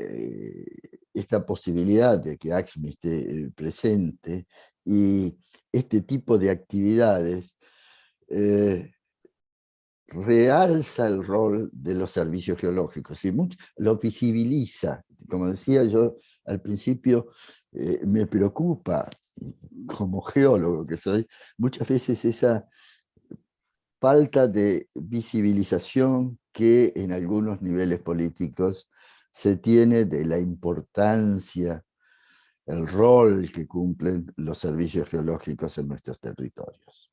posibilidad de que ASGMI esté presente y este tipo de actividades realza el rol de los servicios geológicos y lo visibiliza. Como decía yo al principio, me preocupa, como geólogo que soy, muchas veces esa falta de visibilización que en algunos niveles políticos se tiene de la importancia, el rol que cumplen los servicios geológicos en nuestros territorios.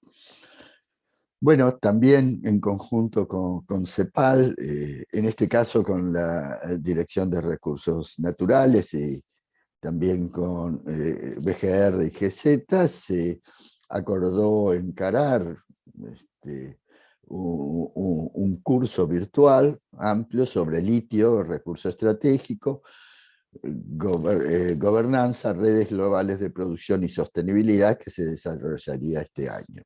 Bueno, también en conjunto con CEPAL, en este caso con la Dirección de Recursos Naturales y también con BGR y GZ, se acordó encarar un curso virtual amplio sobre litio, recurso estratégico, gobernanza, redes globales de producción y sostenibilidad, que se desarrollaría este año.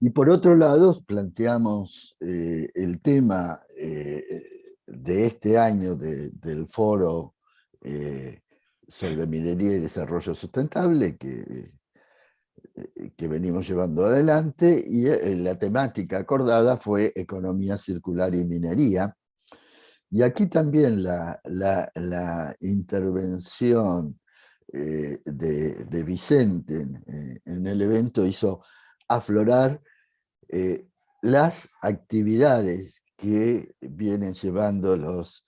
Y por otro lado, planteamos el tema de este año del foro sobre minería y desarrollo sustentable que venimos llevando adelante, y la temática acordada fue economía circular y minería. Y aquí también la intervención de Vicente en el evento hizo aflorar las actividades que vienen llevando los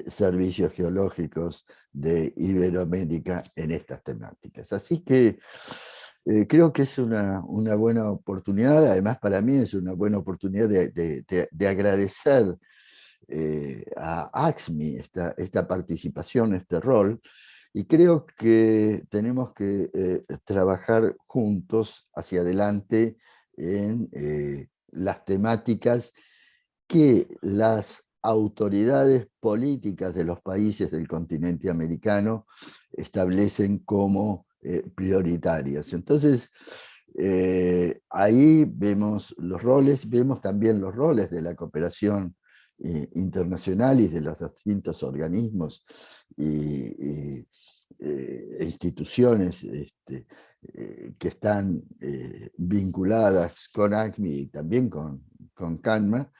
servicios geológicos de Iberoamérica en estas temáticas. Así que creo que es una buena oportunidad, además para mí es una buena oportunidad de agradecer a ASGMI esta participación, este rol, y creo que tenemos que trabajar juntos hacia adelante en las temáticas que las autoridades políticas de los países del continente americano establecen como prioritarias. Entonces, ahí vemos los roles, vemos también los roles de la cooperación internacional y de los distintos organismos e instituciones que están vinculadas con ASGMI y también con CANMA,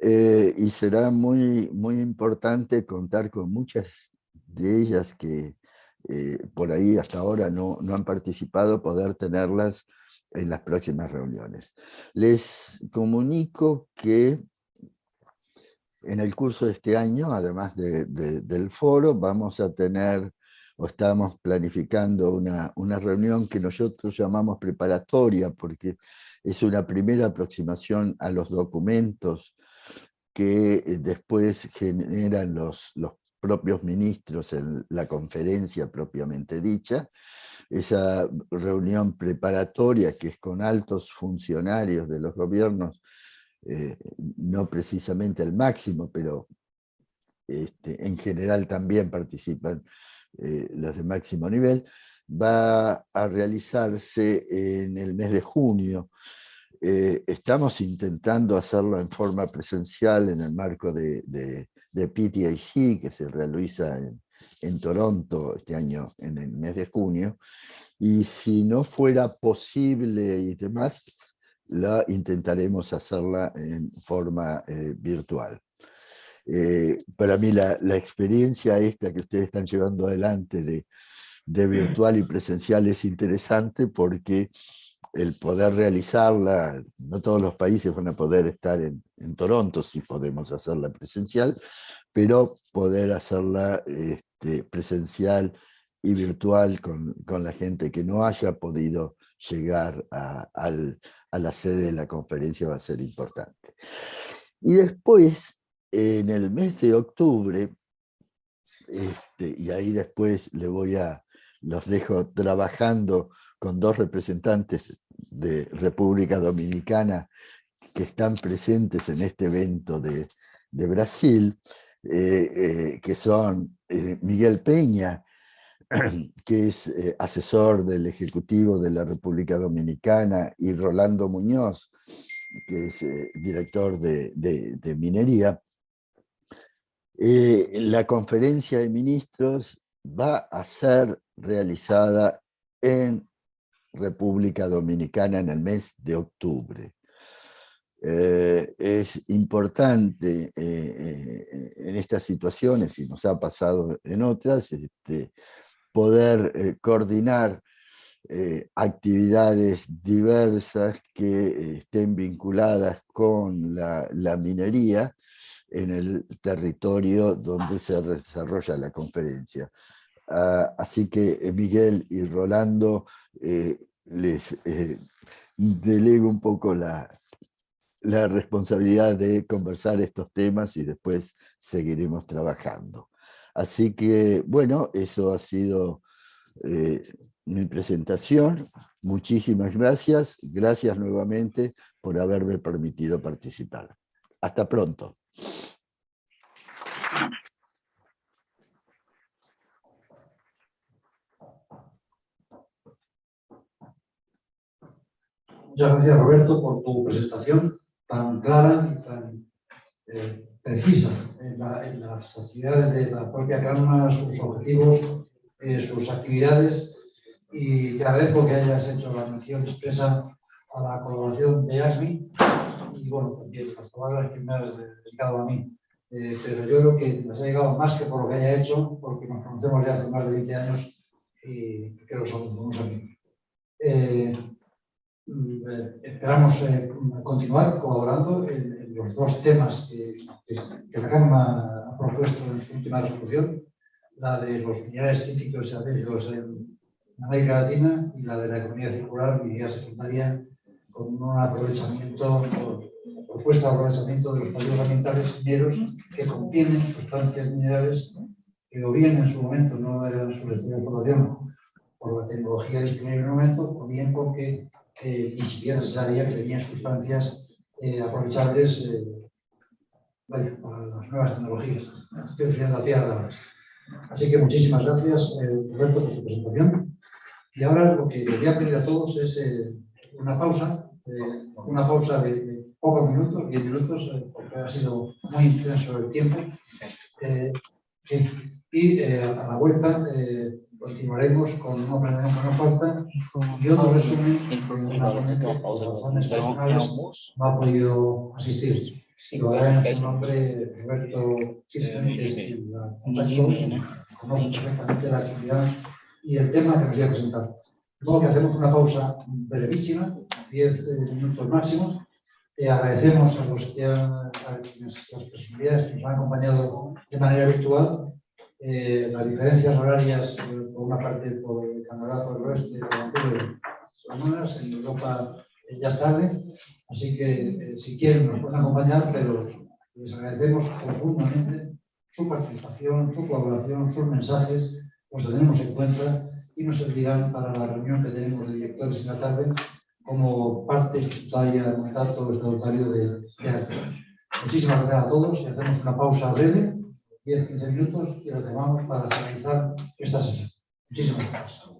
y será muy importante contar con muchas de ellas que por ahí hasta ahora no han participado, poder tenerlas en las próximas reuniones. Les comunico que en el curso de este año, además del foro, vamos a tener, o estamos planificando una reunión que nosotros llamamos preparatoria, porque es una primera aproximación a los documentos que después generan los propios ministros en la conferencia propiamente dicha. Esa reunión preparatoria, que es con altos funcionarios de los gobiernos, no precisamente el máximo, pero en general también participan los de máximo nivel, va a realizarse en el mes de junio. Estamos intentando hacerlo en forma presencial en el marco de PTIC, que se realiza en Toronto este año en el mes de junio, y si no fuera posible y demás, la intentaremos hacerla en forma virtual. Para mí la experiencia esta que ustedes están llevando adelante de virtual y presencial es interesante, porque el poder realizarla, no todos los países van a poder estar en Toronto si podemos hacerla presencial, pero poder hacerla presencial y virtual con la gente que no haya podido llegar a la sede de la conferencia va a ser importante. Y después, en el mes de octubre, y ahí después los dejo trabajando con dos representantes de República Dominicana que están presentes en este evento de Brasil, que son Miguel Peña, que es asesor del Ejecutivo de la República Dominicana, y Rolando Muñoz, que es director de minería. La conferencia de ministros va a ser realizada en República Dominicana en el mes de octubre. Es importante en estas situaciones, y nos ha pasado en otras, poder coordinar actividades diversas que estén vinculadas con la minería en el territorio donde se desarrolla la conferencia. Así que Miguel y Rolando, les delego un poco la responsabilidad de conversar estos temas y después seguiremos trabajando. Así que, bueno, eso ha sido mi presentación. Muchísimas gracias. Gracias nuevamente por haberme permitido participar. Hasta pronto.
Muchas gracias, Roberto, por tu presentación tan clara y tan precisa en las actividades de la propia Cámara, sus objetivos, sus actividades, y te agradezco que hayas hecho la mención expresa a la colaboración de ASGMI y, bueno, también las palabras que me has dedicado a mí. Pero yo creo que nos ha llegado más que por lo que haya hecho, porque nos conocemos ya hace más de 20 años y creo que somos buenos amigos. Esperamos continuar colaborando en los dos temas que la Cámara ha propuesto en su última resolución, la de los minerales críticos y estratégicos en América Latina y la de la economía circular, minería secundaria, con un aprovechamiento, propuesta de aprovechamiento de los pasivos ambientales mineros que contienen sustancias minerales que o bien en su momento no eran su destino de explotación por la tecnología disponible en el momento, o bien porque ni siquiera se sabía que tenían sustancias aprovechables para las nuevas tecnologías. Estoy ofreciendo a ti ahora. Así que muchísimas gracias, Roberto, por tu presentación. Y ahora lo que les voy a pedir a todos es una pausa de pocos minutos, 10 minutos, porque ha sido muy intenso el tiempo. Y a la vuelta continuaremos con una opinión que nos falta y otro resumen que una ponente por razones personales no ha podido asistir. Lo hará en su nombre Roberto Kirchner, que es quien la contactó, conoce perfectamente la actividad y el tema que nos voy a presentar. De modo que hacemos una pausa brevísima, 10 minutos máximo. Agradecemos a las personalidades que nos han acompañado de manera virtual. Las diferencias horarias, por una parte por Canadá, por el oeste, por Vancouver, son unas, en Europa ya es tarde, así que si quieren nos pueden acompañar, pero les agradecemos profundamente su participación, su colaboración, sus mensajes, los tenemos en cuenta y nos servirán para la reunión que tenemos de directores en la tarde como parte estatutaria del mandato estatutario de actos. Muchísimas gracias a todos y hacemos una pausa breve, 10-15 minutos, y retomamos para finalizar esta sesión. Muchísimas gracias.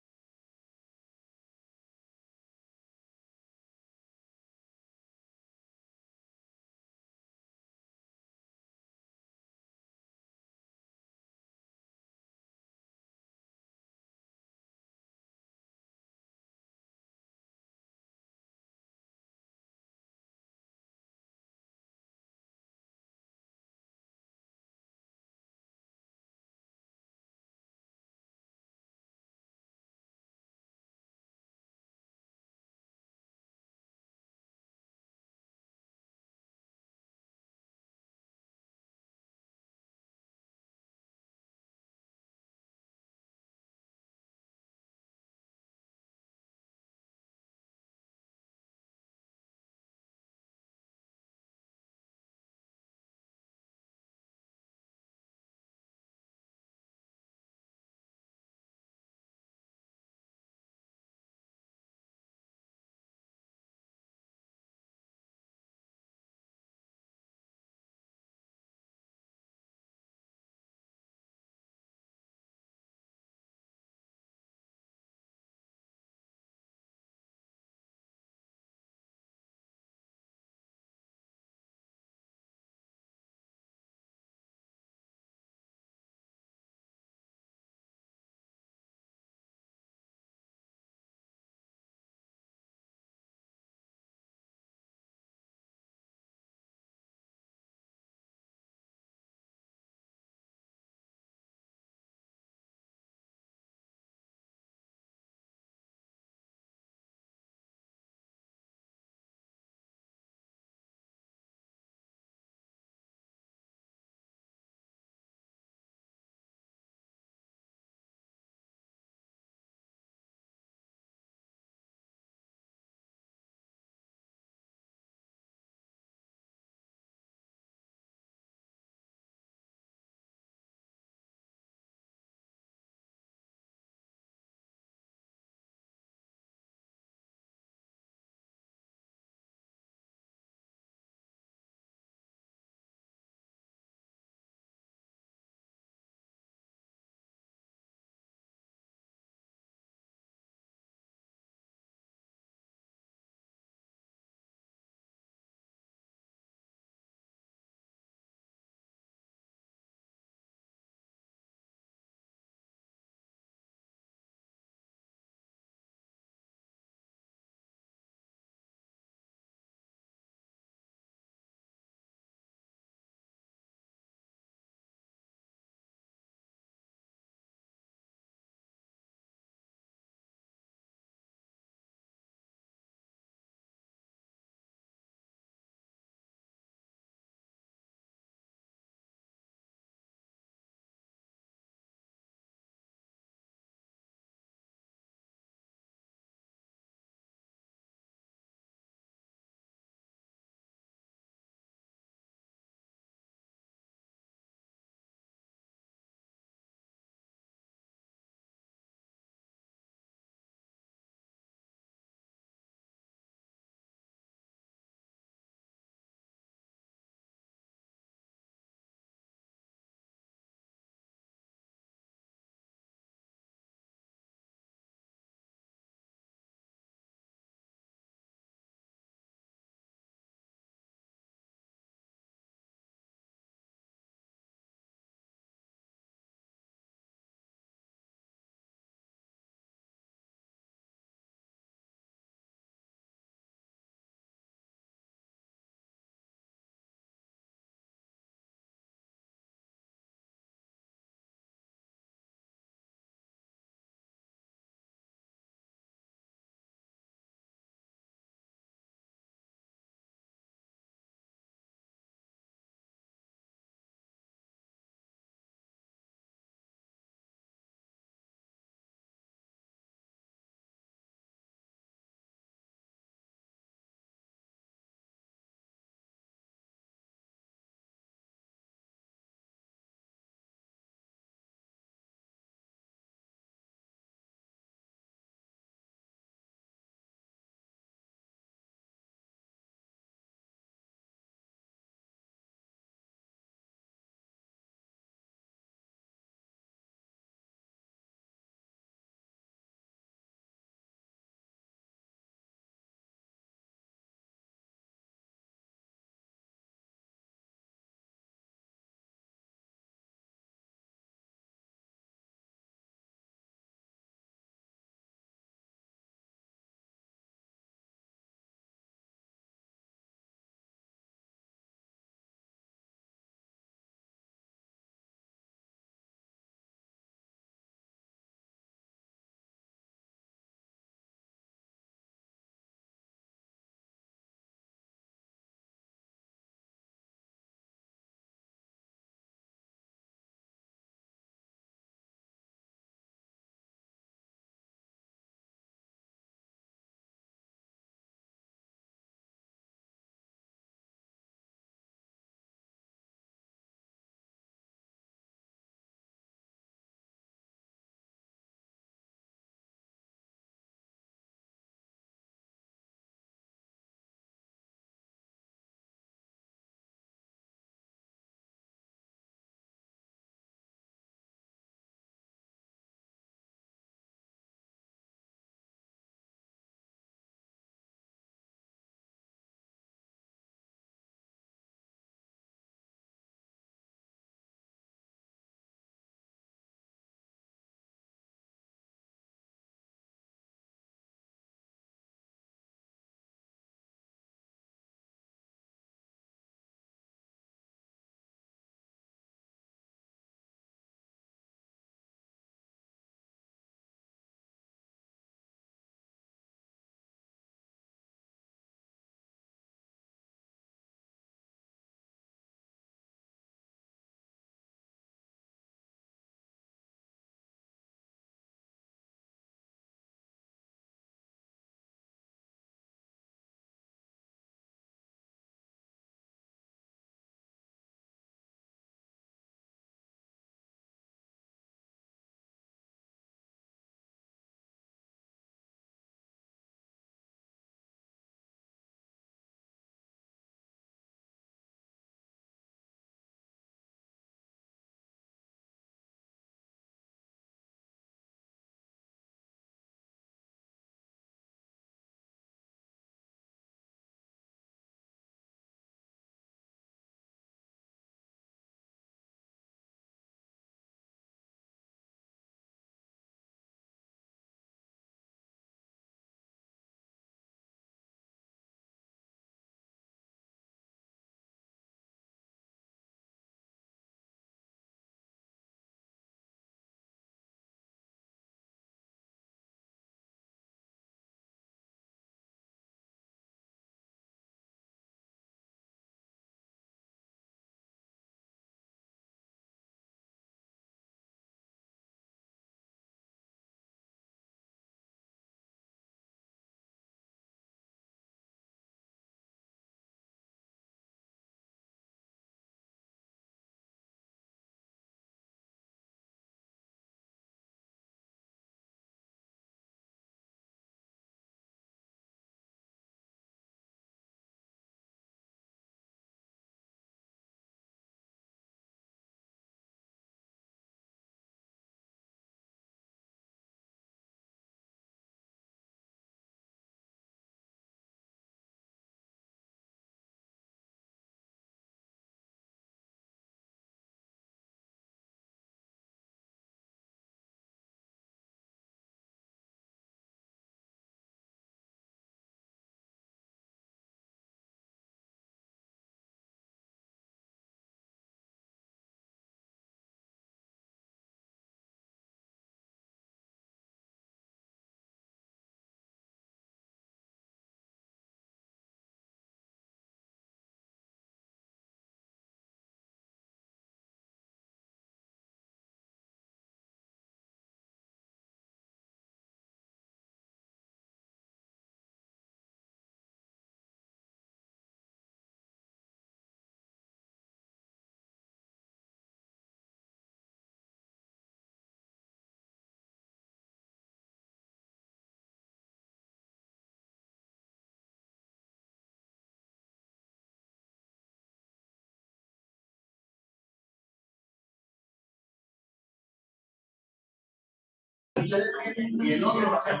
Y el otro va a ser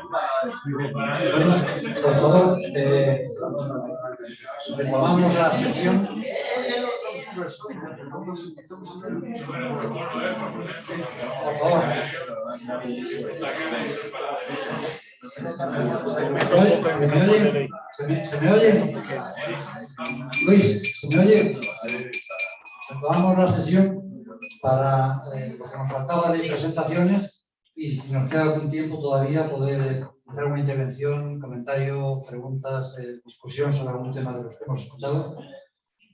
por favor, retomamos la sesión. Por favor. ¿Se me oye? Luis, ¿se me oye? Retomamos la sesión para lo que nos faltaba de presentaciones y si nos queda algún tiempo todavía poder hacer una intervención, comentario, preguntas, discusión sobre algún tema de los que hemos escuchado.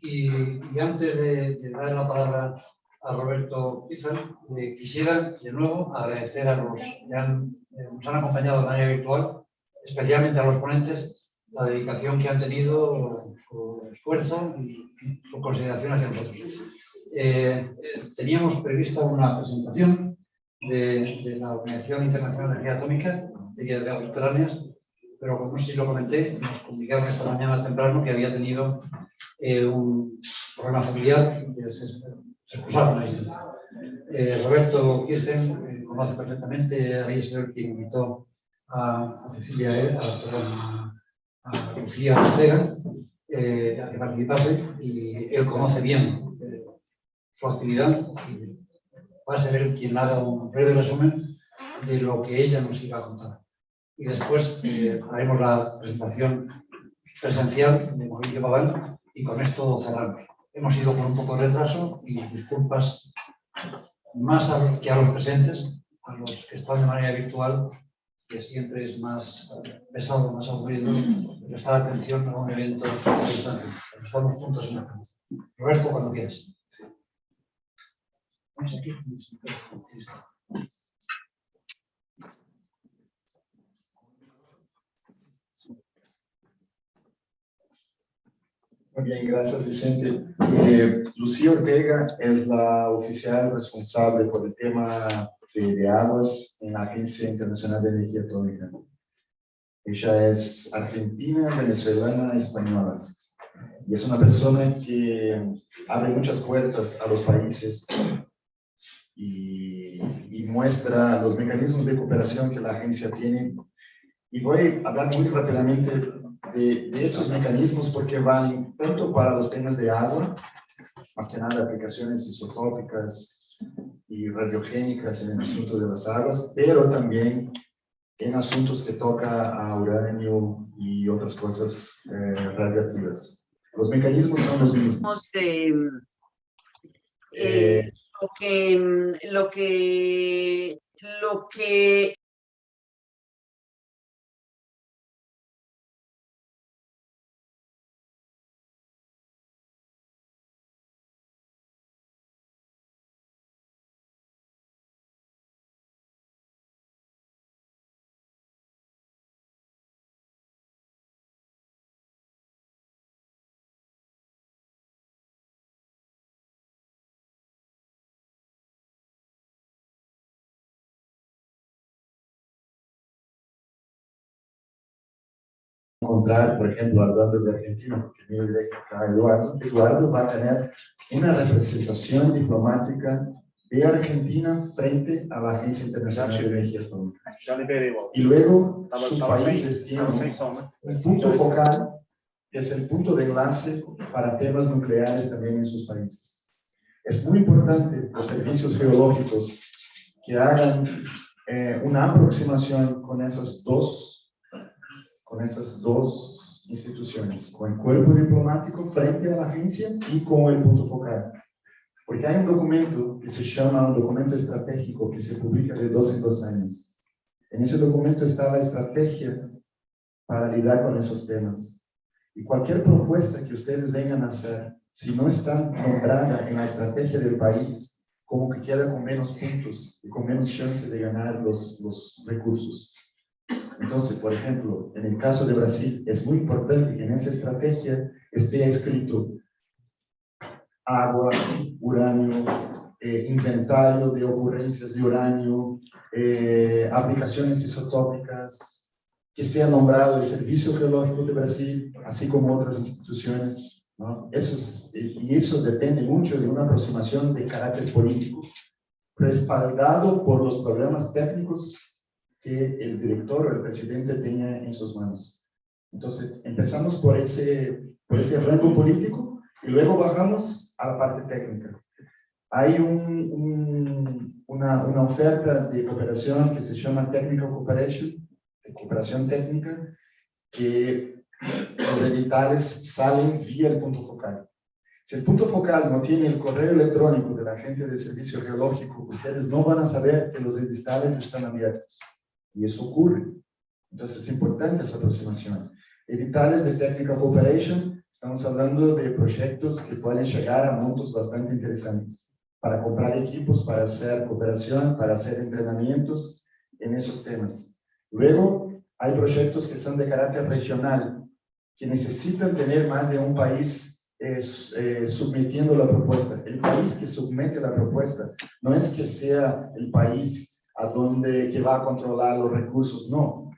Y antes de dar la palabra a Roberto Pizan, quisiera de nuevo agradecer a los que nos han acompañado de manera virtual, especialmente a los ponentes, la dedicación que han tenido, su esfuerzo y su consideración hacia nosotros. Teníamos prevista una presentación de la Organización Internacional de Energía Atómica, de aguas subterráneas, pero no sé si lo comenté, nos comunicaron esta mañana temprano que había tenido un problema familiar que se excusaron a distancia. Roberto Kirsten conoce perfectamente, había sido el que invitó a Lucía Ortega a que participase y él conoce bien su actividad y va a ser él quien haga un breve resumen de lo que ella nos iba a contar. Y después haremos la presentación presencial de Mauricio Paván y con esto cerramos. Hemos ido con un poco de retraso y disculpas más que a los presentes, a los que están de manera virtual, que siempre es más pesado, más aburrido prestar atención a un evento a distancia. Estamos juntos en la frente. Roberto, cuando quieras.
Muy bien, gracias Vicente. Lucía Ortega es la oficial responsable por el tema de aguas en la Agencia Internacional de Energía Atómica. Ella es argentina, venezolana, española. Y es una persona que abre muchas puertas a los países y muestra los mecanismos de cooperación que la agencia tiene. Y voy a hablar muy rápidamente de esos mecanismos porque valen tanto para los temas de agua, más que nada aplicaciones isotópicas y radiogénicas en el asunto de las aguas, pero también en asuntos que toca a uranio y otras cosas radiactivas. Los mecanismos son los mismos.
Lo que
encontrar, por ejemplo, hablando de Argentina, porque me diré que acá Eduardo va a tener una representación diplomática de Argentina frente a la Agencia Internacional de Energía Atómica. Y luego sus países tienen un punto focal, que es el punto de enlace para temas nucleares también en sus países. Es muy importante los servicios geológicos que hagan una aproximación con esas dos instituciones, con el cuerpo diplomático frente a la agencia y con el punto focal. Porque hay un documento que se llama un documento estratégico que se publica de 2 en 2 años. En ese documento está la estrategia para lidiar con esos temas. Y cualquier propuesta que ustedes vengan a hacer, si no está nombrada en la estrategia del país, como que queda con menos puntos y con menos chance de ganar los recursos. Entonces, por ejemplo, en el caso de Brasil, es muy importante que en esa estrategia esté escrito agua, uranio, inventario de ocurrencias de uranio, aplicaciones isotópicas, que esté nombrado el Servicio Geológico de Brasil, así como otras instituciones, ¿no? Eso depende mucho de una aproximación de carácter político, respaldado por los problemas técnicos que el director o el presidente tenga en sus manos. Entonces, empezamos por ese rango político y luego bajamos a la parte técnica. Hay una oferta de cooperación que se llama Technical Cooperation, de cooperación técnica, que los editales salen vía el punto focal. Si el punto focal no tiene el correo electrónico de la gente del servicio geológico, ustedes no van a saber que los editales están abiertos. Y eso ocurre. Entonces es importante esa aproximación. Editales de Technical Cooperation, estamos hablando de proyectos que pueden llegar a montos bastante interesantes para comprar equipos, para hacer cooperación, para hacer entrenamientos en esos temas. Luego, hay proyectos que son de carácter regional, que necesitan tener más de un país sometiendo la propuesta. El país que somete la propuesta no es que sea el país que va a controlar los recursos, no.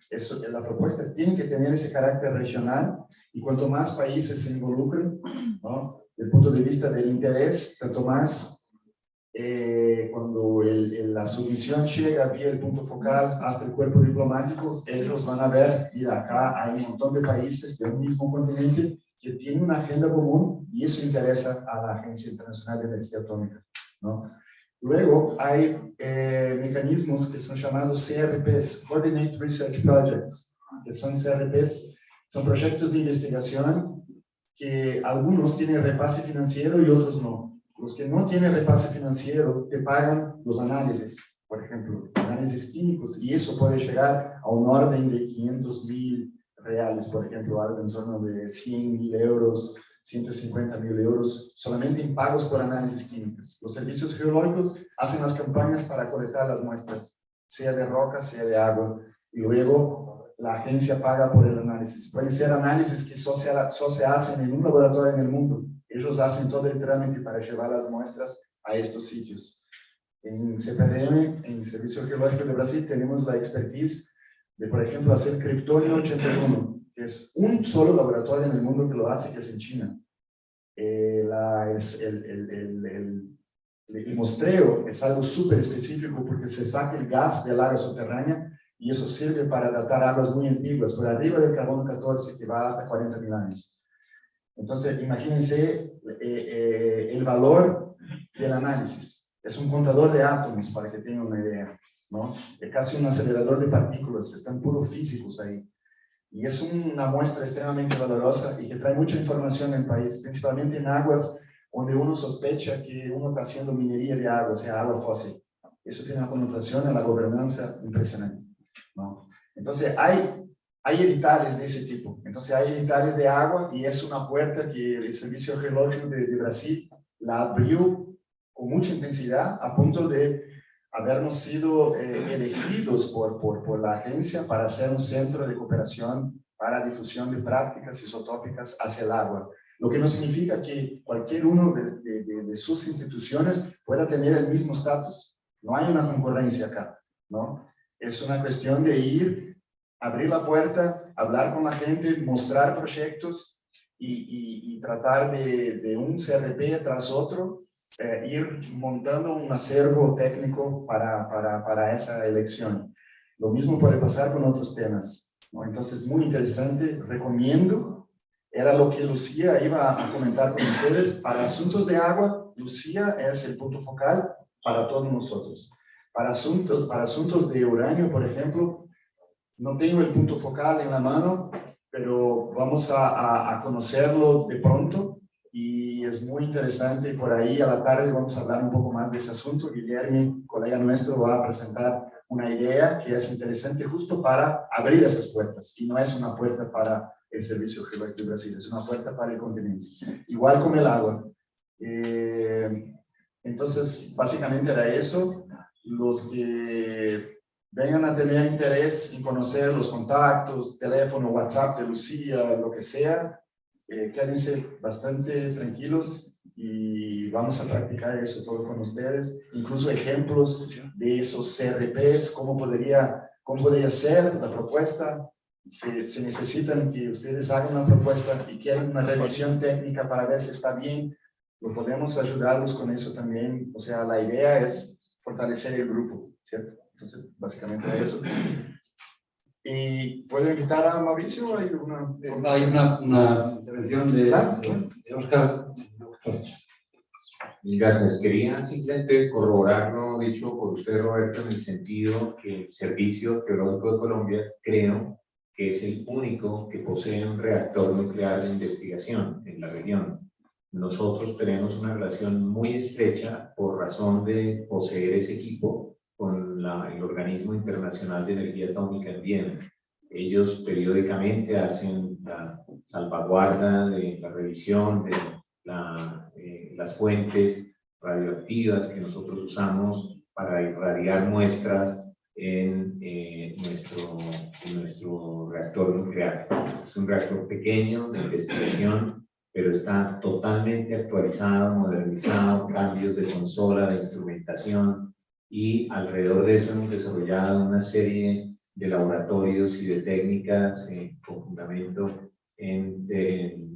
La propuesta tiene que tener ese carácter regional, y cuanto más países se involucren, ¿no?, desde el punto de vista del interés, tanto más cuando la sumisión llega vía el punto focal hasta el cuerpo diplomático, ellos van a ver, mira, acá hay un montón de países de un mismo continente que tienen una agenda común, y eso interesa a la Agencia Internacional de Energía Atómica, ¿no? Luego hay mecanismos que son llamados CRPs, Coordinate Research Projects, que son CRPs, son proyectos de investigación que algunos tienen repase financiero y otros no. Los que no tienen repase financiero te pagan los análisis, por ejemplo, análisis químicos, y eso puede llegar a un orden de 500.000 reales, por ejemplo, algo en torno de 100.000 euros, 150.000 euros, solamente en pagos por análisis químicos. Los servicios geológicos hacen las campañas para colectar las muestras, sea de roca, sea de agua, y luego la agencia paga por el análisis. Pueden ser análisis que solo se hacen en un laboratorio en el mundo. Ellos hacen todo el trámite para llevar las muestras a estos sitios. En CPRM, en Servicio Geológico de Brasil, tenemos la expertise de, por ejemplo, hacer criptonio 81, que es un solo laboratorio en el mundo que lo hace, que es en China. El muestreo es algo súper específico porque se saca el gas del agua subterránea, y eso sirve para datar aguas muy antiguas, por arriba del carbono 14, que va hasta 40.000 años. Entonces, imagínense el valor del análisis. Es un contador de átomos, para que tengan una idea, ¿no? Es casi un acelerador de partículas, están puros físicos ahí. Y es una muestra extremadamente valorosa y que trae mucha información en el país, principalmente en aguas donde uno sospecha que uno está haciendo minería de agua, o sea, agua fósil. Eso tiene una connotación en la gobernanza impresionante, ¿no? Entonces, hay editales de ese tipo. Entonces, hay editales de agua, y es una puerta que el Servicio Geológico de Brasil la abrió con mucha intensidad, a punto de habernos sido elegidos por la agencia para ser un centro de cooperación para difusión de prácticas isotópicas hacia el agua. Lo que no significa que cualquier uno de sus instituciones pueda tener el mismo estatus. No hay una concurrencia acá, ¿no? Es una cuestión de ir, abrir la puerta, hablar con la gente, mostrar proyectos y tratar de un CRP tras otro, ir montando un acervo técnico para esa elección. Lo mismo puede pasar con otros temas, ¿no? Entonces, muy interesante, recomiendo. Era lo que Lucía iba a comentar con ustedes. Para asuntos de agua, Lucía es el punto focal para todos nosotros. Para asuntos de uranio, por ejemplo, no tengo el punto focal en la mano, pero vamos a conocerlo de pronto, y es muy interesante. Por ahí a la tarde vamos a hablar un poco más de ese asunto. Guillermo, colega nuestro, va a presentar una idea que es interesante justo para abrir esas puertas, y no es una puerta para el Servicio Geológico de Brasil, es una puerta para el continente. Igual con el agua. Entonces, básicamente era eso. Los que vengan a tener interés en conocer los contactos, teléfono, WhatsApp de Lucía, lo que sea, quédense bastante tranquilos, y vamos a practicar eso todo con ustedes, incluso ejemplos de esos CRPs, cómo podría ser la propuesta. Si necesitan que ustedes hagan una propuesta y quieren una revisión técnica para ver si está bien, lo podemos ayudarlos con eso también. O sea, la idea es fortalecer el grupo, ¿cierto? Entonces, básicamente eso. Y puedo invitar a Mauricio. ¿Hay
una intervención de Oscar.
Gracias. Quería simplemente corroborar lo dicho por usted, Roberto, en el sentido que el Servicio Geológico de Colombia, creo que es el único que posee un reactor nuclear de investigación en la región. Nosotros tenemos una relación muy estrecha por razón de poseer ese equipo con el Organismo Internacional de Energía Atómica en Viena. Ellos periódicamente hacen la salvaguarda de la revisión de las fuentes radioactivas que nosotros usamos para irradiar muestras en nuestro reactor nuclear. Es un reactor pequeño de investigación, pero está totalmente actualizado, modernizado, cambios de consola, de instrumentación, y alrededor de eso hemos desarrollado una serie de laboratorios y de técnicas con fundamento en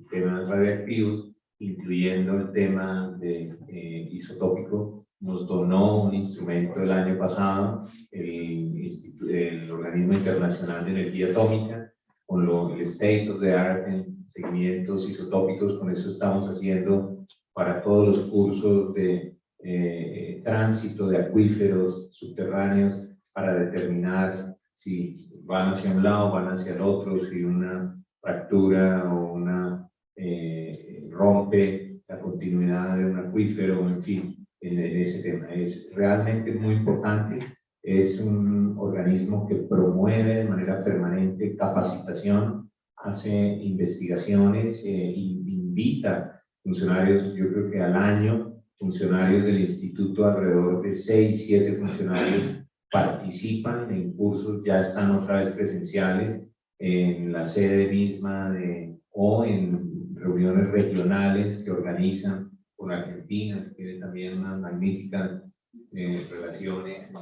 temas radioactivos, incluyendo el tema de isotópico. Nos donó un instrumento el año pasado el Organismo Internacional de Energía Atómica con el State of the Art en seguimientos isotópicos. Con eso estamos haciendo para todos los cursos de tránsito de acuíferos subterráneos para determinar si van hacia un lado, van hacia el otro, si una fractura o una rompe la continuidad de un acuífero, en fin, en ese tema. Es realmente muy importante. Es un organismo que promueve de manera permanente capacitación, hace investigaciones, invita funcionarios, yo creo que al año, funcionarios del instituto, alrededor de 6, 7 funcionarios participan en cursos, ya están otra vez presenciales en la sede misma o en reuniones regionales que organizan con Argentina, que tiene también unas magníficas relaciones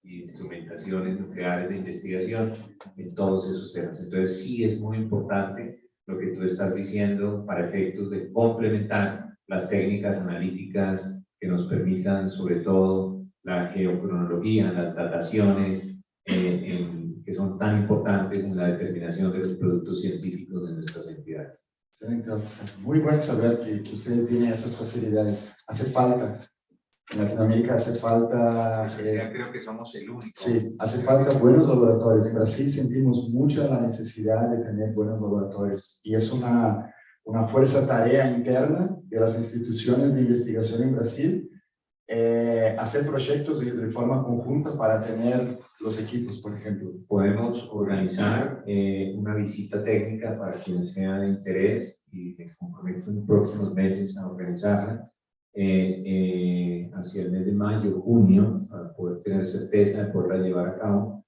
y instrumentaciones nucleares de investigación en todos esos temas. Entonces sí es muy importante lo que tú estás diciendo para efectos de complementar las técnicas analíticas que nos permitan sobre todo la geocronología, las dataciones que son tan importantes en la determinación de los productos científicos de nuestras entidades.
Excelente. Muy bueno saber que usted tiene esas facilidades. Hace falta. En Latinoamérica hace falta...
creo que somos el único.
Sí, hace falta buenos laboratorios. En Brasil sentimos mucho la necesidad de tener buenos laboratorios. Y es una fuerza tarea interna de las instituciones de investigación en Brasil, hacer proyectos de forma conjunta para tener los equipos, por ejemplo.
Podemos organizar una visita técnica para quienes sea de interés, y me comprometo en los próximos meses a organizarla hacia el mes de mayo, junio, para poder tener certeza de poderla llevar a cabo,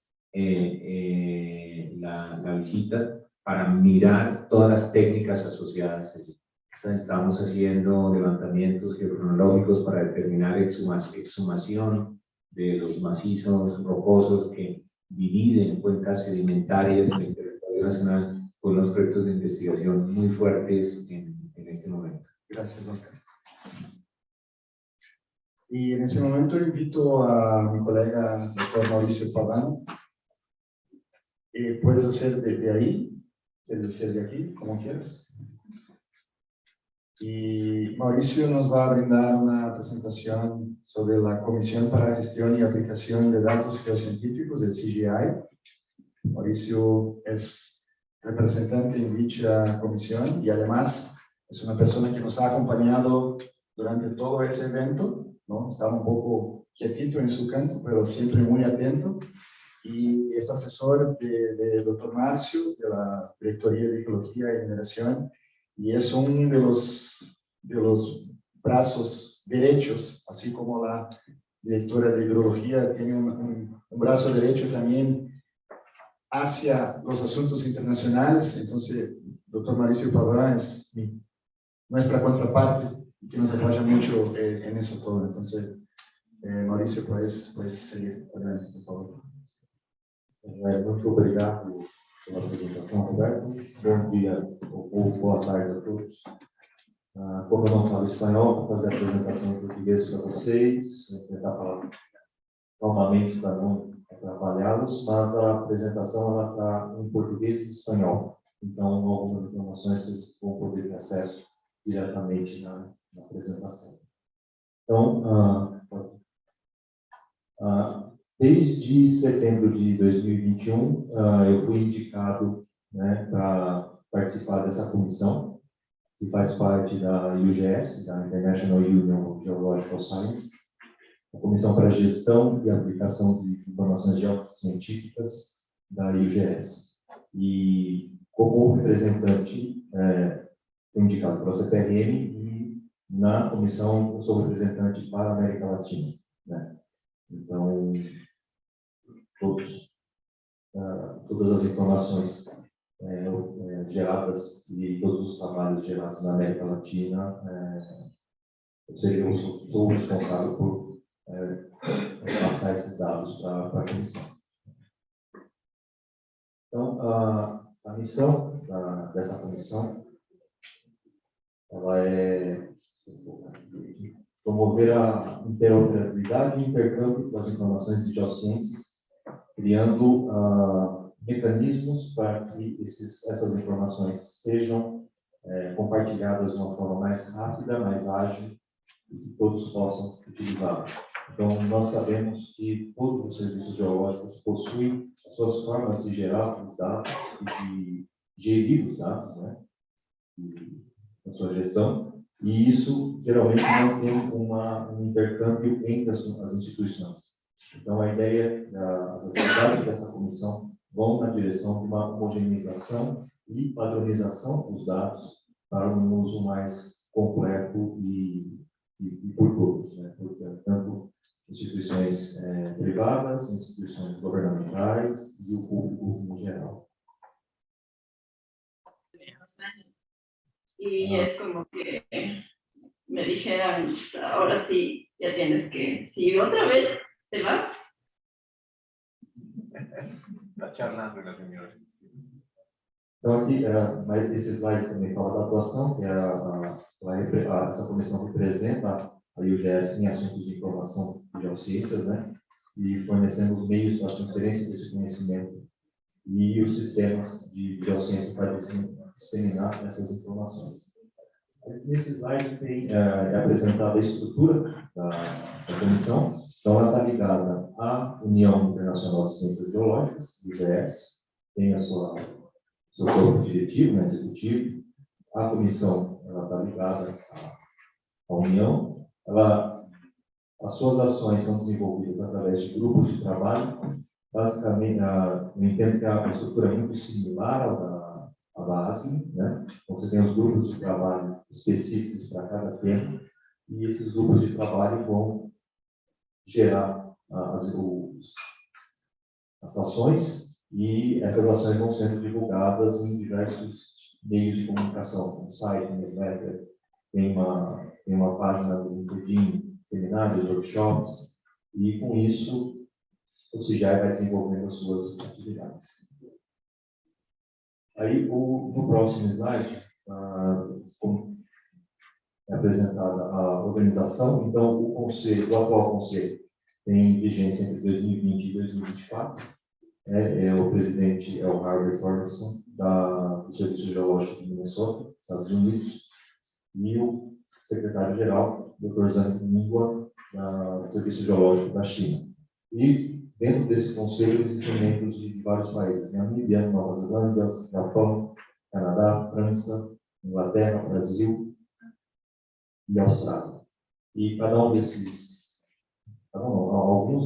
la visita, para mirar todas las técnicas asociadas allí. Estamos haciendo levantamientos geocronológicos para determinar exhumación de los macizos rocosos que dividen cuencas sedimentarias en el territorio nacional, con unos proyectos de investigación muy fuertes en este momento.
Gracias, Oscar. Y en ese momento invito a mi colega, doctor Mauricio Paván. Puedes hacer de ahí, puedes hacer de aquí, como quieras. Y Mauricio nos va a brindar una presentación sobre la Comisión para Gestión y Aplicación de Datos Geocientíficos del CGI. Mauricio es representante en dicha comisión y además es una persona que nos ha acompañado durante todo ese evento, ¿no? Estaba un poco quietito en su canto, pero siempre muy atento. Y es asesor del doctor Marcio, de la Directoría de Geología y Mineración, y es uno de los brazos derechos, así como la directora de hidrología tiene un brazo derecho también hacia los asuntos internacionales. Entonces, doctor Mauricio Paván es nuestra contraparte, que nos apoya mucho en eso todo. Entonces, Mauricio, puedes seguir adelante, por favor.
Muito obrigado pela apresentação, Roberto. Bom dia ou boa tarde a todos. Como eu não falo espanhol, vou fazer a apresentação em português para vocês. Vou tentar falar calmamente para não trabalhá-los, mas a apresentação está em português e espanhol. Então, algumas informações vocês vão poder ter acesso diretamente na apresentação. Então, desde setembro de 2021, eu fui indicado, né, para participar dessa comissão, que faz parte da UGS, da International Union of Geological Science, a Comissão para a Gestão e Aplicação de Informações Geocientíficas da UGS. E, como representante, fui indicado pela CPRM e, na comissão, eu sou representante para a América Latina, né? Então, todas as informações geradas e todos os trabalhos gerados na América Latina, eu sou responsável por passar esses dados para a comissão. Então, a missão dessa comissão, ela é promover a interoperabilidade e intercâmbio das informações de geociências, criando mecanismos para que essas informações sejam compartilhadas de uma forma mais rápida, mais ágil, e que todos possam utilizá-la. Então, nós sabemos que todos os serviços geológicos possuem as suas formas de gerar os dados e de gerir os dados, né, na sua gestão, e isso geralmente não tem um intercâmbio entre as instituições. Então, a ideia das atividades dessa comissão vão na direção de uma homogeneização e padronização dos dados para um uso mais completo e por todos, né? Tanto instituições privadas, instituições governamentais e o público em geral.
Y es como que me dijeran, ahora sí, ya tienes que, si otra vez te vas.
Está charlando na reunião. Então, aqui, esse slide também fala da atuação, que essa comissão representa a UGS em assuntos de informação de geociências, né? E fornecendo os meios para a transferência desse conhecimento e os sistemas de geociência para disseminar essas informações. Nesse slide tem apresentada a estrutura da comissão. Então, ela está ligada à União Internacional de Ciências Geológicas, UGS, tem a seu corpo diretivo, né, executivo. A comissão está ligada à União. As suas ações são desenvolvidas através de grupos de trabalho. Basicamente, eu entendo que a estrutura é muito similar à da ASGMI, né? Então, você tem os grupos de trabalho específicos para cada tema, e esses grupos de trabalho vão gerar as ações, e essas ações vão sendo divulgadas em diversos meios de comunicação, como site, newsletter, tem uma página do LinkedIn, seminários, workshops, e com isso o CIGEI vai desenvolvendo as suas atividades. Aí, no próximo slide, é apresentada a organização. Então, o atual conselho tem vigência entre 2020 e 2024. O presidente é o Harvey Ferguson, do Serviço Geológico de Minnesota, Estados Unidos, e o secretário-geral, Dr. Zhang Ningguang, do Serviço Geológico da China. E, dentro desse conselho, existem membros de vários países: Namíbia, Nova Zelândia, Japão, Canadá, França, Inglaterra, Brasil e Austrália. E alguns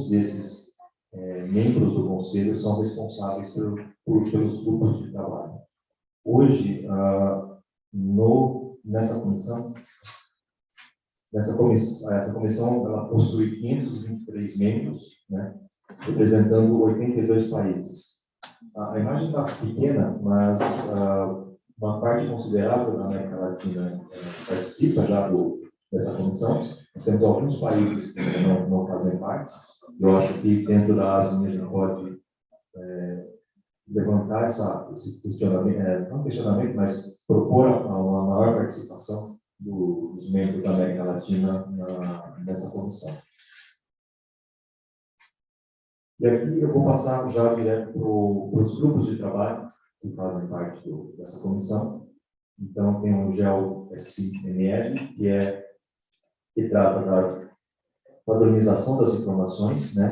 desses membros do conselho são responsáveis pelos grupos de trabalho. Hoje, essa comissão ela possui 523 membros, né, representando 82 países. A imagem está pequena, mas uma parte considerável da América Latina participa já dessa comissão. Nós temos alguns países que não fazem parte. Eu acho que dentro da ASGMI a gente pode levantar esse questionamento, não questionamento, mas propor uma maior participação dos membros da América Latina nessa comissão. E aqui eu vou passar já direto para os grupos de trabalho que fazem parte dessa comissão. Então, tem o XXVII, que trata da padronização das informações, né?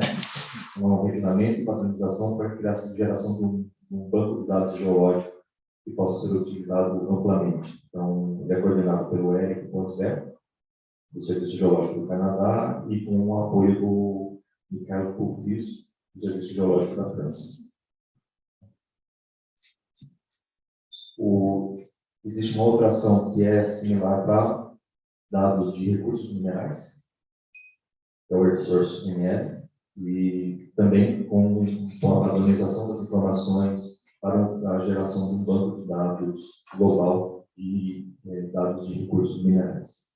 Um refinamento e padronização para a geração de um banco de dados geológico que possa ser utilizado amplamente. Então, ele é coordenado pelo Eric Ponzé, do Serviço Geológico do Canadá, e com o apoio do Michael Pulvis, do Serviço Geológico da França. Existe uma outra ação que é similar para dados de recursos minerais, que é o Resource ML, e também com a padronização das informações para a geração de um banco de dados global de dados de recursos minerais.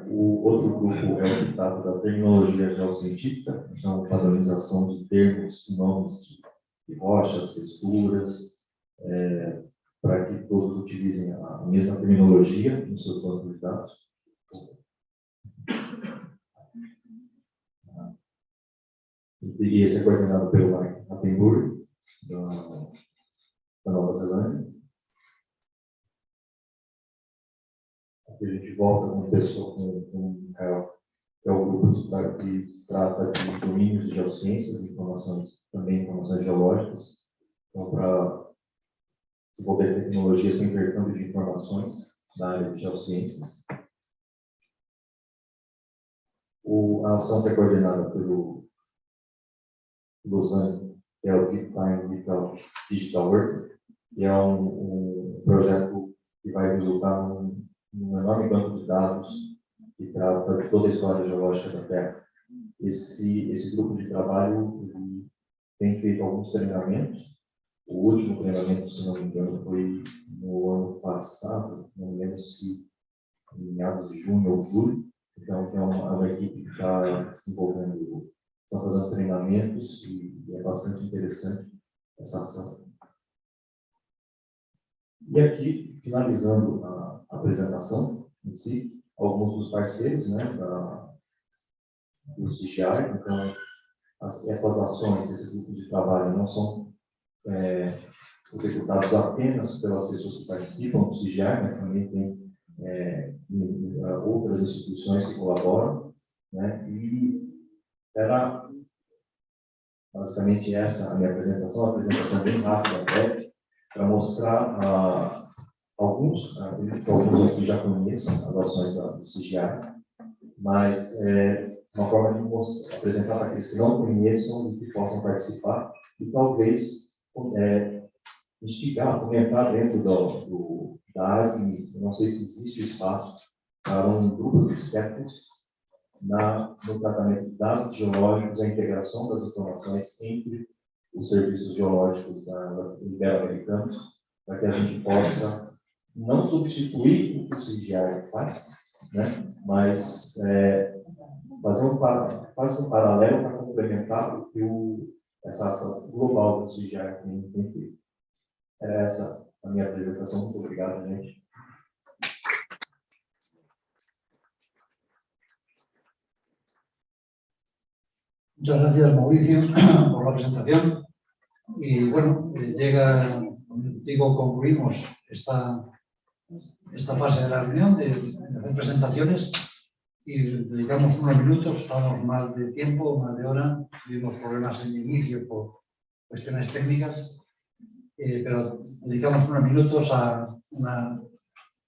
O outro grupo é o que trata da terminologia geocientífica, então padronização de termos e nomes de rochas, texturas, para que todos utilizem a mesma terminologia nos seus bancos de dados. E esse é coordenado pelo Mike Attenborough, da Nova Zelândia. Aqui a gente volta com uma pessoa, com o Michael, que é o grupo que trata de domínios de geociências, informações, também informações geológicas, então para desenvolver tecnologias para intercâmbio de informações na área de geociências. A ação é coordenada pelo Lausanne, que é o Deep Time Digital Work, que é um projeto que vai resultar num enorme banco de dados que trata de toda a história geológica da Terra. Esse grupo de trabalho tem feito alguns treinamentos. O último treinamento, se não me engano, foi no ano passado, não me lembro se em meados de junho ou julho. Então, é uma equipe que está desenvolvendo, está fazendo treinamentos e é bastante interessante essa ação. E aqui, finalizando a apresentação em si, alguns dos parceiros, né, do CGI. Então, essas ações, esse grupo de trabalho não são executados apenas pelas pessoas que participam do CGI, mas também tem outras instituições que colaboram, né? E era basicamente essa a minha apresentação, uma apresentação bem rápida, breve, para mostrar alguns aqui já conhecem as ações do CGI, mas uma forma de apresentar para aqueles que não conheçam e que possam participar e talvez instigar, comentar dentro da ASGMI. Não sei se existe espaço para um grupo de expertos no tratamento de dados geológicos, a integração das informações entre os serviços geológicos ibero-americanos, para que a gente possa não substituir o que o CGI faz, né, mas fazer quase um paralelo para complementar o que essa ação global do CGI tem feito. Era essa a minha apresentação. Muito obrigado, gente.
Muchas gracias, Mauricio, por la presentación. Y bueno, concluimos esta fase de la reunión de hacer presentaciones y dedicamos unos minutos, estamos más de tiempo, más de hora, tuvimos problemas en el inicio por cuestiones técnicas, pero dedicamos unos minutos a una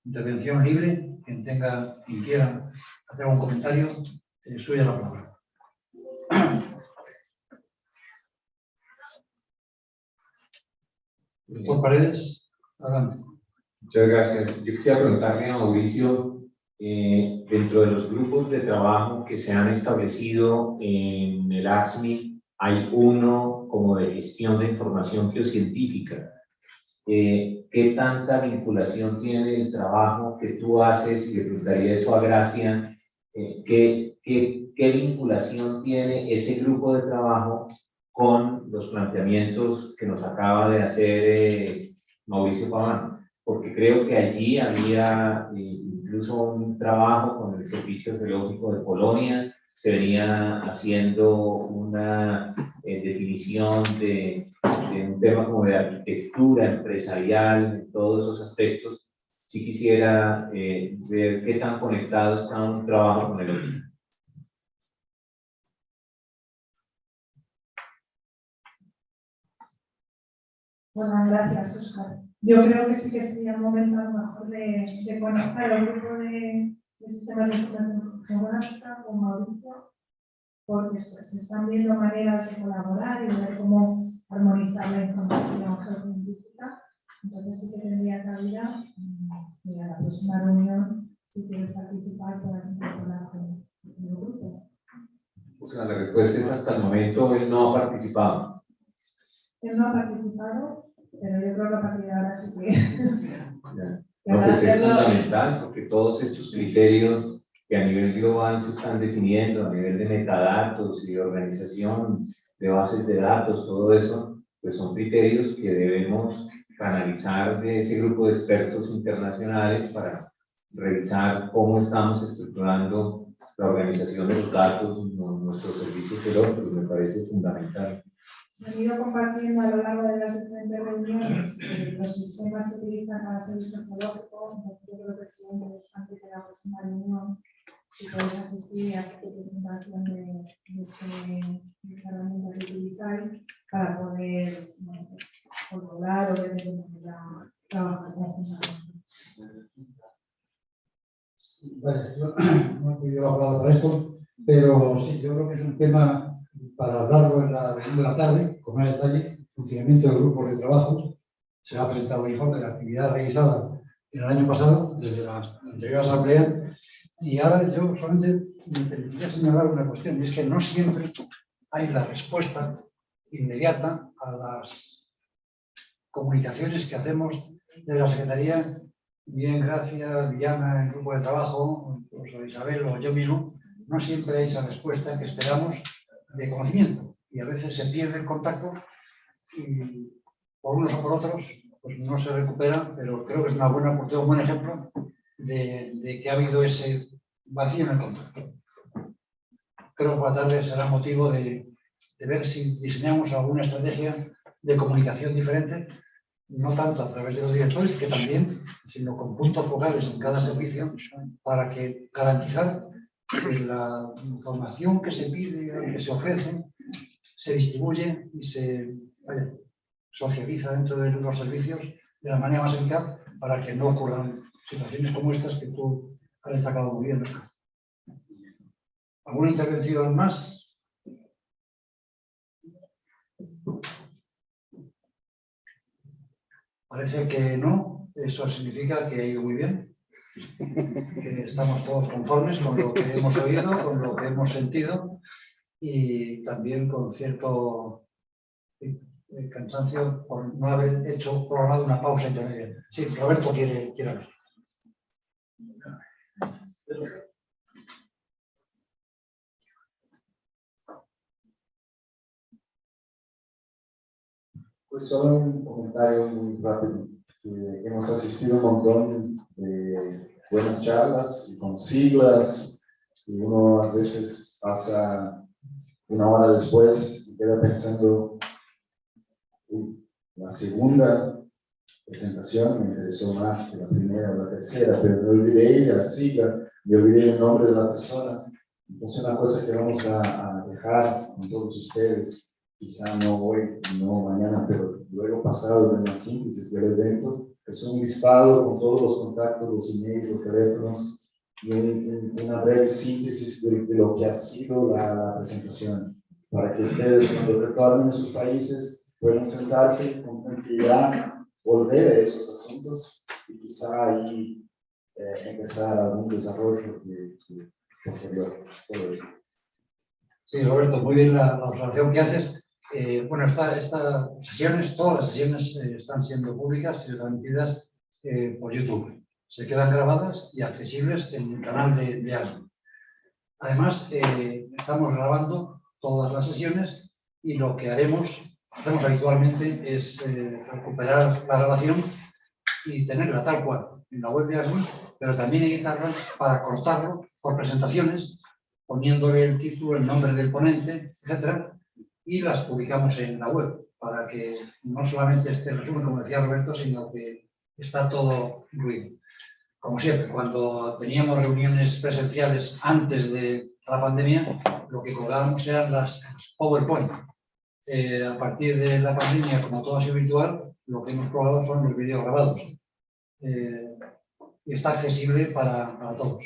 intervención libre. Quien quiera hacer un comentario, suya la palabra. Doctor Paredes, adelante.
Muchas gracias. Yo quisiera preguntarle a Mauricio, dentro de los grupos de trabajo que se han establecido en el ASGMI, hay uno como de gestión de información geocientífica. ¿Qué tanta vinculación tiene el trabajo que tú haces? Y le preguntaría eso a Gracia. ¿Qué vinculación tiene ese grupo de trabajo con los planteamientos que nos acaba de hacer Mauricio Paván, porque creo que allí había incluso un trabajo con el Servicio Geológico de Polonia, se venía haciendo una definición de un tema como de arquitectura empresarial, en todos esos aspectos. Sí quisiera ver qué tan conectado está un trabajo con el otro.
Bueno, gracias, Óscar. Yo creo que sí que sería un momento a lo mejor de conectar el grupo de sistemas de información geográfica con Mauricio, porque se están viendo maneras de colaborar y de ver cómo armonizar la información geocientífica. Entonces sí que tendría cabida, y a la próxima reunión, si quieres participar, puedas incorporar con el grupo.
O sea, la respuesta es hasta el momento él no ha participado.
Él no ha participado, pero yo creo que a partir de ahora sí que...
No, pues es fundamental, porque todos estos criterios que a nivel global se están definiendo, a nivel de metadatos y de organización de bases de datos, todo eso, pues son criterios que debemos canalizar de ese grupo de expertos internacionales para revisar cómo estamos estructurando la organización de los datos en nuestros servicios geológicos. Me parece fundamental.
Se han ido compartiendo a lo largo de las diferentes reuniones los sistemas que utilizan cada servicio geológico. Yo creo que es muy interesante que la próxima reunión, si podéis asistir a la presentación de esta herramienta que utilizáis para poder controlar o ver de manera trabajar conjuntamente.
Vale, yo no he podido hablar para esto, pero sí, yo creo que es un tema para hablarlo en la reunión de la tarde, con más detalle, funcionamiento de grupos de trabajo. Se ha presentado un informe de la actividad realizada en el año pasado, desde la anterior asamblea, y ahora yo solamente me permitiría señalar una cuestión, y es que no siempre hay la respuesta inmediata a las comunicaciones que hacemos de la Secretaría, bien Gracia, Diana, en grupo de trabajo, incluso Isabel o yo mismo, no siempre hay esa respuesta que esperamos de conocimiento, y a veces se pierde el contacto y por unos o por otros pues no se recupera, pero creo que es una buena oportunidad, un buen ejemplo de que ha habido ese vacío en el contacto. Creo que por la tarde será motivo de ver si diseñamos alguna estrategia de comunicación diferente, no tanto a través de los directores, que también, sino con puntos focales en cada servicio, para que garantizar que la información que se pide, que se ofrece, se distribuye y se socializa dentro de los servicios de la manera más eficaz para que no ocurran situaciones como estas que tú has destacado muy bien. ¿Alguna intervención más? Parece que no. Eso significa que ha ido muy bien, que estamos todos conformes con lo que hemos oído, con lo que hemos sentido y también con cierto cansancio por no haber programado una pausa intermedia. Sí, Roberto quiere hablar.
Pues solo un comentario muy rápido. Hemos asistido a un montón de buenas charlas y con siglas, y uno a veces pasa una hora después y queda pensando, la segunda presentación me interesó más que la primera o la tercera, pero me olvidé de la sigla, me olvidé el nombre de la persona. Entonces una cosa que vamos a dejar con todos ustedes, quizá no hoy, no mañana, pero luego pasado en la síntesis del evento, es un listado con todos los contactos, los emails, los teléfonos, y una breve síntesis de lo que ha sido la presentación, para que ustedes cuando retornen a sus países puedan sentarse con tranquilidad, volver a esos asuntos y quizá ahí empezar algún desarrollo posterior.
Sí, Roberto, muy bien la observación que haces. Bueno, estas sesiones, todas las sesiones están siendo públicas y transmitidas por YouTube. Se quedan grabadas y accesibles en el canal de ASGMI. Además, estamos grabando todas las sesiones y lo que hacemos habitualmente es recuperar la grabación y tenerla tal cual en la web de ASGMI, pero también editarla para cortarlo por presentaciones, poniéndole el título, el nombre del ponente, etcétera, y las publicamos en la web para que no solamente esté el resumen, como decía Roberto, sino que está todo incluido. Como siempre, cuando teníamos reuniones presenciales antes de la pandemia, lo que colgábamos eran las PowerPoint. A partir de la pandemia, como todo ha sido virtual, lo que hemos probado son los vídeos grabados. Y está accesible para todos.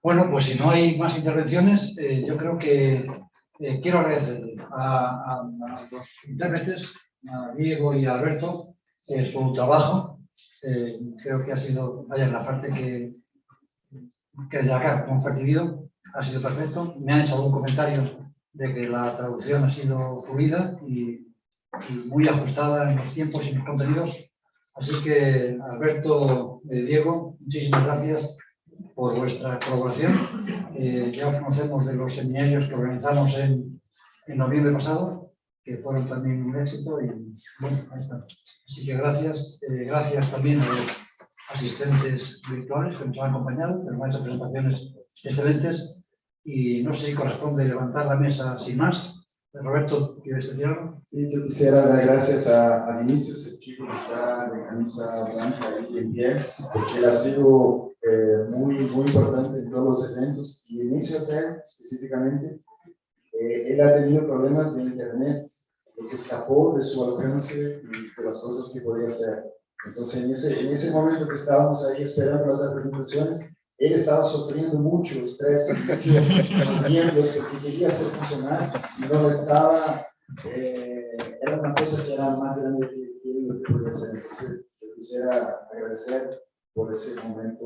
Bueno, pues si no hay más intervenciones, yo creo que quiero agradecer a los intérpretes, a Diego y a Alberto, su trabajo. Creo que ha sido, vaya, la parte que desde acá hemos percibido, ha sido perfecto. Me han hecho algún comentario de que la traducción ha sido fluida y muy ajustada en los tiempos y en los contenidos. Así que, Alberto, Diego, muchísimas gracias por vuestra colaboración. Ya os conocemos de los seminarios que organizamos en noviembre pasado, que fueron también un éxito y bueno, ahí están. Así que gracias. Gracias también a los asistentes virtuales que nos han acompañado, que nos han hecho presentaciones excelentes. Y no sé si corresponde levantar la mesa sin más. Roberto, ¿quieres decir algo?
Sí, yo quisiera dar gracias a Vinicius, el chico que está de camisa blanca ahí en pie, porque él ha sido muy importante en todos los eventos, y en ese hotel específicamente, él ha tenido problemas de internet, lo que escapó de su alcance y de las cosas que podía hacer. Entonces, en ese momento que estábamos ahí esperando las presentaciones, él estaba sufriendo mucho estrés, muchos miembros, porque quería hacer funcionar y no lo estaba. Era una cosa que era más grande que él lo que podía hacer. Entonces, yo quisiera agradecer por ese momento.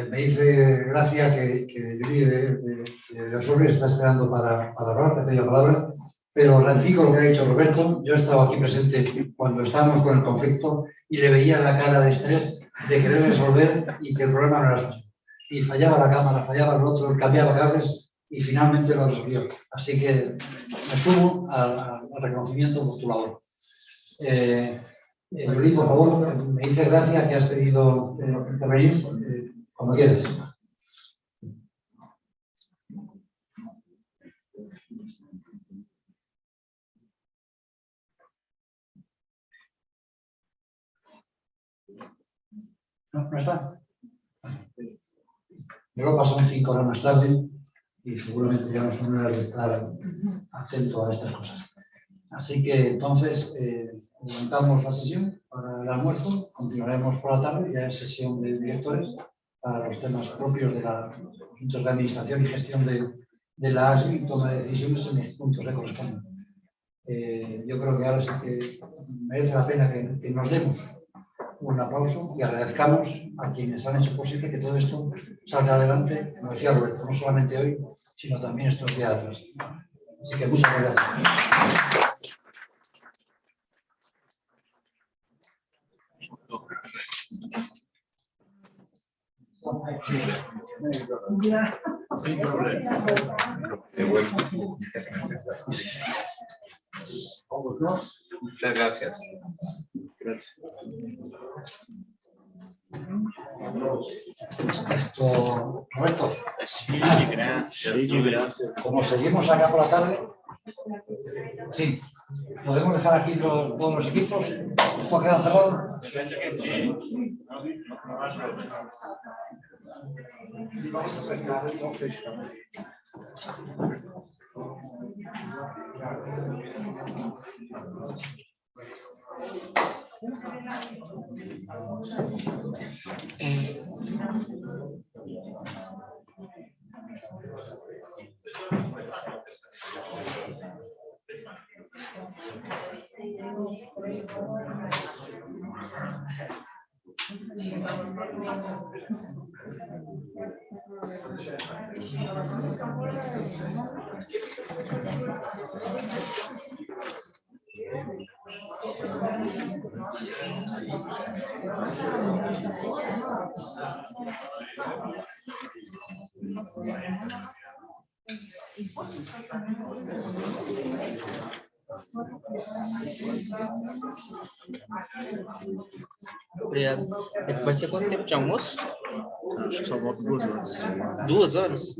Me dice gracia que Yuri de Osorio está esperando para hablar, me pedido la palabra, pero ratifico lo que ha dicho Roberto. Yo estaba aquí presente cuando estábamos con el conflicto y le veía la cara de estrés de querer resolver y que el problema no era suyo. Y fallaba la cámara, fallaba el otro, cambiaba cables y finalmente lo resolvió. Así que me sumo al reconocimiento por tu labor. Yuri, por favor, me dices gracias que has pedido intervenir cuando quieras. No está. Europa son 5 horas más tarde y seguramente ya no son horas de estar atento a estas cosas. Así que entonces levantamos la sesión para el almuerzo, continuaremos por la tarde, ya en sesión de directores para los temas propios de los asuntos de administración y gestión de la ASGMI y toma de decisiones en los puntos que corresponden. Yo creo que ahora sí que merece la pena que nos demos un aplauso y agradezcamos a quienes han hecho posible que todo esto salga adelante, como decía Roberto, no solamente hoy, sino también estos días atrás. Así que muchas gracias.
Sin problema. Muchas gracias. Gracias.
Roberto.
Sí, gracias. Sí, gracias.
Como seguimos acá por la tarde, sí, ¿podemos dejar aquí todos los equipos? ¿Esto queda cerrado?
Sí, vamos a sacar el office.
Obrigado. Vai ser quanto tempo de almoço?
Acho que só volta 2 horas.
2 horas?